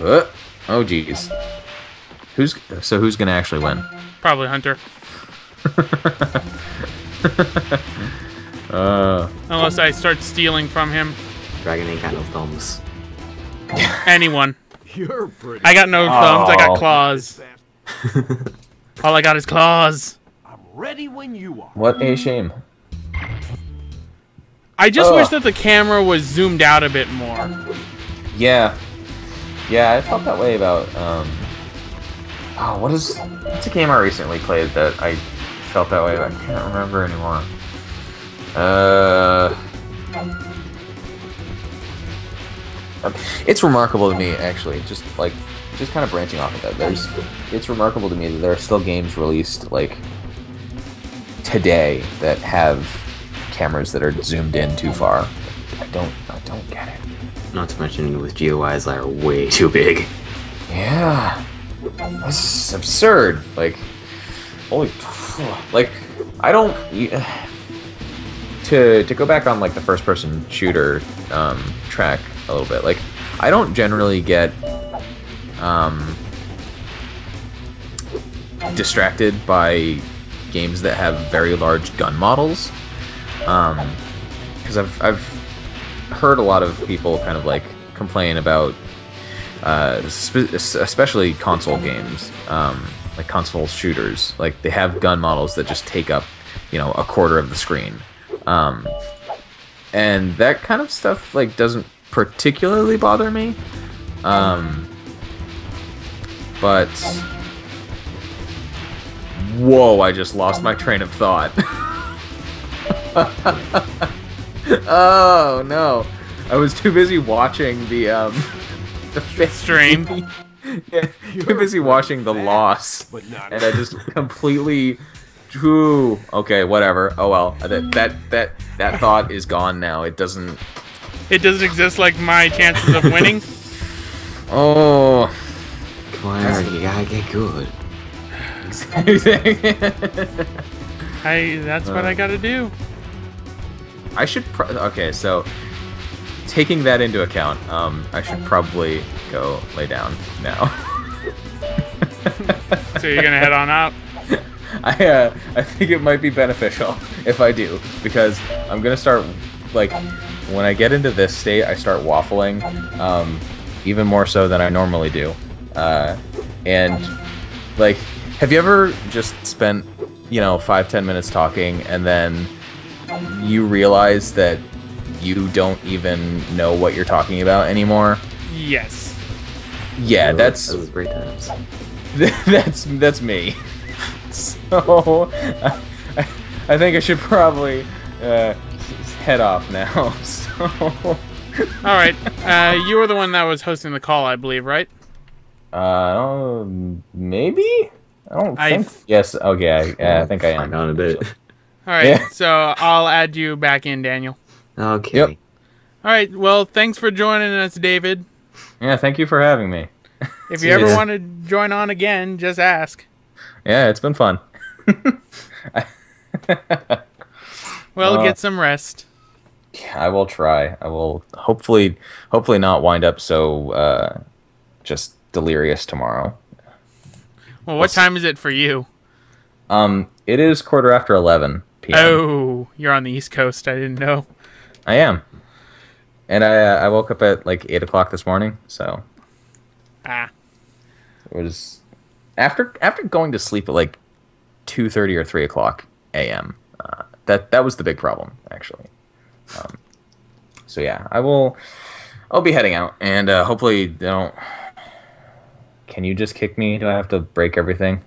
Oh jeez. Who's gonna actually win? Probably Hunter. Unless I start stealing from him. Dragon ain't got no thumbs. Anyone. You're pretty. I got no thumbs, I got Oh. claws. All I got is claws. I'm ready when you are. What a shame. I just wish Ugh. that the camera was zoomed out a bit more. Yeah, I felt that way about what's a game I recently played that I felt that way about? I can't remember anymore. It's remarkable to me, actually, just kind of branching off of that. It's remarkable to me that there are still games released like today that have cameras that are zoomed in too far. I don't get it. Not to mention with GUIs that are way too big. Yeah, this is absurd. Like, holy, like, I don't. To go back on like the first-person shooter track a little bit. Like, I don't generally get distracted by games that have very large gun models, because I've heard a lot of people kind of like complain about especially console games, like console shooters, like they have gun models that just take up, a quarter of the screen, and that kind of stuff like doesn't particularly bother me, but whoa, I just lost my train of thought. Oh no, I was too busy watching the Stream. Yeah, too busy watching The Loss, But not and I just completely. Ooh, okay, whatever. Oh well, that thought is gone now. It doesn't. It doesn't exist like my chances of winning. Oh. Come on, Aaron, you gotta get good. That's what I gotta do. I should. Okay, so taking that into account, I should probably go lay down now. So you're gonna head on out. I think it might be beneficial if I do, because I'm gonna start, like, when I get into this state, I start waffling, even more so than I normally do, and like, have you ever just spent, 5-10 minutes talking, and then you realize that you don't even know what you're talking about anymore? Yes. Yeah, That was great times. that's me. So I think I should probably head off now. So. All right. You were the one that was hosting the call, I believe, right? Maybe. I don't think. Yes. Okay. I think I am. Find out in a bit. All right. Yeah. So I'll add you back in, Daniel. Okay. Yep. All right. Well, thanks for joining us, David. Yeah. Thank you for having me. If you ever want to join on again, just ask. Yeah, it's been fun. Well, get some rest. I will try. I will hopefully not wind up so just delirious tomorrow. Well, what time is it for you? It is 11:15 p.m. Oh, you're on the East Coast. I didn't know. I am, and I woke up at like 8 o'clock this morning. So Ah. it was after going to sleep at like 2:30 or 3 o'clock a.m. That was the big problem, actually. So yeah, I'll be heading out, and hopefully they don't. Can you just kick me? Do I have to break everything?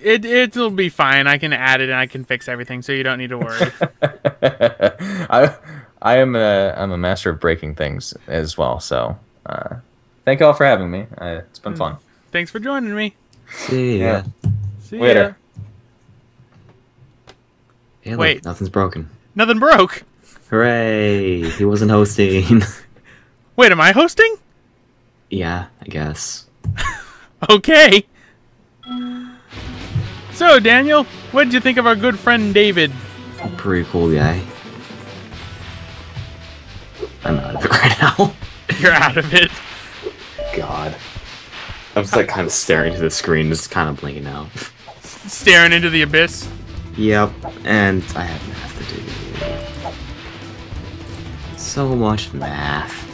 It'll be fine. I can add it and I can fix everything, so you don't need to worry. I'm a master of breaking things as well. So thank you all for having me. It's been fun. Thanks for joining me. See ya. See Later. Hey, look, Wait. nothing's broken. Nothing broke. Hooray! He wasn't hosting. Wait, am I hosting? Yeah, I guess. Okay. So, Daniel, what did you think of our good friend David? Pretty cool guy. I'm out of it right now. You're out of it. God. I'm just like kind of staring to the screen, just kind of blinking out. Staring into the abyss. Yep, and I have math to do. So much math.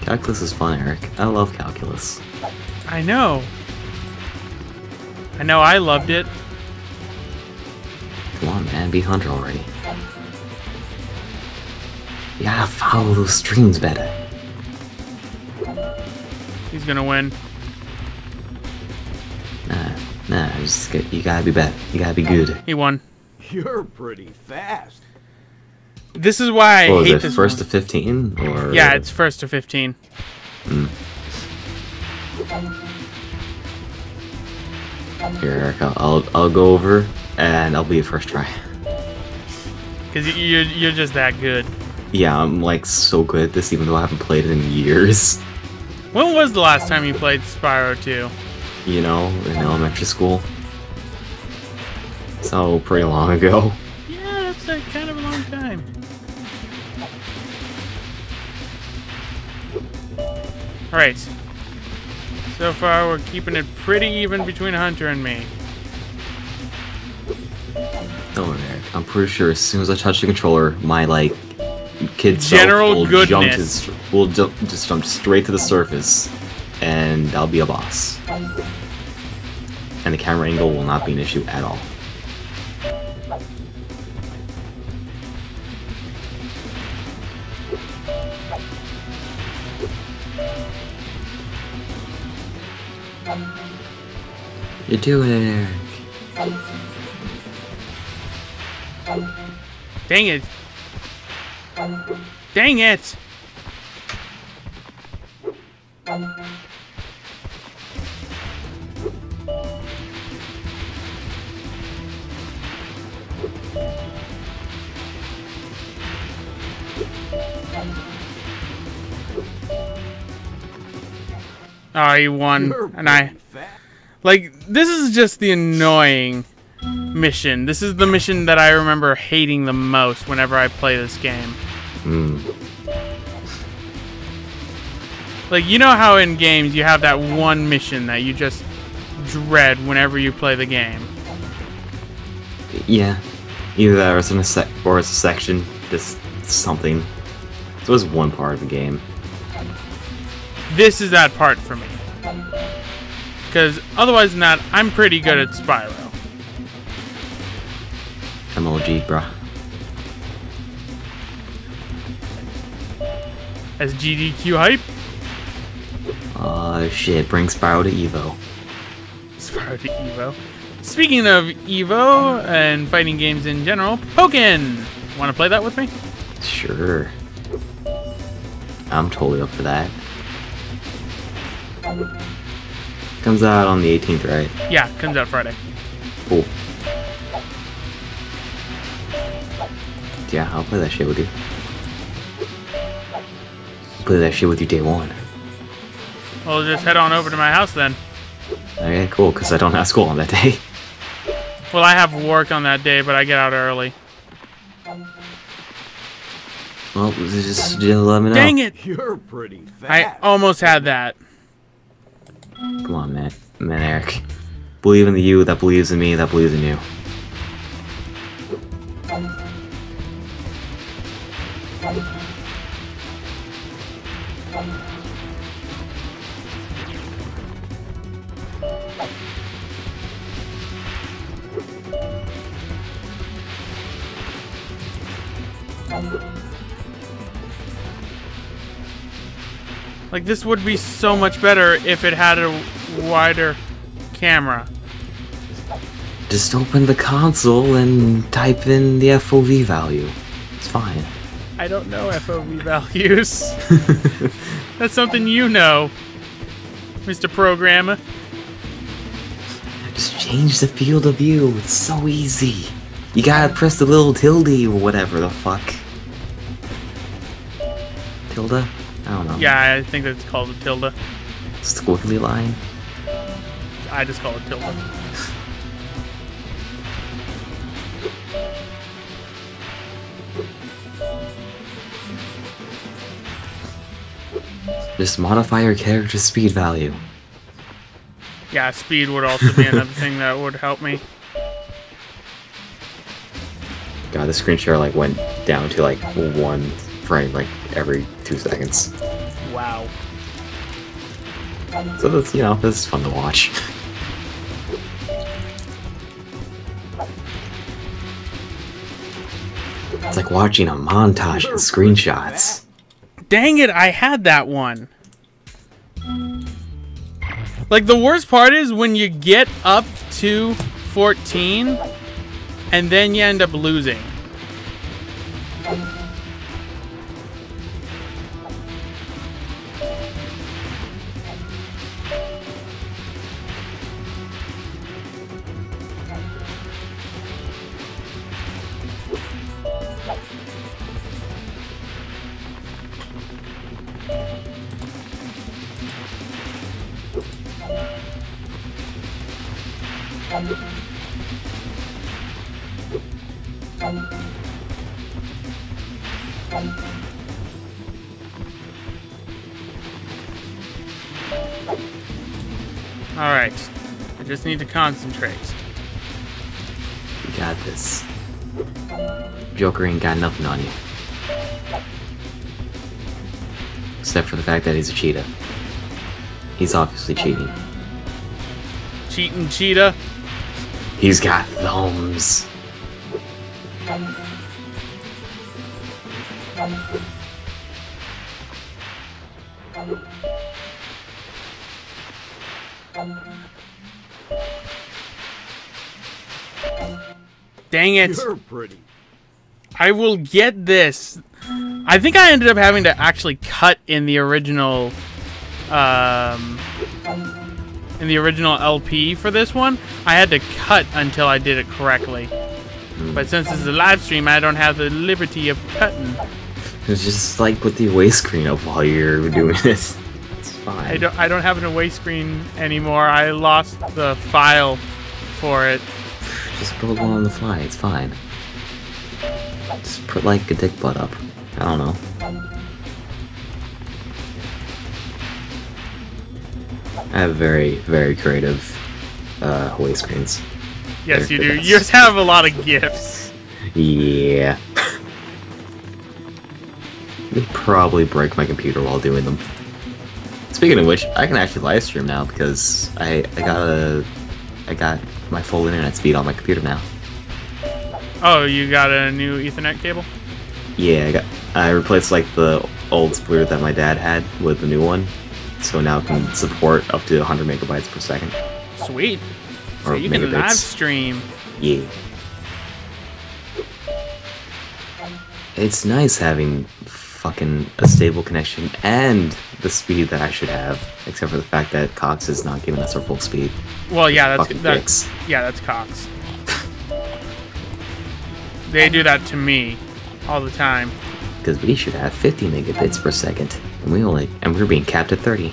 Calculus is fun, Eric. I love calculus. I know. I loved it. Come on, man, be Hunter already. You gotta follow those streams better. He's gonna win. Nah, you gotta be better. You gotta be good. He won. You're pretty fast. This is why I What was hate it, this first one. to 15? Or... Yeah, it's first to 15. Here, Eric, I'll go over, and I'll be the first try. Because you're just that good. Yeah, I'm like so good at this, even though I haven't played it in years. When was the last time you played Spyro 2? You know, in elementary school. So, pretty long ago. Yeah, that's like kind of a long time. Alright. So far, we're keeping it pretty even between Hunter and me. Don't worry, Eric. I'm pretty sure as soon as I touch the controller, my, like, kid General self will goodness. just jump straight to the surface, and I'll be a boss. And the camera angle will not be an issue at all. You're doing it, Eric. Dang it. Dang it! Oh, he won. You're And I... pretty fast. Like, this is just the annoying mission. This is the mission that I remember hating the most whenever I play this game. Like, you know how in games you have that one mission that you just dread whenever you play the game? Yeah. Either that or it's a section, just something. So it's one part of the game. This is that part for me. Because otherwise than that, I'm pretty good at Spyro. MLG, bruh. As GDQ hype? Shit, bring Spyro to Evo. Spyro to Evo. Speaking of Evo and fighting games in general, Pokken! Want to play that with me? Sure. I'm totally up for that. Comes out on the 18th, right? Yeah, comes out Friday. Cool. Yeah, I'll play that shit with you. Play that shit with you day one. Well, just head on over to my house then. Okay, cool, because I don't have school on that day. Well, I have work on that day, but I get out early. Well, just let me know. Dang it! You're pretty I fat. almost had that. Come on, man. Man, Eric. Believe in the you that believes in me that believes in you. Like, this would be so much better if it had a wider camera. Just open the console and type in the FOV value. It's fine. I don't know FOV values. That's something you know, Mr. Programmer. Just change the field of view. It's so easy. You gotta press the little tilde or whatever the fuck. Tilde? I don't know. Yeah, I think that's called a tilde. Squiggly line? I just call it tilde. Just modify your character's speed value. Yeah, speed would also be another thing that would help me. God, the screen share like went down to like 1 frame like every 2 seconds. Wow. So that's, you know, this is fun to watch. It's like watching a montage of screenshots. Dang it, I had that one. Like, the worst part is when you get up to 14 and then you end up losing. Alright. I just need to concentrate. You got this. Joker ain't got nothing on you. Except for the fact that he's a cheetah. He's obviously cheating. Cheating cheetah. He's got thumbs. Dang it. You're pretty. I will get this. I think I ended up having to actually cut in the original LP for this one. I had to cut until I did it correctly. But since this is a live stream, I don't have the liberty of cutting. It's just like put the away screen up while you're doing this. It's fine. I don't have an away screen anymore. I lost the file for it. Just build one on the fly, it's fine. Just put like a dick butt up. I don't know. I have very, very creative Hawaii screens. Yes, They're you the do. best. You just have a lot of gifts. Yeah. They probably break my computer while doing them. Speaking of which, I can actually live stream now because I got my full internet speed on my computer now. Oh, you got a new Ethernet cable? Yeah, I replaced like the old splitter that my dad had with the new one, so now it can support up to 100 megabytes per second. Sweet. So Or you can megabits. live stream. Yeah. It's nice having fucking a stable connection and the speed that I should have, except for the fact that Cox is not giving us our full speed. Well, yeah, Fucking that's dicks. yeah, that's Cox. They do that to me all the time. Because we should have 50 megabits per second, and we're being capped at 30.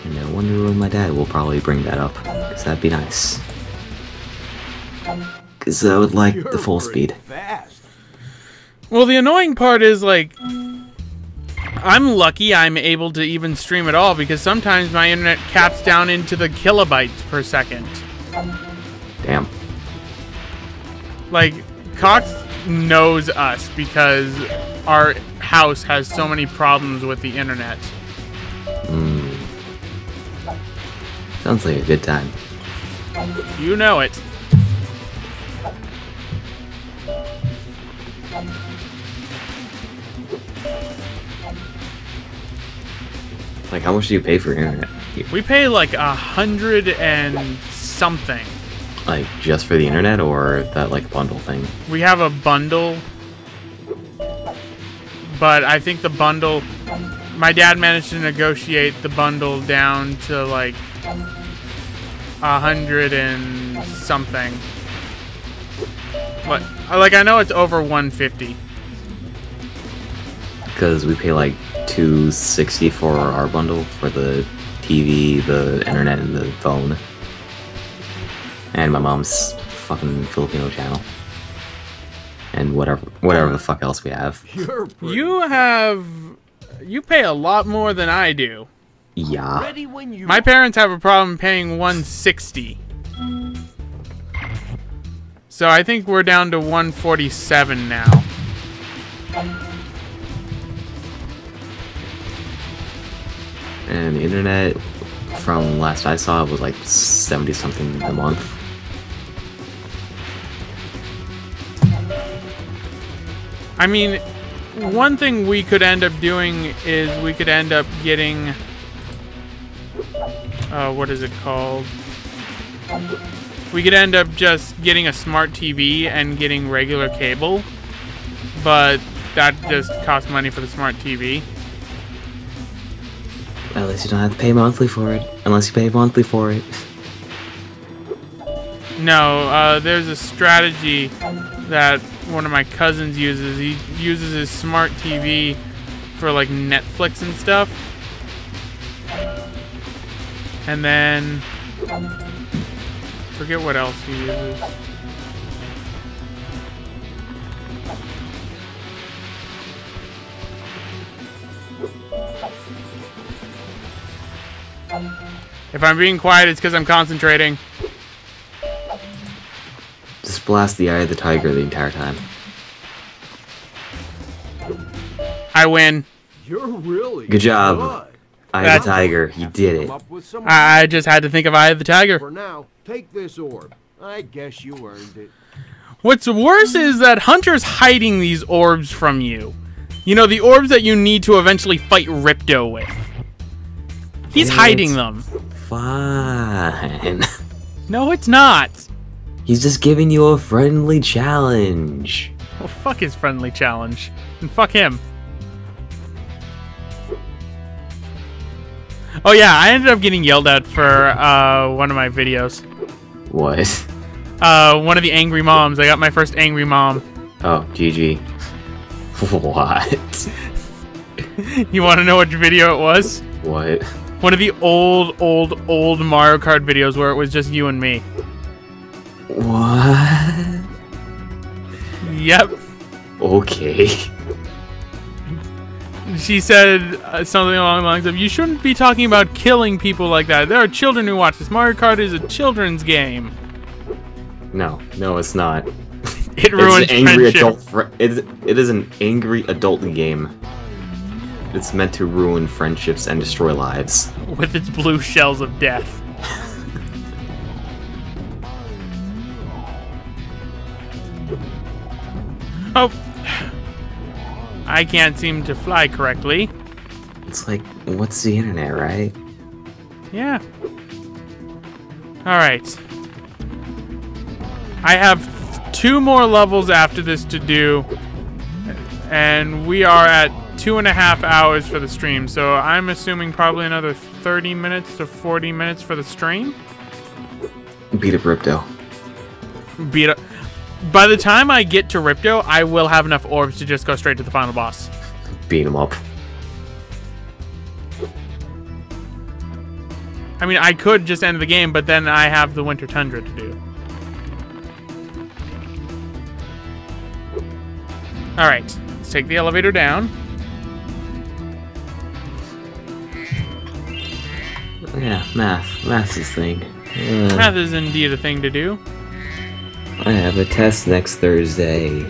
And no wonder my dad will probably bring that up, because that'd be nice. Because I would like the full speed. Fast. Well, the annoying part is, like, I'm lucky I'm able to even stream at all because sometimes my internet caps down into the kilobytes per second. Damn. Like, Cox knows us because our house has so many problems with the internet. Sounds like a good time. You know it. Like, how much do you pay for internet? We pay like 100 and something. Like, just for the internet, or that, like, bundle thing? We have a bundle, but I think the bundle, my dad managed to negotiate the bundle down to like 100 and something. But like I know it's over 150. Because we pay like $260 for our bundle for the TV, the internet, and the phone. And my mom's fucking Filipino channel. And whatever the fuck else we have. You're pretty You pay a lot more than I do. Yeah. ready when you My parents have a problem paying 160. So I think we're down to 147 now. And the internet, from last I saw, was like 70 something a month. I mean, one thing we could end up doing is we could end up getting... what is it called? We could end up just getting a smart TV and getting regular cable. But that just costs money for the smart TV. At least you don't have to pay monthly for it. Unless you pay monthly for it. No, there's a strategy that one of my cousins uses. He uses his smart TV for like Netflix and stuff. And then forget what else he uses. If I'm being quiet, it's because I'm concentrating. Just blast the eye of the tiger the entire time. I win. You're really Good job. good. Eye of the tiger, you did Come it. up with some I just had to think of Eye of the Tiger. For now, take this orb. I guess you earned it. What's worse is that Hunter's hiding these orbs from you. You know, the orbs that you need to eventually fight Ripto with. He's hiding them. Fine. No, it's not. He's just giving you a friendly challenge. Well, fuck his friendly challenge. And fuck him. Oh yeah, I ended up getting yelled at for one of my videos. What? One of the angry moms. I got my first angry mom. Oh, GG. What? You want to know which video it was? What? One of the old Mario Kart videos where it was just you and me. What? Yep. Okay. She said something along the lines of, "You shouldn't be talking about killing people like that. There are children who watch this. Mario Kart is a children's game." No, it's not. It ruins It's an angry friendship. it is an angry adult game. It's meant to ruin friendships and destroy lives. With its blue shells of death. Oh. I can't seem to fly correctly. It's like, what's the internet, right? Yeah. Alright. I have 2 more levels after this to do. And we are at 2.5 hours for the stream. So I'm assuming probably another 30 minutes to 40 minutes for the stream. Beat up Ripto. Beat up. By the time I get to Ripto, I will have enough orbs to just go straight to the final boss. Beat him up. I mean, I could just end the game, but then I have the Winter Tundra to do. Alright, let's take the elevator down. Yeah, math. Math's his thing. Math is indeed a thing to do. I have a test next Thursday.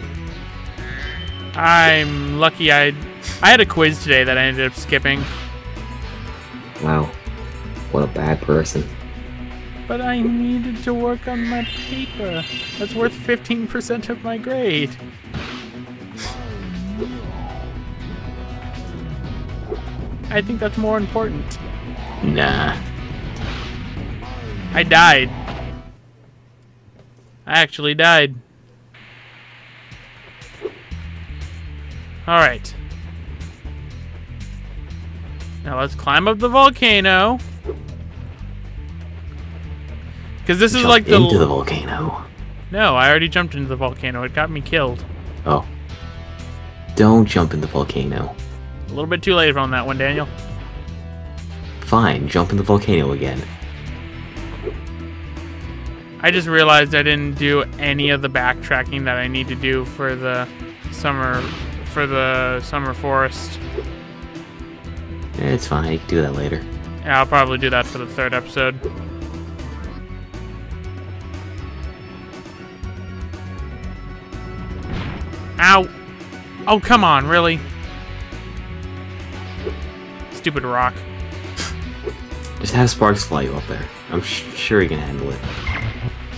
I'm lucky I had a quiz today that I ended up skipping. Wow. What a bad person. But I needed to work on my paper. That's worth 15% of my grade. I think that's more important. Nah. I died. I actually died. Alright. Now let's climb up the volcano. Because this is like into the volcano. No, I already jumped into the volcano. It got me killed. Oh. Don't jump in the volcano. A little bit too late on that one, Daniel. Fine, jump in the volcano again. I just realized I didn't do any of the backtracking that I need to do for the summer forest. It's fine, you can do that later. Yeah, I'll probably do that for the 3rd episode. Ow! Oh, come on, really? Stupid rock. Just have Sparks fly you up there. I'm sure he can handle it.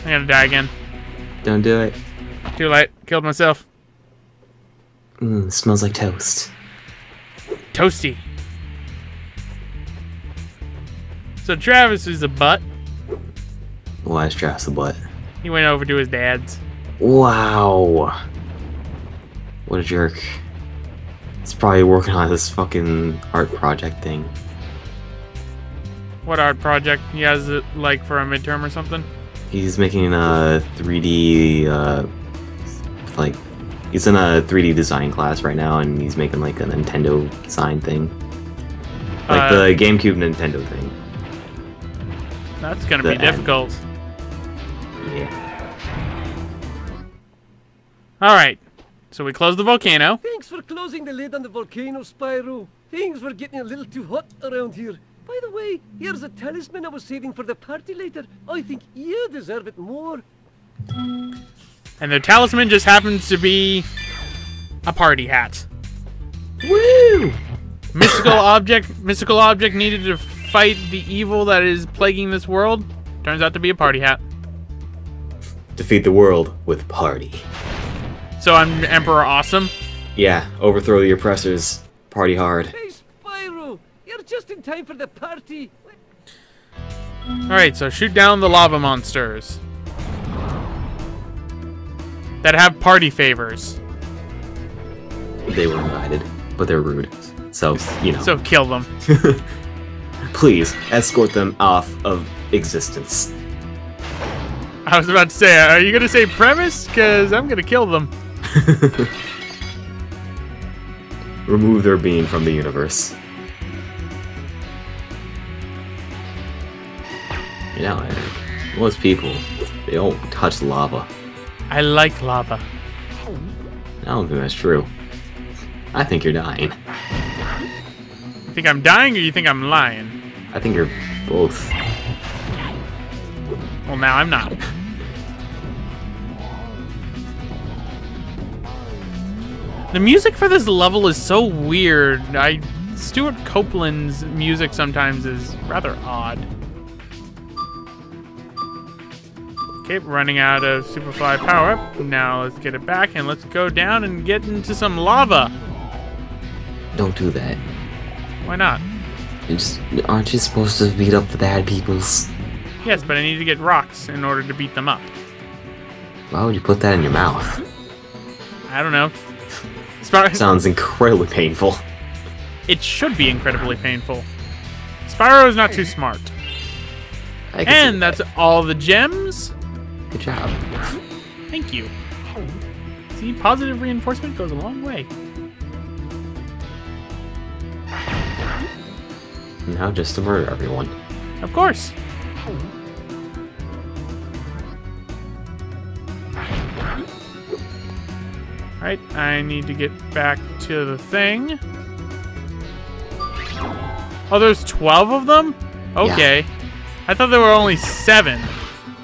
I'm gonna die again. Don't do it. Too late. Killed myself. Smells like toast. Toasty. So Travis is a butt. Why is Travis a butt? He went over to his dad's. Wow. What a jerk. He's probably working on this fucking art project thing. What art project? He has it like for a midterm or something? He's making a 3D, like, he's in a 3D design class right now, and he's making like a Nintendo design thing. Like the GameCube Nintendo thing. That's gonna be difficult. Yeah. Alright. So we close the volcano. Thanks for closing the lid on the volcano, Spyro. Things were getting a little too hot around here. By the way, here's a talisman I was saving for the party later. I think you deserve it more. And the talisman just happens to be a party hat. Woo! Mystical object needed to fight the evil that is plaguing this world. Turns out to be a party hat. Defeat the world with party. So I'm Emperor Awesome. Yeah, overthrow the oppressors. Party hard. Hey, Spyro! You're just in time for the party. Alright, so shoot down the lava monsters that have party favors. They were invited, but they're rude. So, you know. So kill them. Please, escort them off of existence. I was about to say, are you going to say premise? Because I'm going to kill them. Remove their being from the universe. You know, Eric, most people, they don't touch lava. I like lava. I don't think that's true. I think you're dying. You think I'm dying or you think I'm lying? I think you're both. Well, now I'm not. The music for this level is so weird. Stuart Copeland's music sometimes is rather odd. Okay, running out of Superfly power-up. Now let's get it back and let's go down and get into some lava. Don't do that. Why not? Aren't you supposed to beat up the bad peoples? Yes, but I need to get rocks in order to beat them up. Why would you put that in your mouth? I don't know. Sounds incredibly painful. It should be incredibly painful. Spyro is not too smart. And that's all the gems. Good job. Thank you. See, positive reinforcement goes a long way. Now just to murder everyone. Of course. Alright, I need to get back to the thing. Oh, there's 12 of them? Okay. Yeah. I thought there were only 7.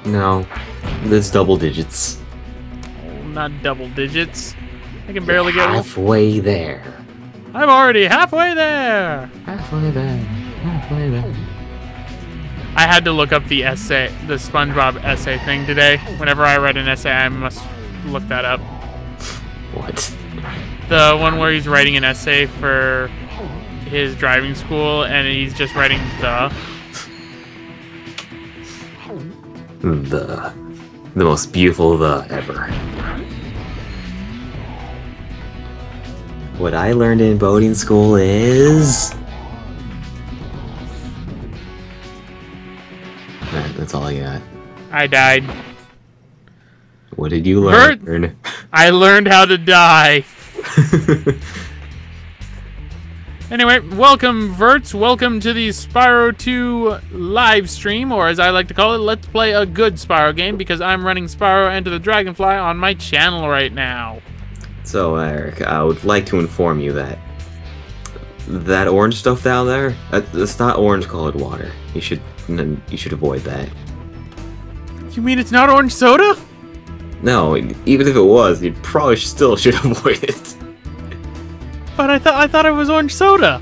No, there's double digits. Oh, not double digits. I can barely get halfway there. I'm already halfway there. Halfway there. Halfway there. I had to look up the essay, the SpongeBob essay thing today. Whenever I read an essay, I must look that up. What? The one where he's writing an essay for his driving school, and he's just writing the most beautiful the ever. What I learned in boating school is... That's all I got. I died. What did you learn? I learned how to die. Anyway, welcome, Verts. Welcome to the Spyro 2 live stream, or as I like to call it, let's play a good Spyro game, because I'm running Spyro Enter the Dragonfly on my channel right now. So, Eric, I would like to inform you that that orange stuff down there, that's not orange-colored water. You should avoid that. You mean it's not orange soda? No, even if it was, you probably still should avoid it. But I thought it was orange soda.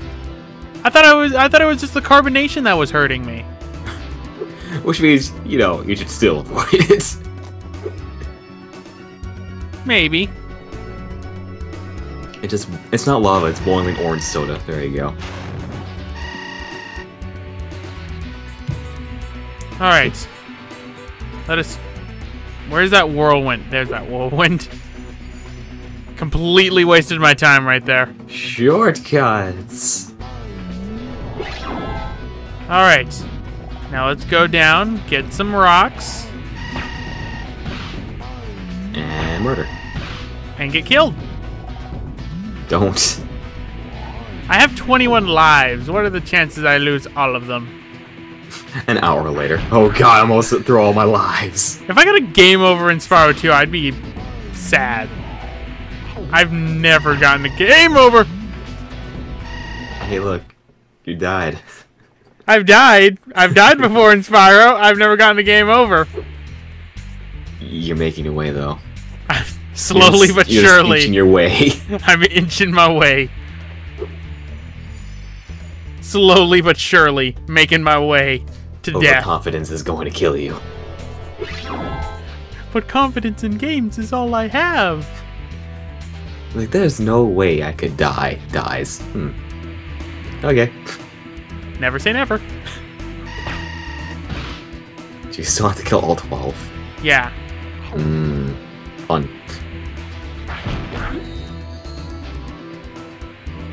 I thought it was just the carbonation that was hurting me. Which means, you should still avoid it. Maybe. It's not lava, it's boiling orange soda. There you go. Alright. Where's that whirlwind? There's that whirlwind. Completely wasted my time right there. Shortcuts. Alright. Now let's go down, get some rocks. And murder. And get killed. Don't. I have 21 lives. What are the chances I lose all of them? An hour later. Oh god, I almost threw all my lives. If I got a game over in Spyro 2, I'd be sad. I've never gotten a game over. Hey, look. You died. I've died. I've died before in Spyro. I've never gotten a game over. You're making your way, though. Slowly but you're surely. Just inching your way. I'm inching my way. Slowly but surely, making my way to death. Overconfidence is going to kill you. But confidence in games is all I have. Like, there's no way I could dies. Okay. Never say never. You still have to kill all 12. Yeah. Fun.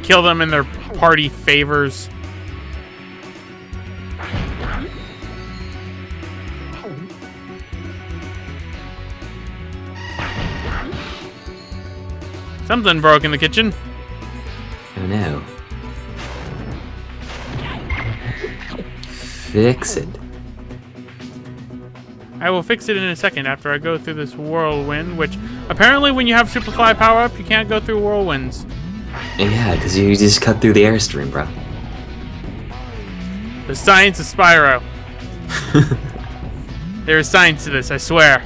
Kill them in their party favors. Something broke in the kitchen. Oh no. Fix it. I will fix it in a second after I go through this whirlwind, which apparently when you have Superfly power up, you can't go through whirlwinds. Yeah, because you just cut through the airstream, bro. The science of Spyro. There is science to this, I swear.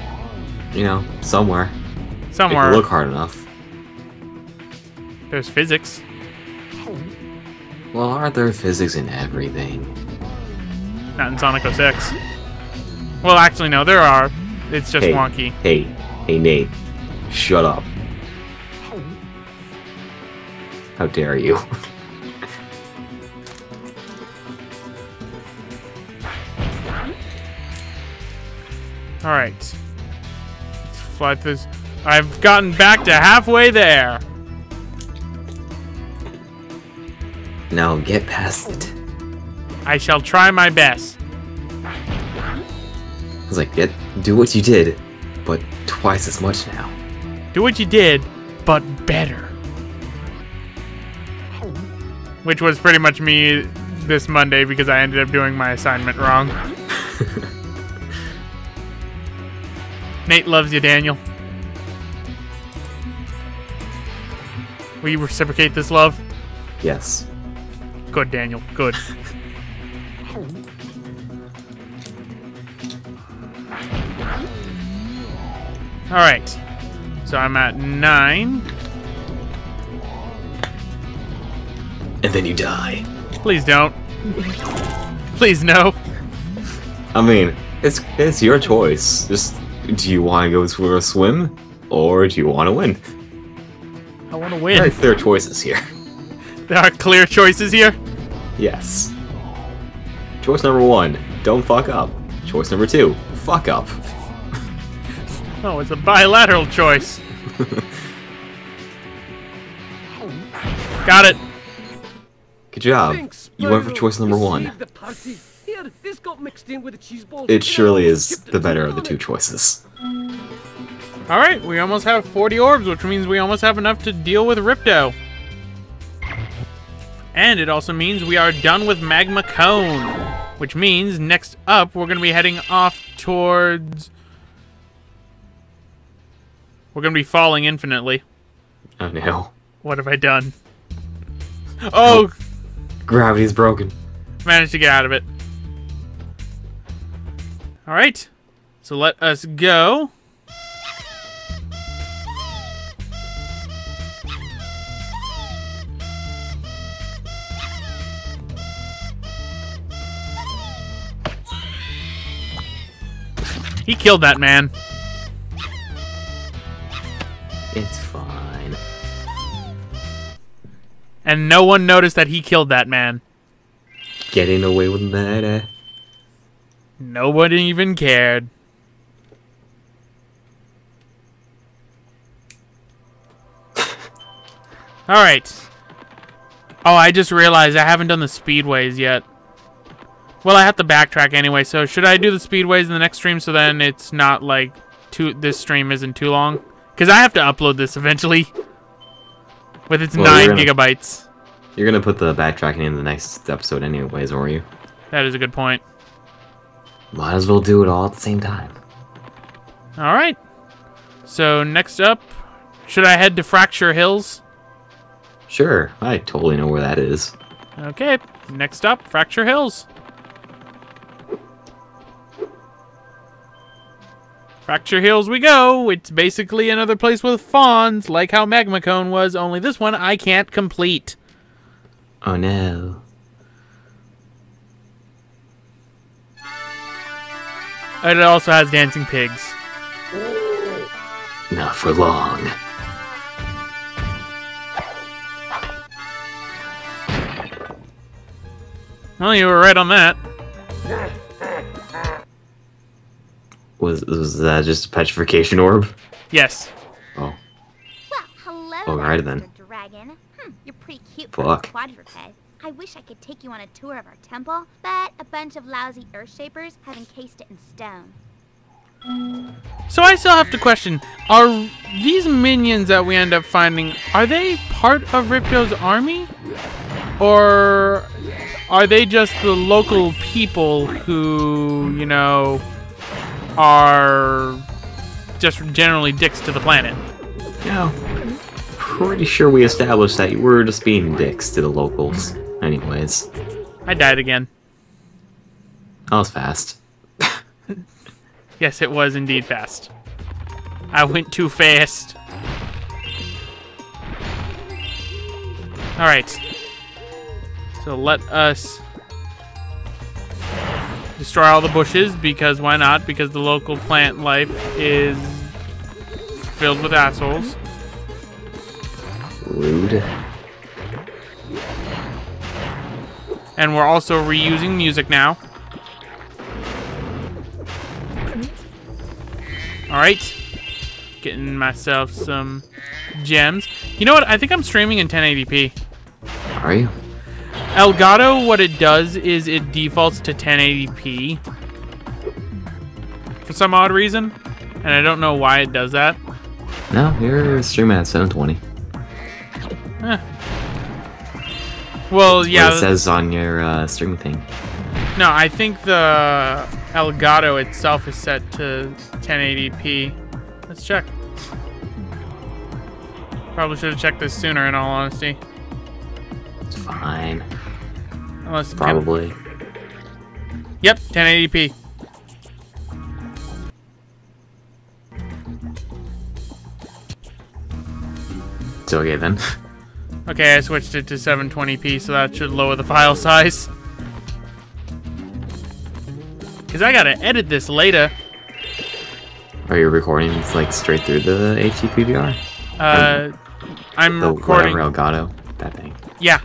You know, somewhere. Somewhere. If you look hard enough. There's physics. Well, aren't there physics in everything? Not in Sonic 06. Well, actually, no, there are. It's just wonky. Hey, Nate. Shut up. How dare you? Alright. Let's fly through this. I've gotten back to halfway there. Now get past it. I shall try my best. I was like, do what you did, but twice as much now. Do what you did, but better. Which was pretty much me this Monday because I ended up doing my assignment wrong. Nate loves you, Daniel. Will you reciprocate this love? Yes. Good, Daniel. Good. Alright. So I'm at 9. And then you die. Please don't. Please no. I mean, it's your choice. Just, do you want to go for a swim? Or do you want to win? I want to There are win. clear choices here. There are clear choices here. Yes. Choice number 1, don't fuck up. Choice number 2, fuck up. Oh, it's a bilateral choice. Got it. Good job. Thanks, You went for Spyro. choice number You 1. saved the party. Here, this got mixed in with the cheese balls. It surely Now, is skip the better of the on two it. choices. Alright, we almost have 40 orbs, which means we almost have enough to deal with Ripto. And it also means we are done with Magma Cone. Which means, next up, we're going to be heading off towards... We're going to be falling infinitely. Oh no. What have I done? Oh! Gravity's broken. Managed to get out of it. Alright. So let us go. He killed that man. It's fine. And no one noticed that he killed that man. Getting away with murder. Nobody even cared. Alright. Oh, I just realized I haven't done the speedways yet. Well, I have to backtrack anyway, so should I do the speedways in the next stream so then it's not like this stream isn't too long? Because I have to upload this eventually. With its 9 gigabytes. You're gonna put the backtracking in the next episode anyways, are you? That is a good point. Might as well do it all at the same time. Alright. So, next up, should I head to Fracture Hills? Sure, I totally know where that is. Okay, next up, Fracture Hills. Fracture Hills we go. It's basically another place with fawns, like how Magma Cone was, only this one I can't complete. Oh no. And it also has dancing pigs. Not for long. Well, you were right on that. Was that just a petrification orb? Yes. Oh. Well, hello, Alright there, then. Mr. Dragon. You're pretty cute Fuck. for a quadruped. I wish I could take you on a tour of our temple, but a bunch of lousy earth shapers have encased it in stone. So I still have to question, are these minions that we end up finding, are they part of Ripto's army? Or are they just the local people who, you know, are just generally dicks to the planet. Yeah. Pretty sure we established that you were just being dicks to the locals. Anyways. I died again. That was fast. Yes, it was indeed fast. I went too fast. Alright. So let us destroy all the bushes, because why not? Because the local plant life is filled with assholes. Rude. And we're also reusing music now. Alright. Getting myself some gems. You know what? I think I'm streaming in 1080p. Are you? Elgato, what it does is it defaults to 1080p. For some odd reason. And I don't know why it does that. No, you're streaming at 720. Well, yeah. What it says on your stream thing. No, I think the Elgato itself is set to 1080p. Let's check. Probably should have checked this sooner, in all honesty. It's fine. Unless Probably. Yep, 1080p. It's okay then. Okay, I switched it to 720p, so that should lower the file size. Because I gotta edit this later. Are you recording like straight through the HDPVR? I'm The recording. whatever Elgato, that thing. Yeah.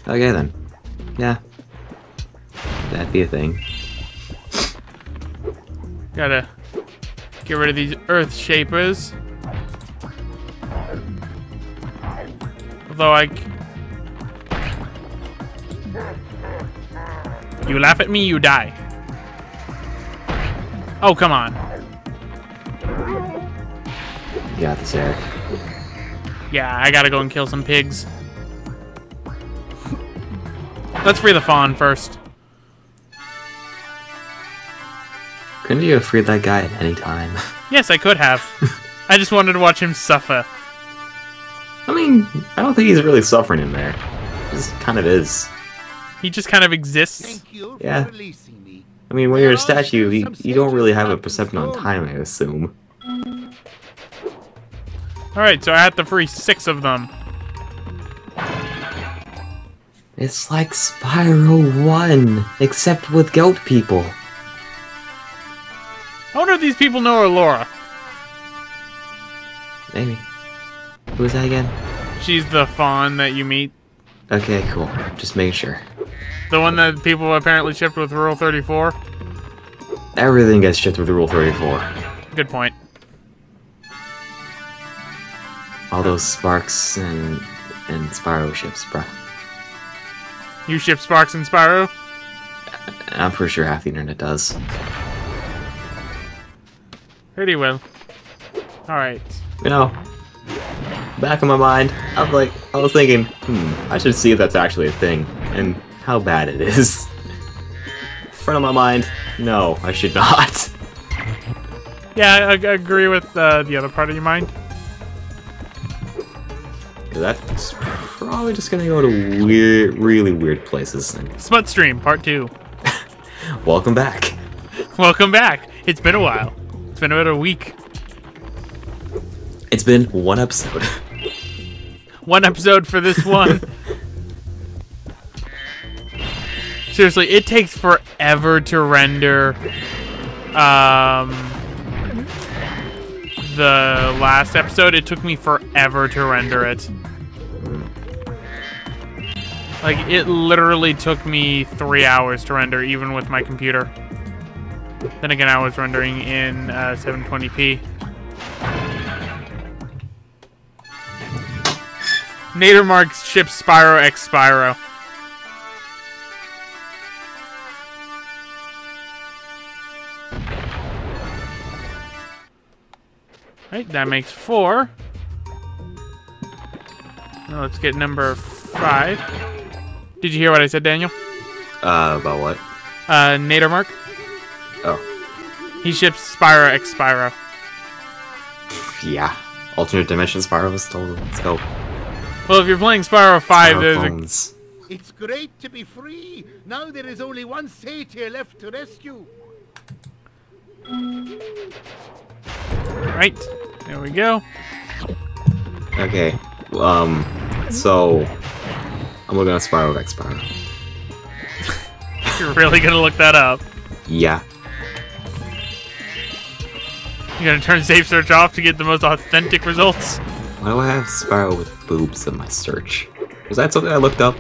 Okay then. Yeah. That'd be a thing. Gotta get rid of these earth shapers. Although you laugh at me, you die. Oh, come on. You got this, Eric. Yeah, I gotta go and kill some pigs. Let's free the fawn first. Couldn't you have freed that guy at any time? Yes, I could have. I just wanted to watch him suffer. I mean, I don't think he's really suffering in there. He just kind of is. He just kind of exists. Thank you for Yeah. releasing me. I mean, when you're a statue, you don't really have a perception on time, I assume. Alright, so I have to free 6 of them. It's like Spyro 1, except with goat people. I wonder if these people know Laura. Maybe. Who is that again? She's the fawn that you meet. Okay, cool. Just making sure. The one that people apparently shipped with Rule 34. Everything gets shipped with Rule 34. Good point. All those Sparks and Spyro ships, bro. You ship Sparks and Spyro? I'm pretty sure half the internet does. Pretty well. Alright. You know, back in my mind, I was thinking, I should see if that's actually a thing, and how bad it is. Front of my mind, no, I should not. Yeah, I agree with the other part of your mind. That's probably just gonna go to weird, really weird places. Smut Stream, Part 2. Welcome back. Welcome back. It's been a while. It's been about a week. It's been one episode. One episode for this one. Seriously, it takes forever to render the last episode. It took me forever to render it. Like, it literally took me 3 hours to render, even with my computer. Then again, I was rendering in 720p. Nadermark's ships Spyro x Spyro. Right, that makes 4. Now let's get number 5. Did you hear what I said, Daniel? About what? Nadermark. Oh, He ships Spyro X Spyro. yeah. Alternate dimension Spyro still. Let's go. Well, if you're playing Spyro 5, Spyro there's a... clones. It's great to be free. Now there is only one satyr left to rescue. Right. There we go. Okay. So I'm looking at Spyro X Spyro. You're really gonna look that up. Yeah. You're gonna turn safe search off to get the most authentic results. Why do I have Spyro with boobs in my search? Was that something I looked up?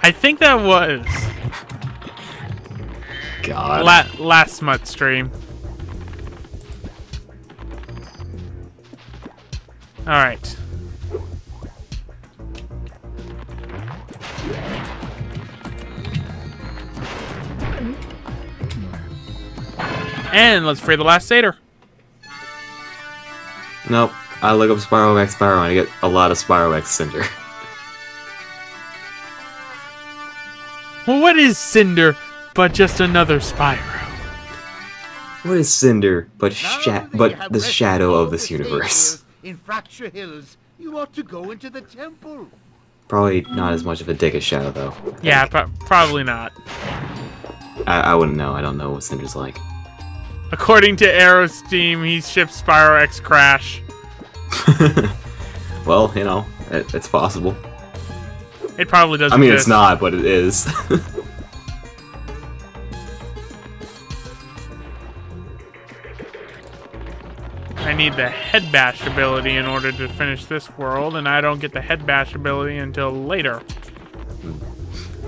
I think that was God. last Smut stream. Alright. And let's free the last satyr. Nope. I look up Spyro X Spyro and I get a lot of Spyro X Cinder. Well, what is Cinder but just another Spyro? What is Cinder but Now that you but have the rescued shadow all of this the universe? satyrs in Fracture Hills, you ought to go into the temple. Probably not as much of a dick as Shadow though. Yeah, probably not. I wouldn't know. I don't know what Cinder's like. According to Aerosteam, he ships Spyro X Crash. Well, you know, it's possible. It probably doesn't. I mean, exist. it's not, but it is. I need the head bash ability in order to finish this world, and I don't get the head bash ability until later.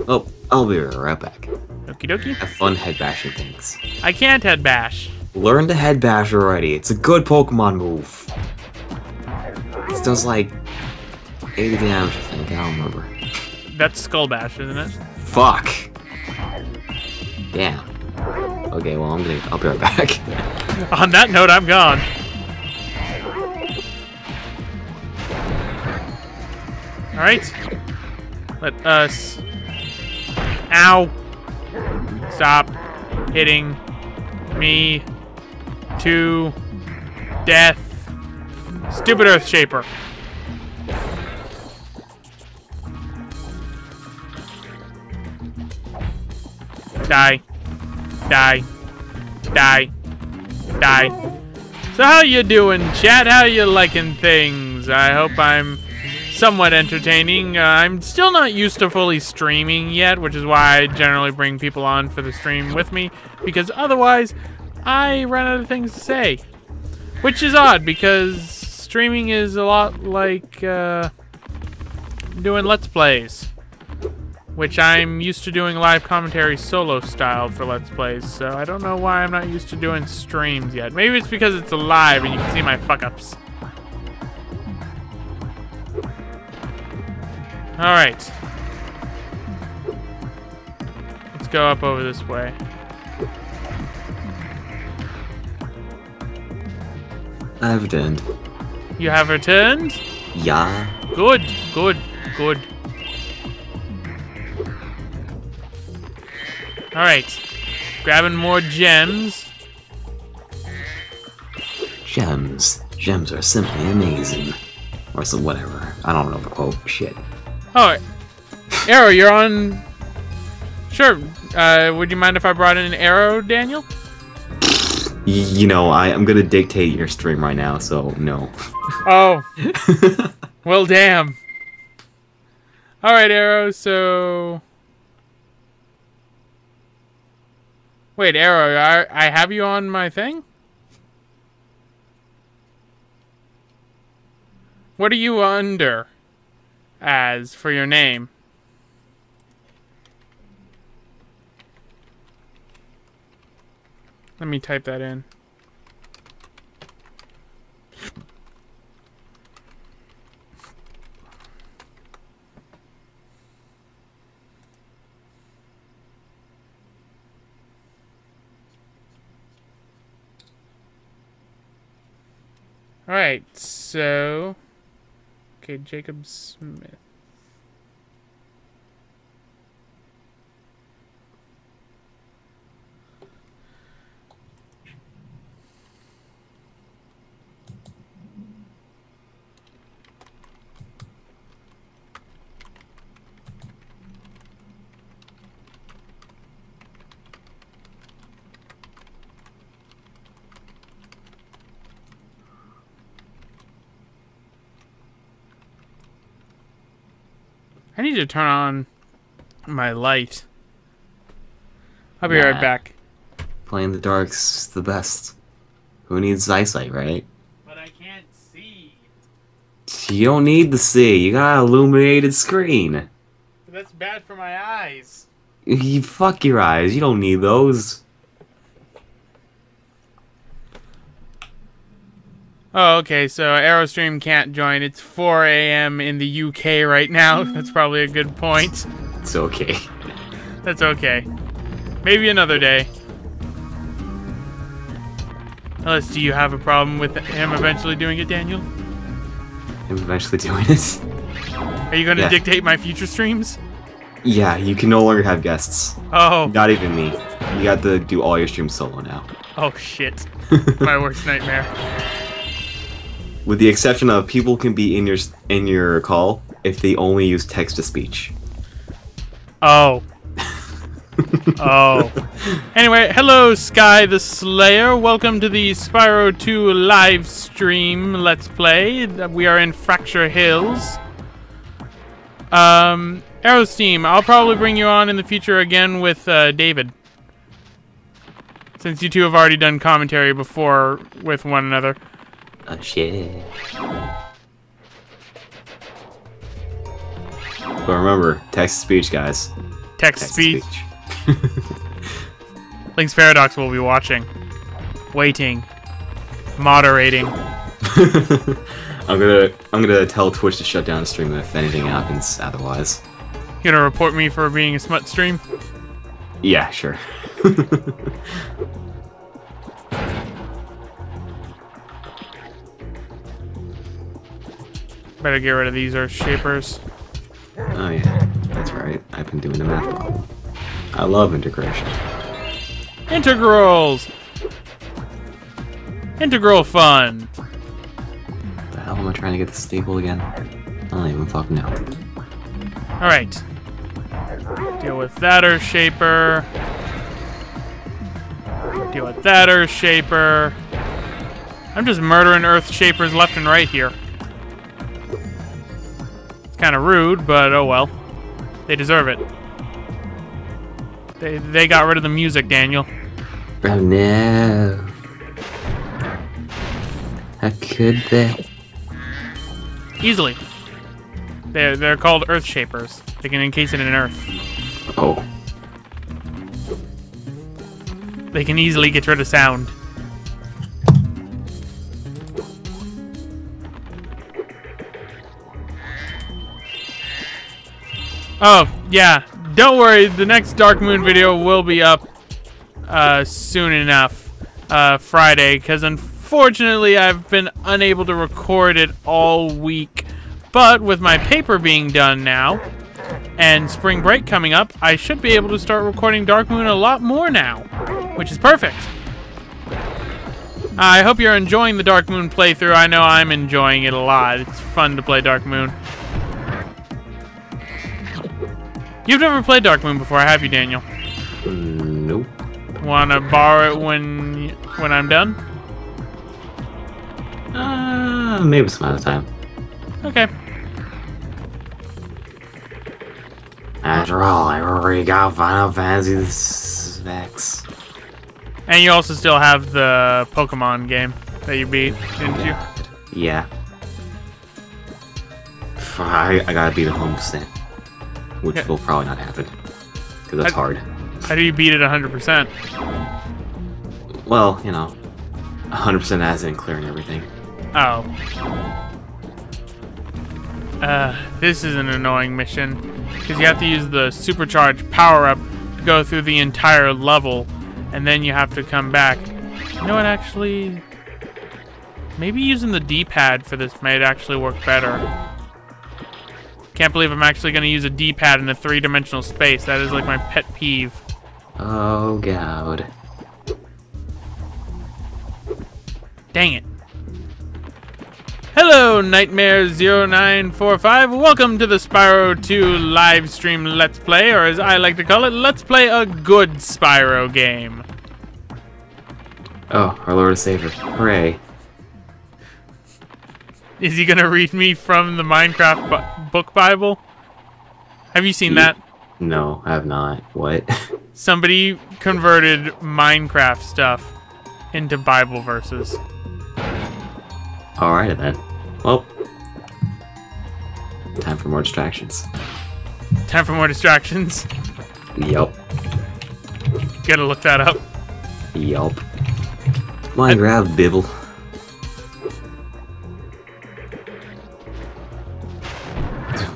Oh, I'll be right back. Okie dokie. Have fun head bashing things. I can't head bash. Learn to head bash already. It's a good Pokemon move. It does like 80 damage, I think. I don't remember. That's Skull Bash, isn't it? Fuck. Damn. Okay, well, I'll be right back. On that note, I'm gone. Alright. Let us... Ow! Stop hitting me to death. Stupid Earth Shaper. Die. Die. Die. Die. So how you doing, chat? How you liking things? I hope I'm somewhat entertaining. I'm still not used to fully streaming yet, which is why I generally bring people on for the stream with me, because otherwise I run out of things to say. Which is odd, because streaming is a lot like doing Let's Plays, which I'm used to doing live commentary solo style for Let's Plays, so I don't know why I'm not used to doing streams yet. Maybe it's because it's live and you can see my fuck-ups. Alright. Let's go up over this way. I've returned. You have returned? Yeah. Good, good, good. Alright. Grabbing more gems. Gems. Gems are simply amazing. Or some whatever. I don't know the quote. Shit. Oh, Arrow, you're on... Sure. Would you mind if I brought in an Arrow, Daniel? You know, I'm gonna dictate your stream right now, so no. Oh. Well, damn. Alright, Arrow, so... Wait, Arrow, I have you on my thing? What are you under as for your name? Let me type that in. Alright, so... Okay, Jacob Smith. I need to turn on my light. I'll be right back. Playing in the dark's the best. Who needs eyesight, right? But I can't see. You don't need to see. You got an illuminated screen. But that's bad for my eyes. You fuck your eyes. You don't need those. Oh, okay, so Aerostream can't join. It's 4 a.m. in the UK right now. That's probably a good point. It's okay. That's okay. Maybe another day. Unless, do you have a problem with him eventually doing it, Daniel? I'm eventually doing it. Are you going to dictate my future streams? Yeah, you can no longer have guests. Oh. Not even me. You got to do all your streams solo now. Oh, shit. My worst nightmare. With the exception of people can be in your call if they only use text to speech. Oh. Oh. Anyway, hello Sky the Slayer. Welcome to the Spyro 2 live stream Let's Play. We are in Fracture Hills. Aerosteam, I'll probably bring you on in the future again with David. Since you two have already done commentary before with one another. Oh shit. But remember, text to speech, guys. Text speech. LynxParadox will be watching. Waiting. Moderating. I'm gonna tell Twitch to shut down the stream if anything happens otherwise. You gonna report me for being a smut stream? Yeah, sure. Better get rid of these Earth Shapers. Oh yeah, that's right. I've been doing the math problem. I love integration. Integrals! Integral fun! What the hell am I trying to get this stable again? I don't even fucking know. Alright. Deal with that Earth Shaper. Deal with that Earth Shaper. I'm just murdering Earth Shapers left and right here. It's kind of rude, but oh well. They deserve it. They got rid of the music, Daniel. Oh no. How could they? Easily. They're called Earth Shapers. They can encase it in Earth. Oh. They can easily get rid of sound. Oh, yeah. Don't worry, the next Dark Moon video will be up soon enough, Friday, because unfortunately I've been unable to record it all week. But with my paper being done now, and spring break coming up, I should be able to start recording Dark Moon a lot more now, which is perfect. I hope you're enjoying the Dark Moon playthrough. I know I'm enjoying it a lot. It's fun to play Dark Moon. You've never played Dark Moon before, have you, Daniel? Nope. Wanna borrow it when I'm done? Maybe some other time. Okay. After all, I already got Final Fantasy X. And you also still have the Pokemon game that you beat, didn't you? Yeah. I gotta beat a 100%. Which will probably not happen. Because that's hard. How do you beat it 100%? Well, you know, 100% as in clearing everything. Oh. This is an annoying mission. Because you have to use the supercharged power-up to go through the entire level. And then you have to come back. You know what, actually? Maybe using the D-pad for this might actually work better. Can't believe I'm actually going to use a D-pad in a three-dimensional space. That is like my pet peeve. Oh, God. Dang it. Hello, Nightmare0945. Welcome to the Spyro 2 live stream Let's Play, or as I like to call it, Let's Play a good Spyro game. Oh, our Lord and Savior. Hooray. Is he going to read me from the Minecraft book Bible? Have you seen that? No, I have not. What? Somebody converted Minecraft stuff into Bible verses. Alright then. Well, time for more distractions. Time for more distractions. Yup. Gotta look that up. Yup. Minecraft Bibble.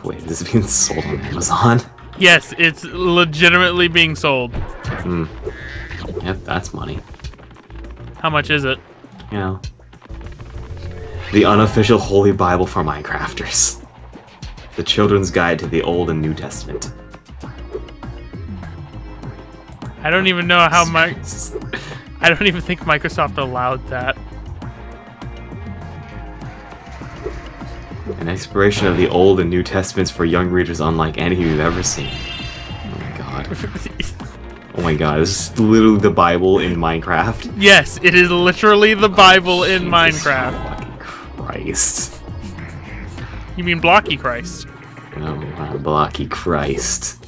Wait, is this being sold on Amazon? Yes, it's legitimately being sold. Yep, that's money. How much is it? You know. The unofficial Holy Bible for Minecrafters. The Children's Guide to the Old and New Testament. I don't even know how I don't even think Microsoft allowed that. An exploration of the Old and New Testaments for young readers unlike any you've ever seen. Oh my god. Oh my god, this is literally the Bible in Minecraft. Yes, it is literally the Bible in Jesus Minecraft. Fucking Christ. You mean Blocky Christ? Oh my blocky Christ.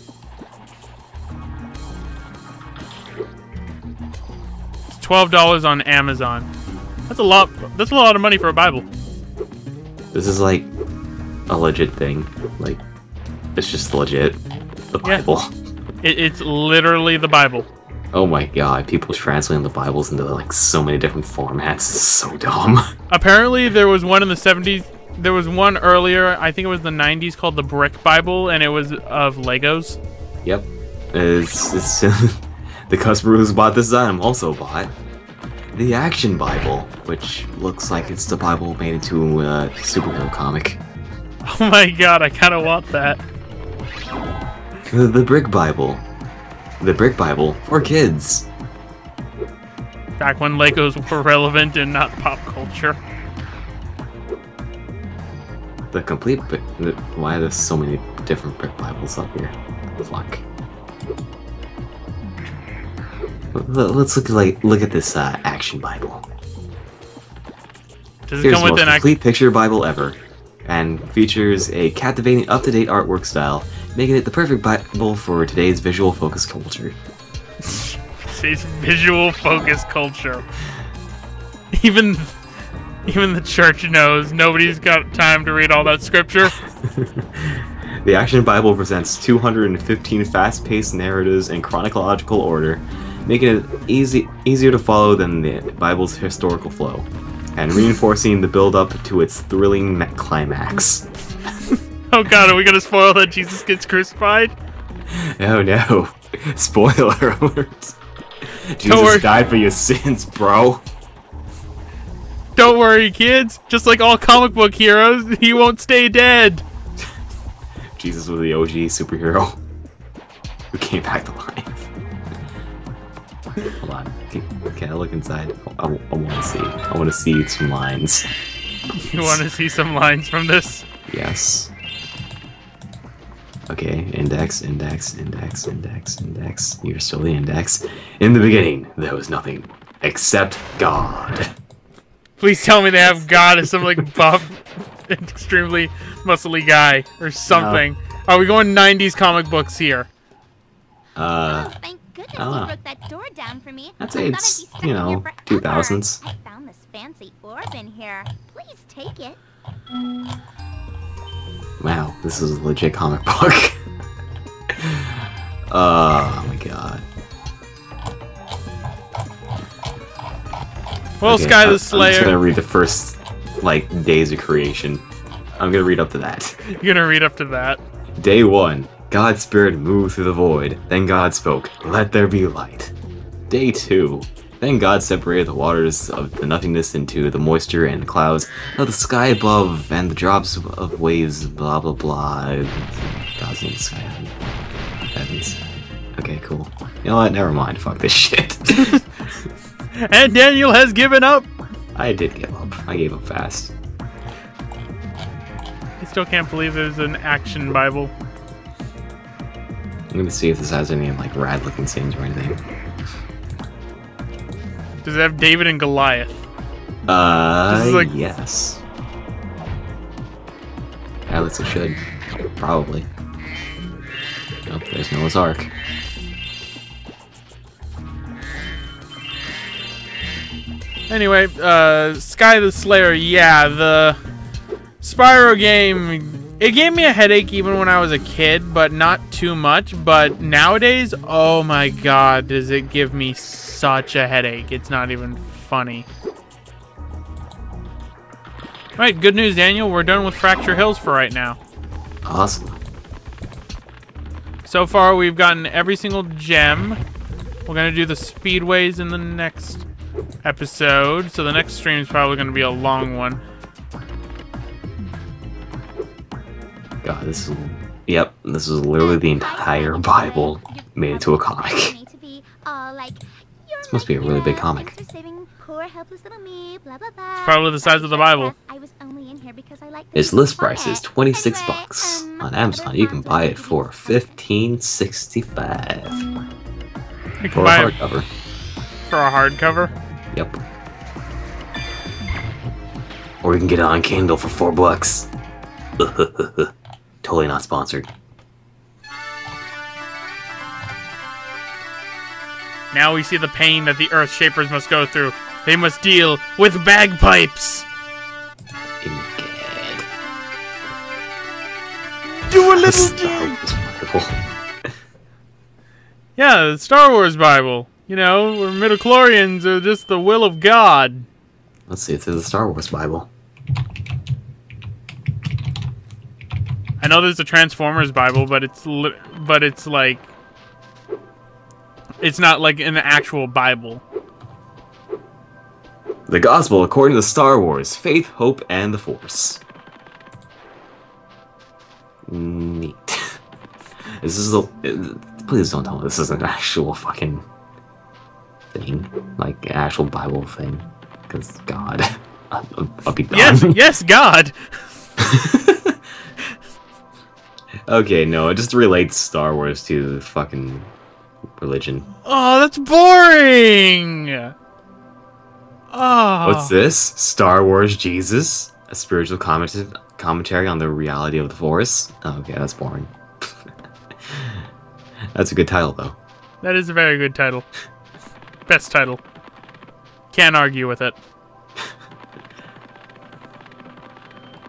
It's $12 on Amazon. That's a lot. That's a lot of money for a Bible. This is like a legit thing. Like, it's just legit. The Yeah. Bible. It's literally the Bible. Oh my god, people translating the Bibles into like so many different formats. It's so dumb. Apparently, there was one in the 70s. There was one earlier, I think it was the 90s, called the Brick Bible, and it was of Legos. Yep. It's the customer who's bought this item also bought the Action Bible, which looks like it's the Bible made into a superhero comic. Oh my god, I kind of want that. The Brick Bible. The Brick Bible for kids. Back when Legos were relevant and not pop culture. The complete. Why are there so many different Brick Bibles up here? Fuck. Let's look at this Action Bible. Does it Here's come the with most an complete picture Bible ever, and features a captivating, up-to-date artwork style, making it the perfect Bible for today's visual focus culture. It's visual focus culture. Even the church knows nobody's got time to read all that scripture. The Action Bible presents 215 fast-paced narratives in chronological order, making it easier to follow than the Bible's historical flow, and reinforcing the build-up to its thrilling climax. Oh god, are we gonna spoil that Jesus gets crucified? Oh no. Spoiler alert. Jesus died for your sins, bro. Don't worry, kids. Just like all comic book heroes, he won't stay dead. Jesus was the OG superhero who came back to life. Hold on. Can I look inside? I want to see. I want to see some lines. You want to see some lines from this? Yes. Okay, index. You're still the index. In the beginning, there was nothing except God. Please tell me they have God as some like buff, extremely muscly guy or something. No. Are we going 90s comic books here? Oh, thank goodness you broke that door down for me. I'd say it's, 2000s. I found this fancy orb in here. Please take it. Wow, this is a legit comic book. Oh my god. Well, okay, Sky the Slayer. I'm just gonna read the first, days of creation. I'm gonna read up to that. You're gonna read up to that? Day 1. God's spirit moved through the void. Then God spoke, "Let there be light." Day 2. Then God separated the waters of the nothingness into the moisture and the clouds of the sky above and the drops of waves, blah blah blah. God's in the sky. Heavens. Okay, cool. You know what? Never mind. Fuck this shit. And Daniel has given up. I did give up. I gave up fast. I still can't believe there's an action Bible. I'm gonna see if this has any rad looking scenes or anything. Does it have David and Goliath? Yes. At least it should. Probably. Nope, there's Noah's Ark. Anyway, Sky the Slayer, yeah, the Spyro game, it gave me a headache even when I was a kid, but not too much. But nowadays, oh my god, does it give me such a headache. It's not even funny. Alright, good news, Daniel. We're done with Fracture Hills for right now. Awesome. So far, we've gotten every single gem. We're going to do the speedways in the next episode. So the next stream is probably going to be a long one. God, this is... Yep, this is literally the entire Bible made into a comic. This must be a really big comic. It's probably the size of the Bible. Its list price is $26. On Amazon, you can buy it for $15.65. You can For a buy it hardcover. for a hardcover. Yep. Or you can get it on Kindle for $4. Totally not sponsored. Now we see the pain that the Earth Shapers must go through. They must deal with bagpipes. Ingad. Do a little Star jig. Wars Bible. Yeah, the Star Wars Bible. You know, where midichlorians are just the will of God. Let's see, it's in the Star Wars Bible. I know there's a Transformers Bible, but it's like, it's not like an actual Bible. The Gospel according to Star Wars: Faith, Hope, and the Force. Neat. This is a... Please don't tell me this is an actual fucking thing. Like, an actual Bible thing. Because, God. I'll be done. Yes, yes, God. Okay, no, it just relates Star Wars to the fucking religion. Oh, that's boring. Oh. What's this? Star Wars Jesus? A spiritual commentary on the reality of the Force? Oh, okay, that's boring. That's a good title, though. That is a very good title. Best title. Can't argue with it.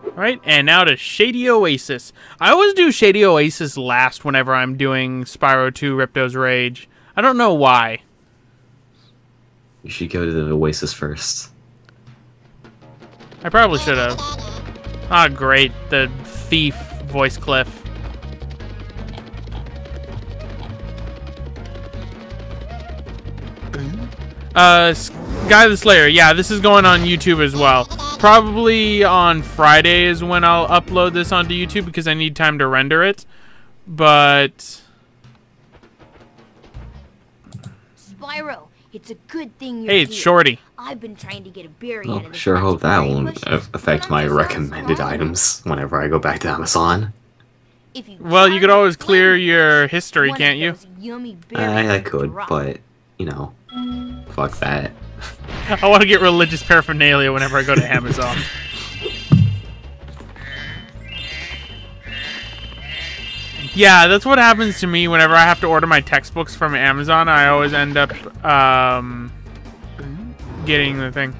Alright, and now to Shady Oasis. I always do Shady Oasis last whenever I'm doing Spyro 2 Ripto's Rage. I don't know why. You should go to the Oasis first. I probably should have. Ah, great. The thief voice cliff. Guy the Slayer. Yeah, this is going on YouTube as well. Probably on Friday is when I'll upload this onto YouTube because I need time to render it. But... Spyro, it's a good thing you're Hey, it's here. Shorty. I've been trying to get a berry out Oh, of the sure hope that berry won't bushes, affect but my I'm so recommended small. items whenever I go back to Amazon. If you Well, you could find always one clear berry, your history, one of can't you? those yummy berries I will could, drop. but, you know, fuck that. I want to get religious paraphernalia whenever I go to Amazon. Yeah, that's what happens to me whenever I have to order my textbooks from Amazon. I always end up getting the thing.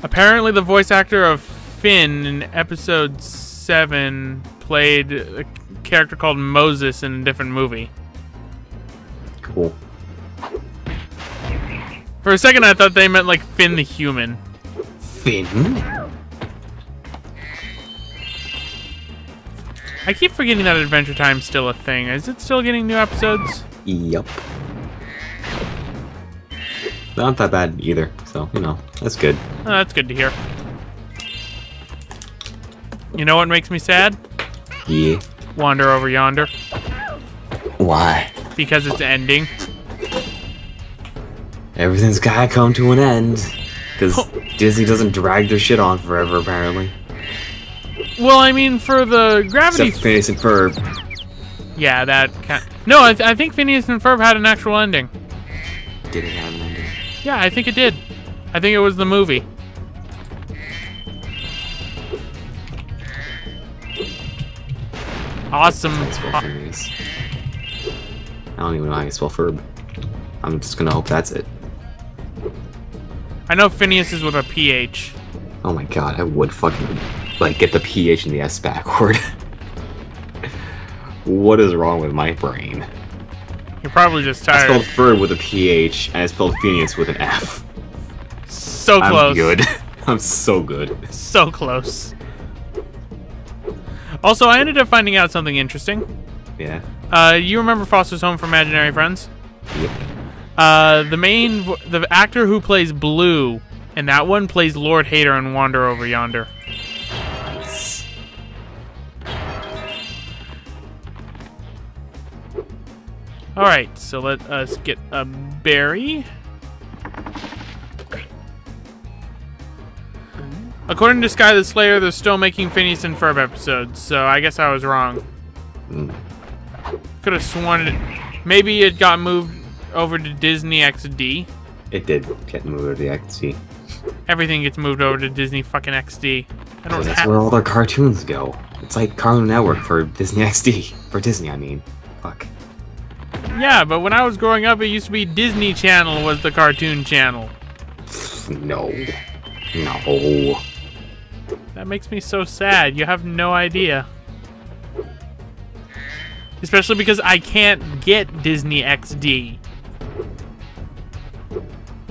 Apparently the voice actor of Finn in episode 7 played a character called Moses in a different movie. Cool. For a second I thought they meant like Finn the human. Finn? I keep forgetting that Adventure Time's still a thing. Is it still getting new episodes? Yup. Not that bad either, so, you know, that's good. Oh, that's good to hear. You know what makes me sad? Yeah. Wander Over Yonder. Why? Because it's ending. Everything's gotta come to an end. Because Disney doesn't drag their shit on forever, apparently. Well, I mean, for the Gravity... Except Phineas and Ferb. Yeah, that kind... No, I think Phineas and Ferb had an actual ending. Did it have an ending? Yeah, I think it did. I think it was the movie. Awesome. That's spell Phineas. I don't even know how you spell Ferb. I'm just gonna hope that's it. I know Phineas is with a PH. Oh my god, I would fucking like get the PH and the S backward. What is wrong with my brain? You're probably just I tired. spelled Ferb with a PH and I spelled Phineas with an F. So close. I'm good. I'm so good. So close. Also, I ended up finding out something interesting. Yeah. You remember Foster's Home for Imaginary Friends? Yep. The actor who plays Blue in that one plays Lord Hater in Wander Over Yonder. Nice. Alright, so let us get a berry. According to Sky the Slayer, they're still making Phineas and Ferb episodes, so I guess I was wrong. Could have sworn maybe it got moved over to Disney XD. It did get moved over to the XD. Everything gets moved over to Disney fucking XD. Because that's where all their cartoons go. It's like Cartoon Network for Disney XD. For Disney, I mean. Fuck. Yeah, but when I was growing up, it used to be Disney Channel was the cartoon channel. No. No. That makes me so sad. You have no idea. Especially because I can't get Disney XD.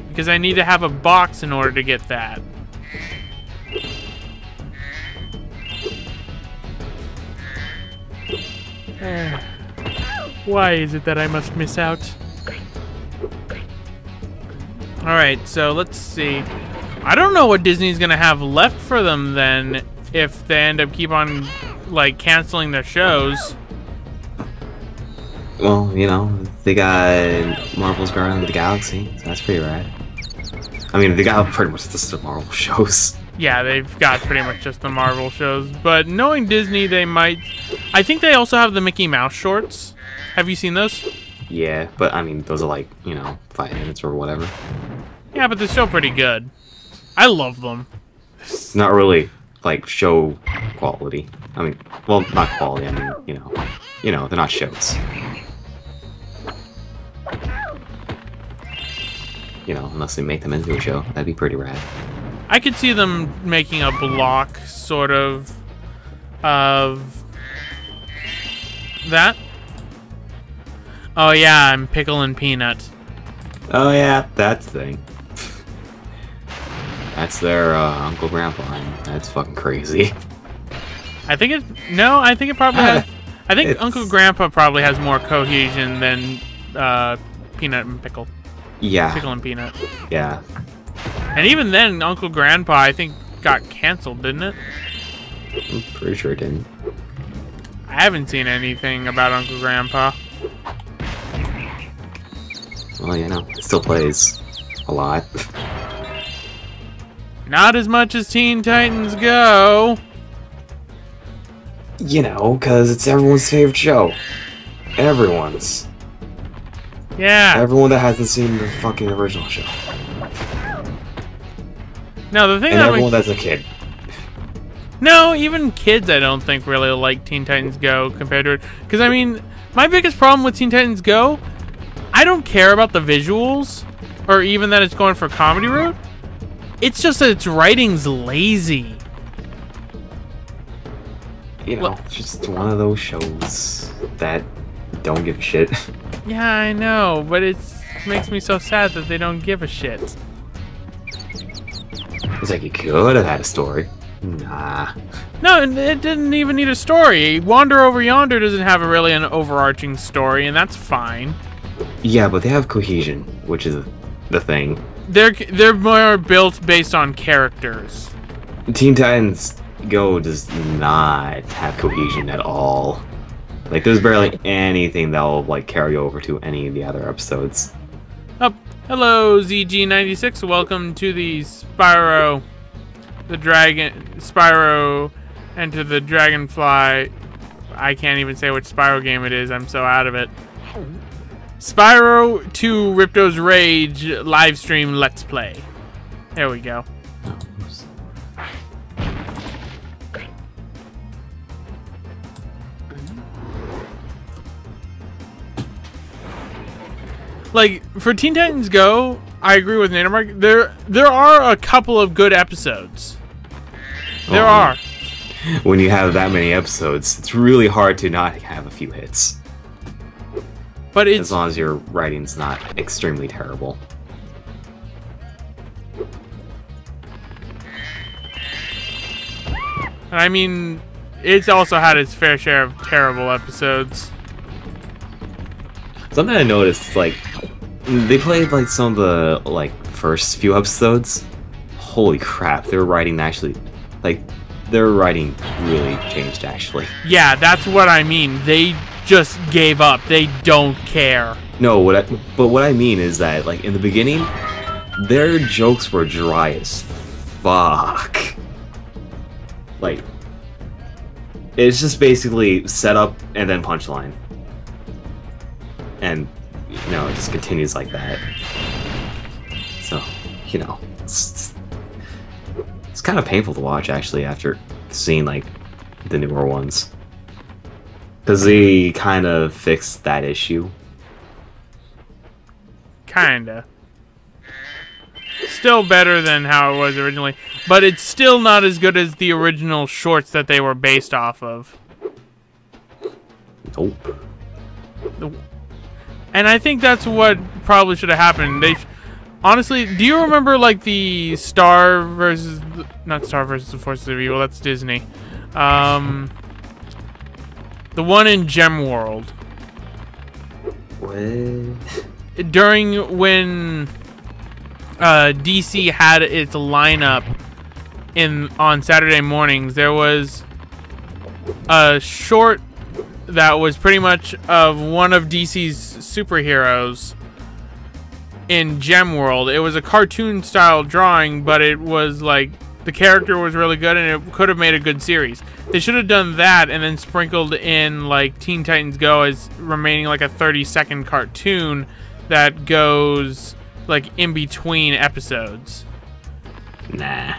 Because I need to have a box in order to get that. Why is it that I must miss out? Alright, so let's see. I don't know what Disney's gonna have left for them then if they end up keep on like canceling their shows. Well, you know, they got Marvel's Guardians of the Galaxy, so that's pretty rad. I mean, they got pretty much just the Marvel shows. Yeah, they've got pretty much just the Marvel shows. But knowing Disney, they might... I think they also have the Mickey Mouse shorts. Have you seen those? Yeah, but I mean, those are like, you know, 5 minutes or whatever. Yeah, but they're still pretty good. I love them. Not really, like, show quality. I mean, well, not quality, I mean, you know, they're not shows. You know, unless they make them into a show. That'd be pretty rad. I could see them making a block, sort of that. Oh yeah, I'm Pickle and Peanut. Oh yeah, that's the thing. That's their Uncle Grandpa, and that's fucking crazy. I think it... No, I think it probably has... I think It's- Uncle Grandpa probably has more cohesion than Peanut and Pickle. Yeah, Pickle and Peanut. yeah. And even then, Uncle Grandpa, I think, got canceled, didn't it? I'm pretty sure it didn't. I haven't seen anything about Uncle Grandpa. Well, you know, it still plays a lot. Not as much as Teen Titans Go. You know, because it's everyone's favorite show. Everyone's. Yeah. Everyone that hasn't seen the fucking original show. No, the thing And that everyone that's a kid. No, even kids I don't think really like Teen Titans Go compared to it. Because, I mean, my biggest problem with Teen Titans Go, I don't care about the visuals, or even that it's going for comedy route. It's just that its writing's lazy. You know, it's just one of those shows that don't give a shit. Yeah, I know, but it makes me so sad that they don't give a shit. It's like, you could have had a story. Nah. No, it didn't even need a story. Wander Over Yonder doesn't have really an overarching story, and that's fine. Yeah, but they have cohesion, which is the thing. They're more built based on characters. Teen Titans Go does not have cohesion at all. Like, there's barely anything that'll, like, carry over to any of the other episodes. Oh, hello, ZG96. Welcome to the Spyro, Spyro, Enter the Dragonfly. I can't even say which Spyro game it is. I'm so out of it. Spyro 2 Ripto's Rage livestream Let's Play. There we go. like for Teen Titans Go, I agree with Nanomark. There are a couple of good episodes. There are. When you have that many episodes, it's really hard to not have a few hits. But it's as long as your writing's not extremely terrible. I mean, it's also had its fair share of terrible episodes. Something I noticed, like, they played like some of the like first few episodes. Holy crap, their writing actually, like, their writing really changed actually. Yeah, that's what I mean. They just gave up. They don't care. No, what I mean is that, like, in the beginning, their jokes were dry as fuck. Like, it's just basically setup and then punchline. And, you know, it just continues like that. So, you know, it's kind of painful to watch, actually, after seeing, like, the newer ones. Because they kind of fixed that issue. Kinda. Still better than how it was originally, but it's still not as good as the original shorts that they were based off of. Nope. And I think that's what probably should have happened. Honestly, do you remember like the not Star versus the Forces of Evil? That's Disney. The one in Gem World. What? During when DC had its lineup on Saturday mornings, there was a short that was pretty much of one of DC's superheroes in Gem World. It was a cartoon style drawing, but it was like the character was really good and it could have made a good series. They should have done that and then sprinkled in like Teen Titans Go as remaining like a 30-second cartoon that goes like in between episodes. Nah.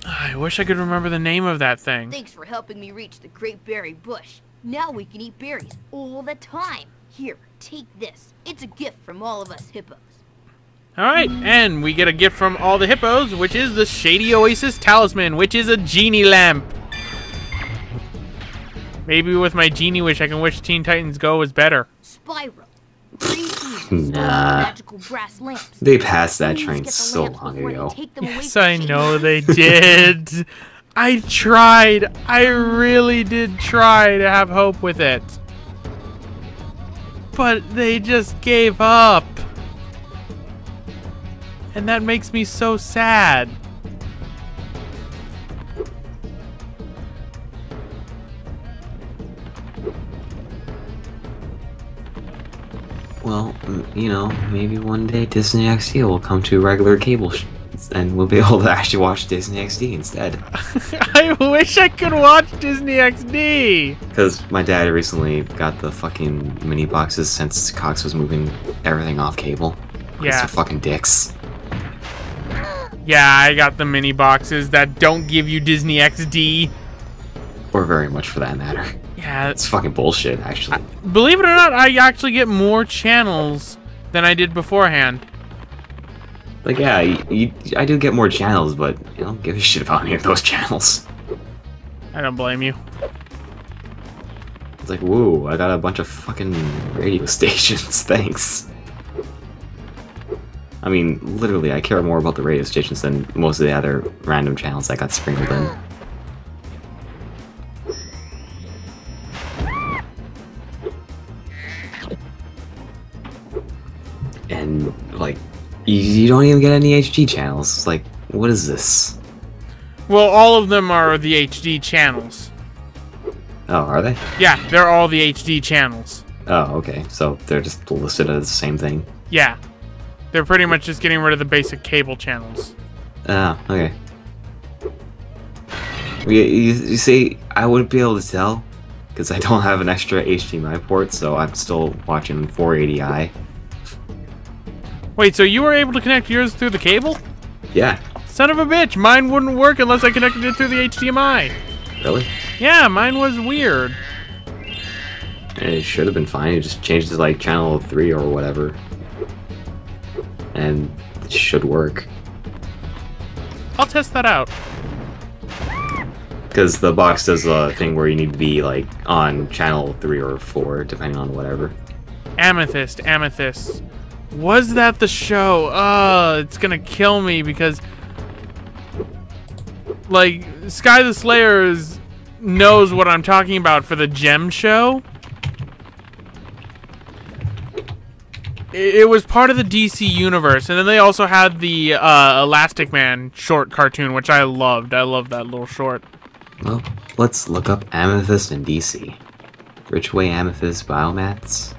I wish I could remember the name of that thing. Thanks for helping me reach the Great Berry Bush. Now we can eat berries all the time. Here, take this. It's a gift from all of us hippos. Alright, and we get a gift from all the hippos, which is the Shady Oasis Talisman, which is a genie lamp. Maybe with my genie wish, I can wish Teen Titans Go was better. Spyro. Nah. Magical brass lamps. They passed that Please train get the so lamps long before they ago. take them away Yes, from I Shady know Oasis. they did. I tried. I really did try to have hope with it. But they just gave up. And that makes me so sad. Well, you know, maybe one day Disney XD will come to regular cable and we'll be able to actually watch Disney XD instead. I wish I could watch Disney XD. Because my dad recently got the fucking mini boxes since Cox was moving everything off cable. Yeah. They're fucking dicks. Yeah, I got the mini boxes that don't give you Disney XD. Or very much for that matter. Yeah. It's fucking bullshit, actually. Believe it or not, I actually get more channels than I did beforehand. Like, yeah, I do get more channels, but I don't give a shit about any of those channels. I don't blame you. It's like, whoa, I got a bunch of fucking radio stations, thanks. I mean, literally, I care more about the radio stations than most of the other random channels that got sprinkled in. And, like, you don't even get any HD channels. It's like, what is this? Well, all of them are the HD channels. Oh, are they? Yeah, they're all the HD channels. Oh, okay. So they're just listed as the same thing. Yeah. They're pretty much just getting rid of the basic cable channels. Ah, okay. You see, I wouldn't be able to tell because I don't have an extra HDMI port, so I'm still watching 480i. Wait, so you were able to connect yours through the cable? Yeah. Son of a bitch, mine wouldn't work unless I connected it through the HDMI. Really? Yeah, mine was weird. It should have been fine. You just changed it to like channel 3 or whatever. And it should work. I'll test that out. Because the box does a thing where you need to be like on channel 3 or 4, depending on whatever. Amethyst. Was that the show? It's gonna kill me because, like, Sky the Slayer knows what I'm talking about for the Gem show. It was part of the DC universe, and then they also had the Elastic Man short cartoon, which I loved. I loved that little short. Well, let's look up Amethyst in DC. Richway Amethyst Biomats.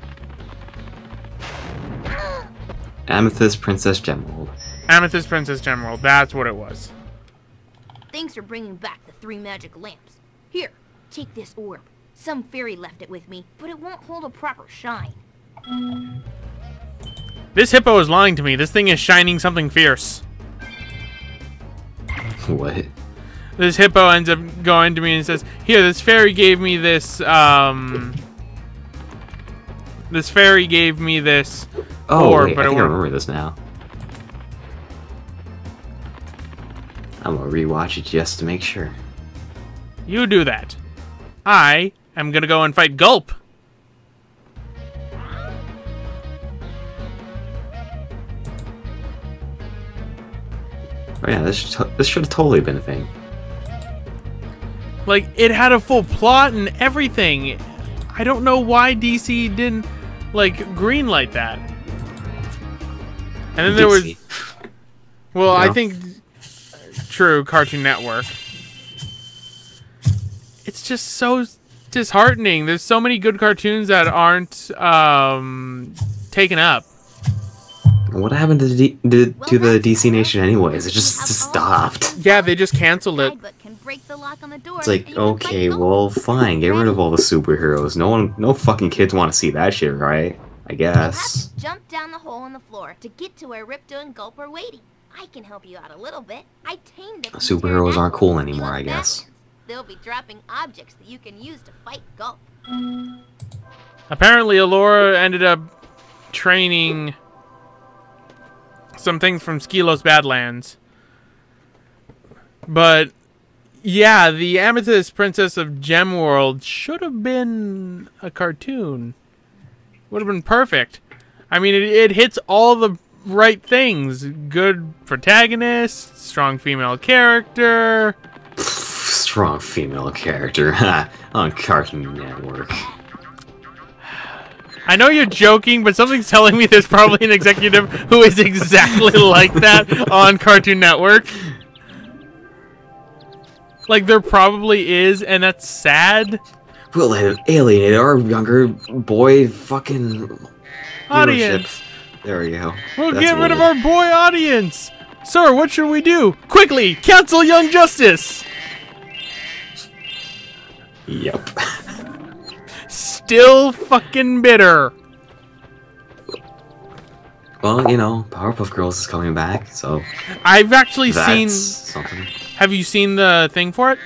Amethyst Princess Gemworld. Amethyst Princess Gemworld, that's what it was. Thanks for bringing back the 3 magic lamps. Here, take this orb. Some fairy left it with me, but it won't hold a proper shine. This hippo is lying to me. This thing is shining something fierce. What? This hippo ends up going to me and says, "Here, this fairy gave me this, this fairy gave me this orb, wait, but I think I it remember this now. I'm gonna rewatch it just to make sure. You do that. I am gonna go and fight Gulp." Oh yeah, this should have totally been a thing. Like, it had a full plot and everything. I don't know why DC didn't, like, greenlight that. And then there was... Well, I think... True, Cartoon Network. It's just so disheartening. There's so many good cartoons that aren't taken up. What happened to the DC Nation anyways? It just stopped. Yeah, they just canceled it. It's like, okay, well, fine, get rid of all the superheroes. No fucking kids want to see that shit, right? I guess. Jump down the hole in the floor to get to where Ripto and Gulp are waiting. I can help you out a little bit. I tamed them. Superheroes aren't cool anymore, I guess. They'll be dropping objects that you can use to fight Gulp. Apparently, Allura ended up training some things from Skilos Badlands. But yeah, the Amethyst Princess of Gemworld should have been a cartoon. Would have been perfect. I mean, it hits all the right things. Good protagonist, strong female character. Strong female character on Cartoon Network. I know you're joking, but something's telling me there's probably an executive who is exactly like that on Cartoon Network. Like, there probably is, and that's sad. We'll alienate our younger boy fucking Audience. viewership. There we go. We'll get rid of our boy audience. Sir, what should we do? Quickly, cancel Young Justice. Yep. Still fucking bitter. Well, you know, Powerpuff Girls is coming back, so I've actually seen... something. Have you seen the thing for it?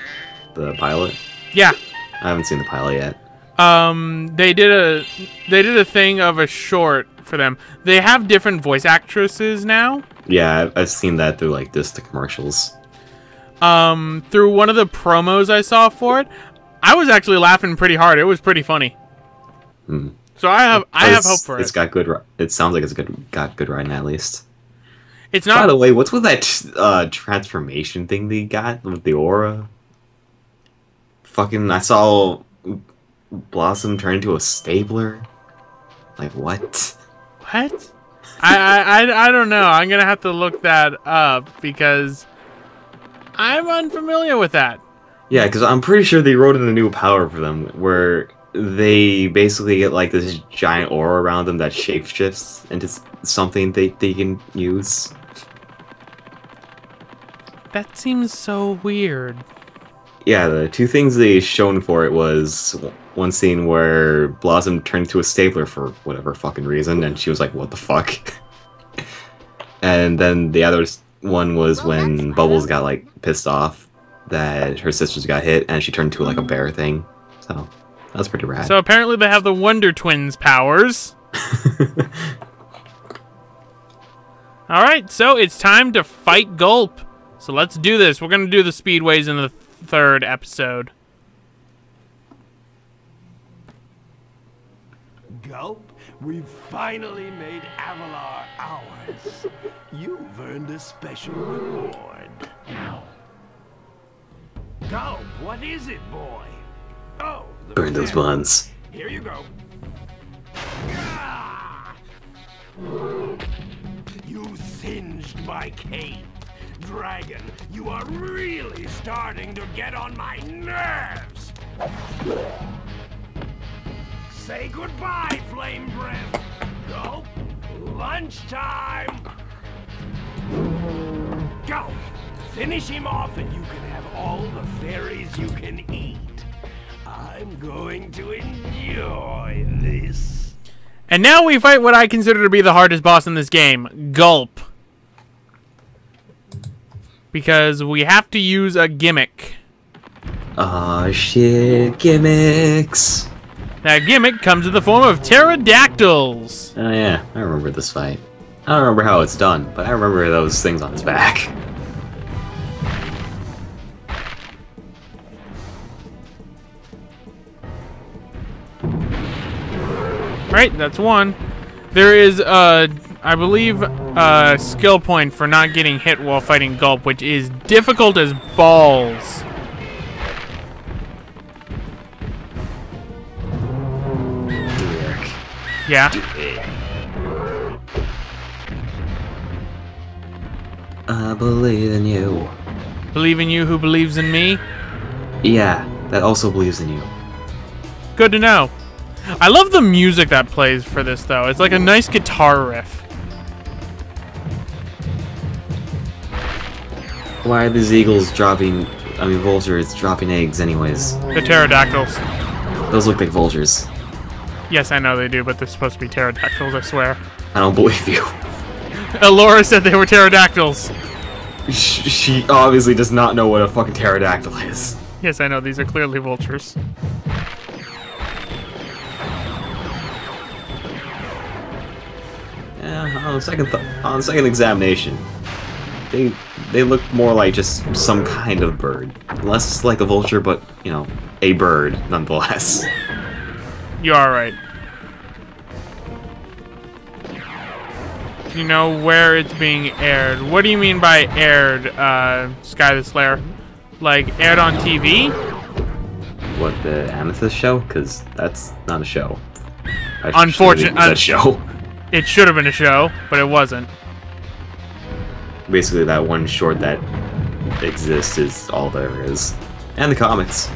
The pilot? Yeah. I haven't seen the pilot yet. They did a thing of a short for them. They have different voice actresses now. Yeah, I've seen that through like the commercials. Through one of the promos I saw for it, I was actually laughing pretty hard. It was pretty funny. Hmm. So I have hope for it. It's got good. It sounds like it's got good writing at least. It's not. By the way, what's with that transformation thing they got with the aura? Fucking, I saw Blossom turn into a stapler. Like what? What? I don't know. I'm gonna have to look that up because I'm unfamiliar with that. Yeah, because I'm pretty sure they wrote in a new power for them where they basically get like this giant aura around them that shapeshifts into something they can use. That seems so weird. Yeah, the two things they shown for it was one scene where Blossom turned into a stapler for whatever fucking reason, and she was like, what the fuck? And then the other one was when Bubbles got like pissed off that her sisters got hit, and she turned into like a bear thing. So That's pretty rad. So apparently they have the Wonder Twins powers. Alright, so it's time to fight Gulp. So let's do this. We're going to do the speedways in the third episode. Gulp, we've finally made Avalar ours. You've earned a special reward. Gulp, what is it, boy? Oh, the Burn those present. buns. Here you go. Ah! You singed my cape. Dragon, you are really starting to get on my nerves. Say goodbye, Flame Breath. Go. Lunchtime. Go. Finish him off and you can have all the fairies you can eat. I'm going to enjoy this. And now we fight what I consider to be the hardest boss in this game, Gulp. Because we have to use a gimmick. Aw, shit, gimmicks. That gimmick comes in the form of pterodactyls. Oh yeah, I remember this fight. I don't remember how it's done, but I remember those things on his back. Right, that's one. There is, I believe, a skill point for not getting hit while fighting Gulp, which is difficult as balls. Derek. Yeah? I believe in you. Believe in you who believes in me? Yeah, that also believes in you. Good to know. I love the music that plays for this, though. It's like a nice guitar riff. Why are these eagles dropping, vultures dropping eggs anyways? The pterodactyls. Those look like vultures. Yes, I know they do, but they're supposed to be pterodactyls, I swear. I don't believe you. Elora said they were pterodactyls. She obviously does not know what a fucking pterodactyl is. Yes, I know. These are clearly vultures. Yeah, on second examination, they look more like just some kind of bird. Less like a vulture, but, you know, a bird nonetheless. You are right. Do you know where it's being aired? What do you mean by aired, Sky the Slayer? Like, aired on TV? What, the Amethyst show? Because that's not a show. Unfortunate. That show. It should have been a show, but it wasn't. Basically, that one short that exists is all there is. And the comics.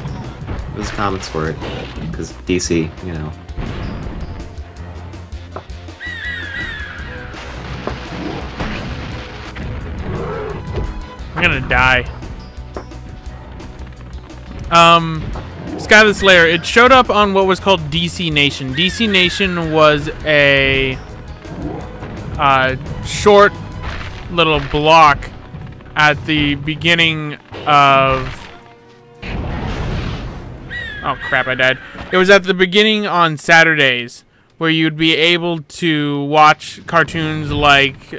There's comics for it. Because DC, you know. I'm gonna die. Sky the Slayer, it showed up on what was called DC Nation. DC Nation was a short little block at the beginning of... Oh crap, I died. It was at the beginning on Saturdays, where you'd be able to watch cartoons like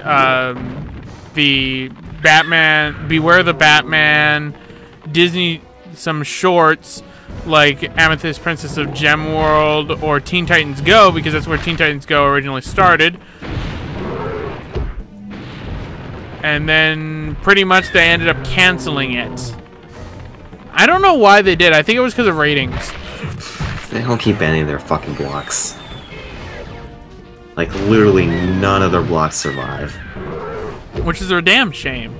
the Batman, Beware the Batman, Disney, some shorts like Amethyst Princess of Gem World or Teen Titans Go, because that's where Teen Titans Go originally started. And then pretty much they ended up canceling it. I don't know why they did. I think it was because of ratings. They don't keep any of their fucking blocks. Like, literally none of their blocks survive. Which is a damn shame.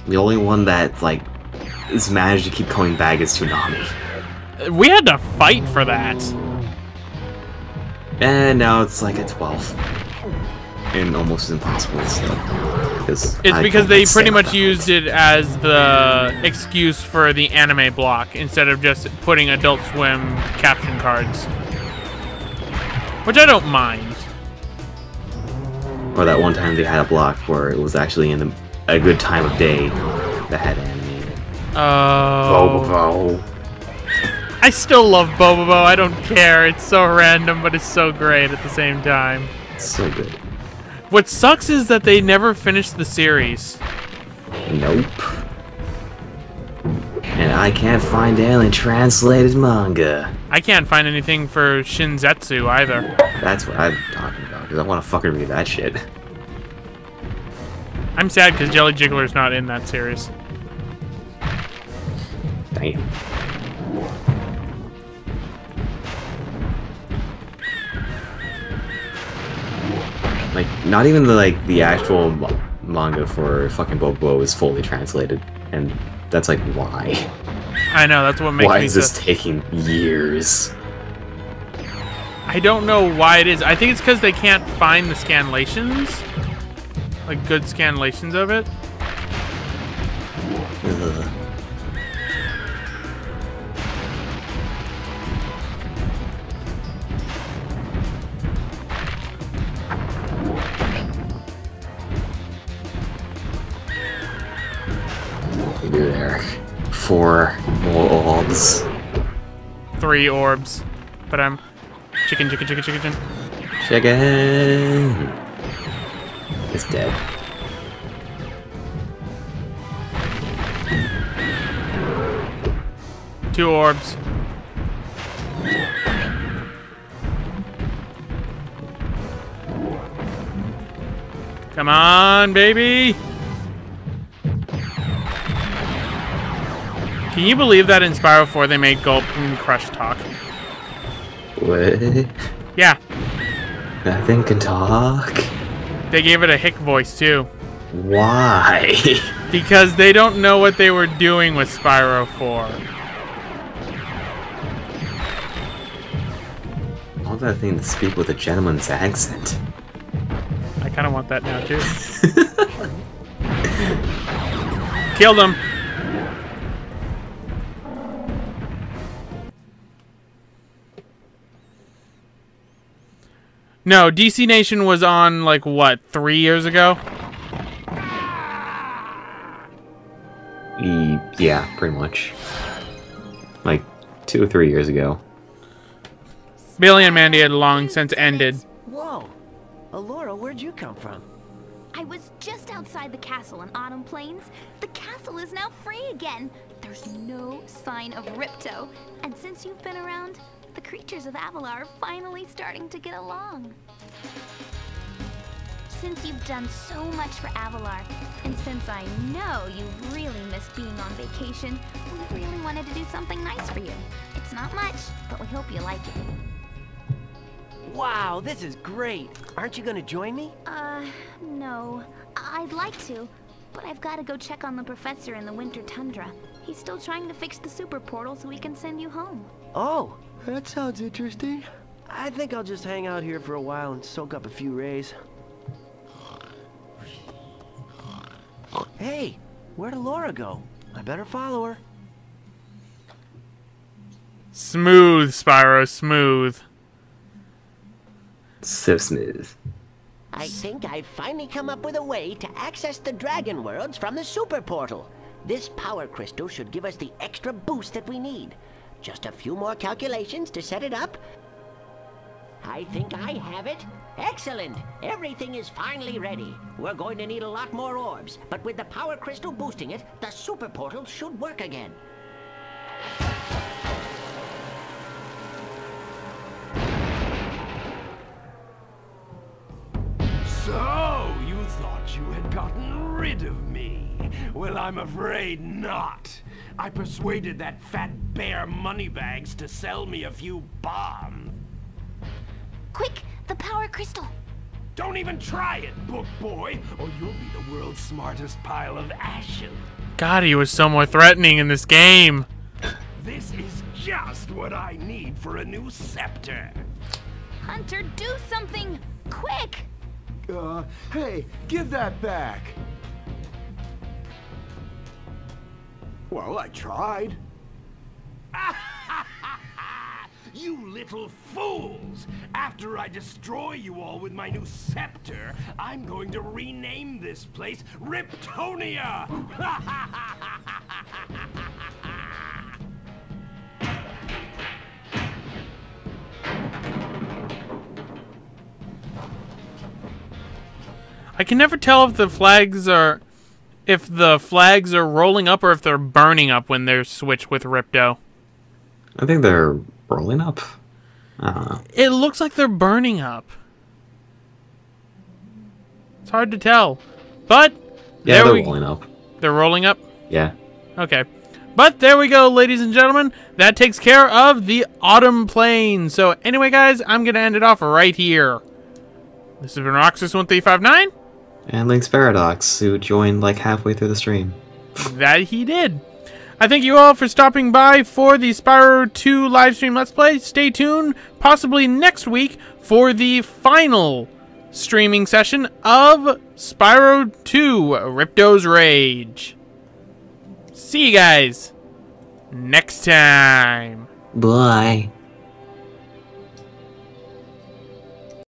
The only one that, like, has managed to keep coming back is Tsunami. We had to fight for that. And now it's like a 12. And almost impossible stuff. It's because they pretty much used it as the excuse for the anime block instead of just putting Adult Swim caption cards. Which I don't mind. Or that one time they had a block where it was actually in a good time of day that had animated. Oh. I still love Bobobo. I don't care. It's so random, but it's so great at the same time. It's so good. What sucks is that they never finished the series. Nope. And I can't find any translated manga. I can't find anything for Shinzetsu either. That's what I'm talking about, because I want to fucking read that shit. I'm sad because Jelly Jiggler's not in that series. Damn. Like, not even the actual manga for fucking Bobo is fully translated, and that's like, why? I know, that's what makes Why me is this taking years? I don't know why it is. I think it's because they can't find the scanlations. Like, good scanlations of it. Ugh. You do there. 4 more orbs. 3 orbs. But I'm... Chicken. Chicken! It's dead. Two orbs. Come on, baby! Can you believe that in Spyro 4 they made Gulp and Crush talk? What? Yeah. Nothing can talk? They gave it a hick voice, too. Why? Because they don't know what they were doing with Spyro 4. I want that thing to speak with a gentleman's accent. I kind of want that now, too. Killed him. No, DC Nation was on, like, what, 3 years ago? Yeah, pretty much. Like, 2 or 3 years ago. Billy and Mandy had long since ended. Whoa. Alora, where'd you come from? I was just outside the castle in Autumn Plains. The castle is now free again. There's no sign of Ripto. And since you've been around, the creatures of Avalar are finally starting to get along. Since you've done so much for Avalar, and since I know you really missed being on vacation, we really wanted to do something nice for you. It's not much, but we hope you like it. Wow, this is great. Aren't you gonna join me? No. I'd like to, but I've got to go check on the professor in the winter tundra. He's still trying to fix the super portal so we can send you home. Oh, that sounds interesting. I think I'll just hang out here for a while and soak up a few rays. Hey, where'd Laura go? I better follow her. Smooth, Spyro, smooth. So smooth. I think I've finally come up with a way to access the Dragon Worlds from the Super Portal. This power crystal should give us the extra boost that we need. Just a few more calculations to set it up. I think I have it. Excellent! Everything is finally ready. We're going to need a lot more orbs, but with the power crystal boosting it, the Super Portal should work again. So, you thought you had gotten rid of me? Well, I'm afraid not. I persuaded that fat bear Moneybags to sell me a few bombs. Quick, the power crystal. Don't even try it, book boy, or you'll be the world's smartest pile of ashes. God, he was so more threatening in this game. This is just what I need for a new scepter. Hunter, do something! Quick! Hey, give that back. Well, I tried. You little fools! After I destroy you all with my new scepter, I'm going to rename this place Riptonia! I can never tell if the flags are rolling up or if they're burning up when they're switched with Ripto. I think they're rolling up. I don't know. It looks like they're burning up. It's hard to tell. But Yeah, they're rolling up. They're rolling up? Yeah. Okay. But there we go, ladies and gentlemen. That takes care of the Autumn Plains. So anyway, guys, I'm going to end it off right here. This has been Roxas1359. And LynxParadox, who joined like halfway through the stream. That he did. I thank you all for stopping by for the Spyro 2 livestream Let's Play. Stay tuned, possibly next week, for the final streaming session of Spyro 2 Ripto's Rage. See you guys next time. Bye.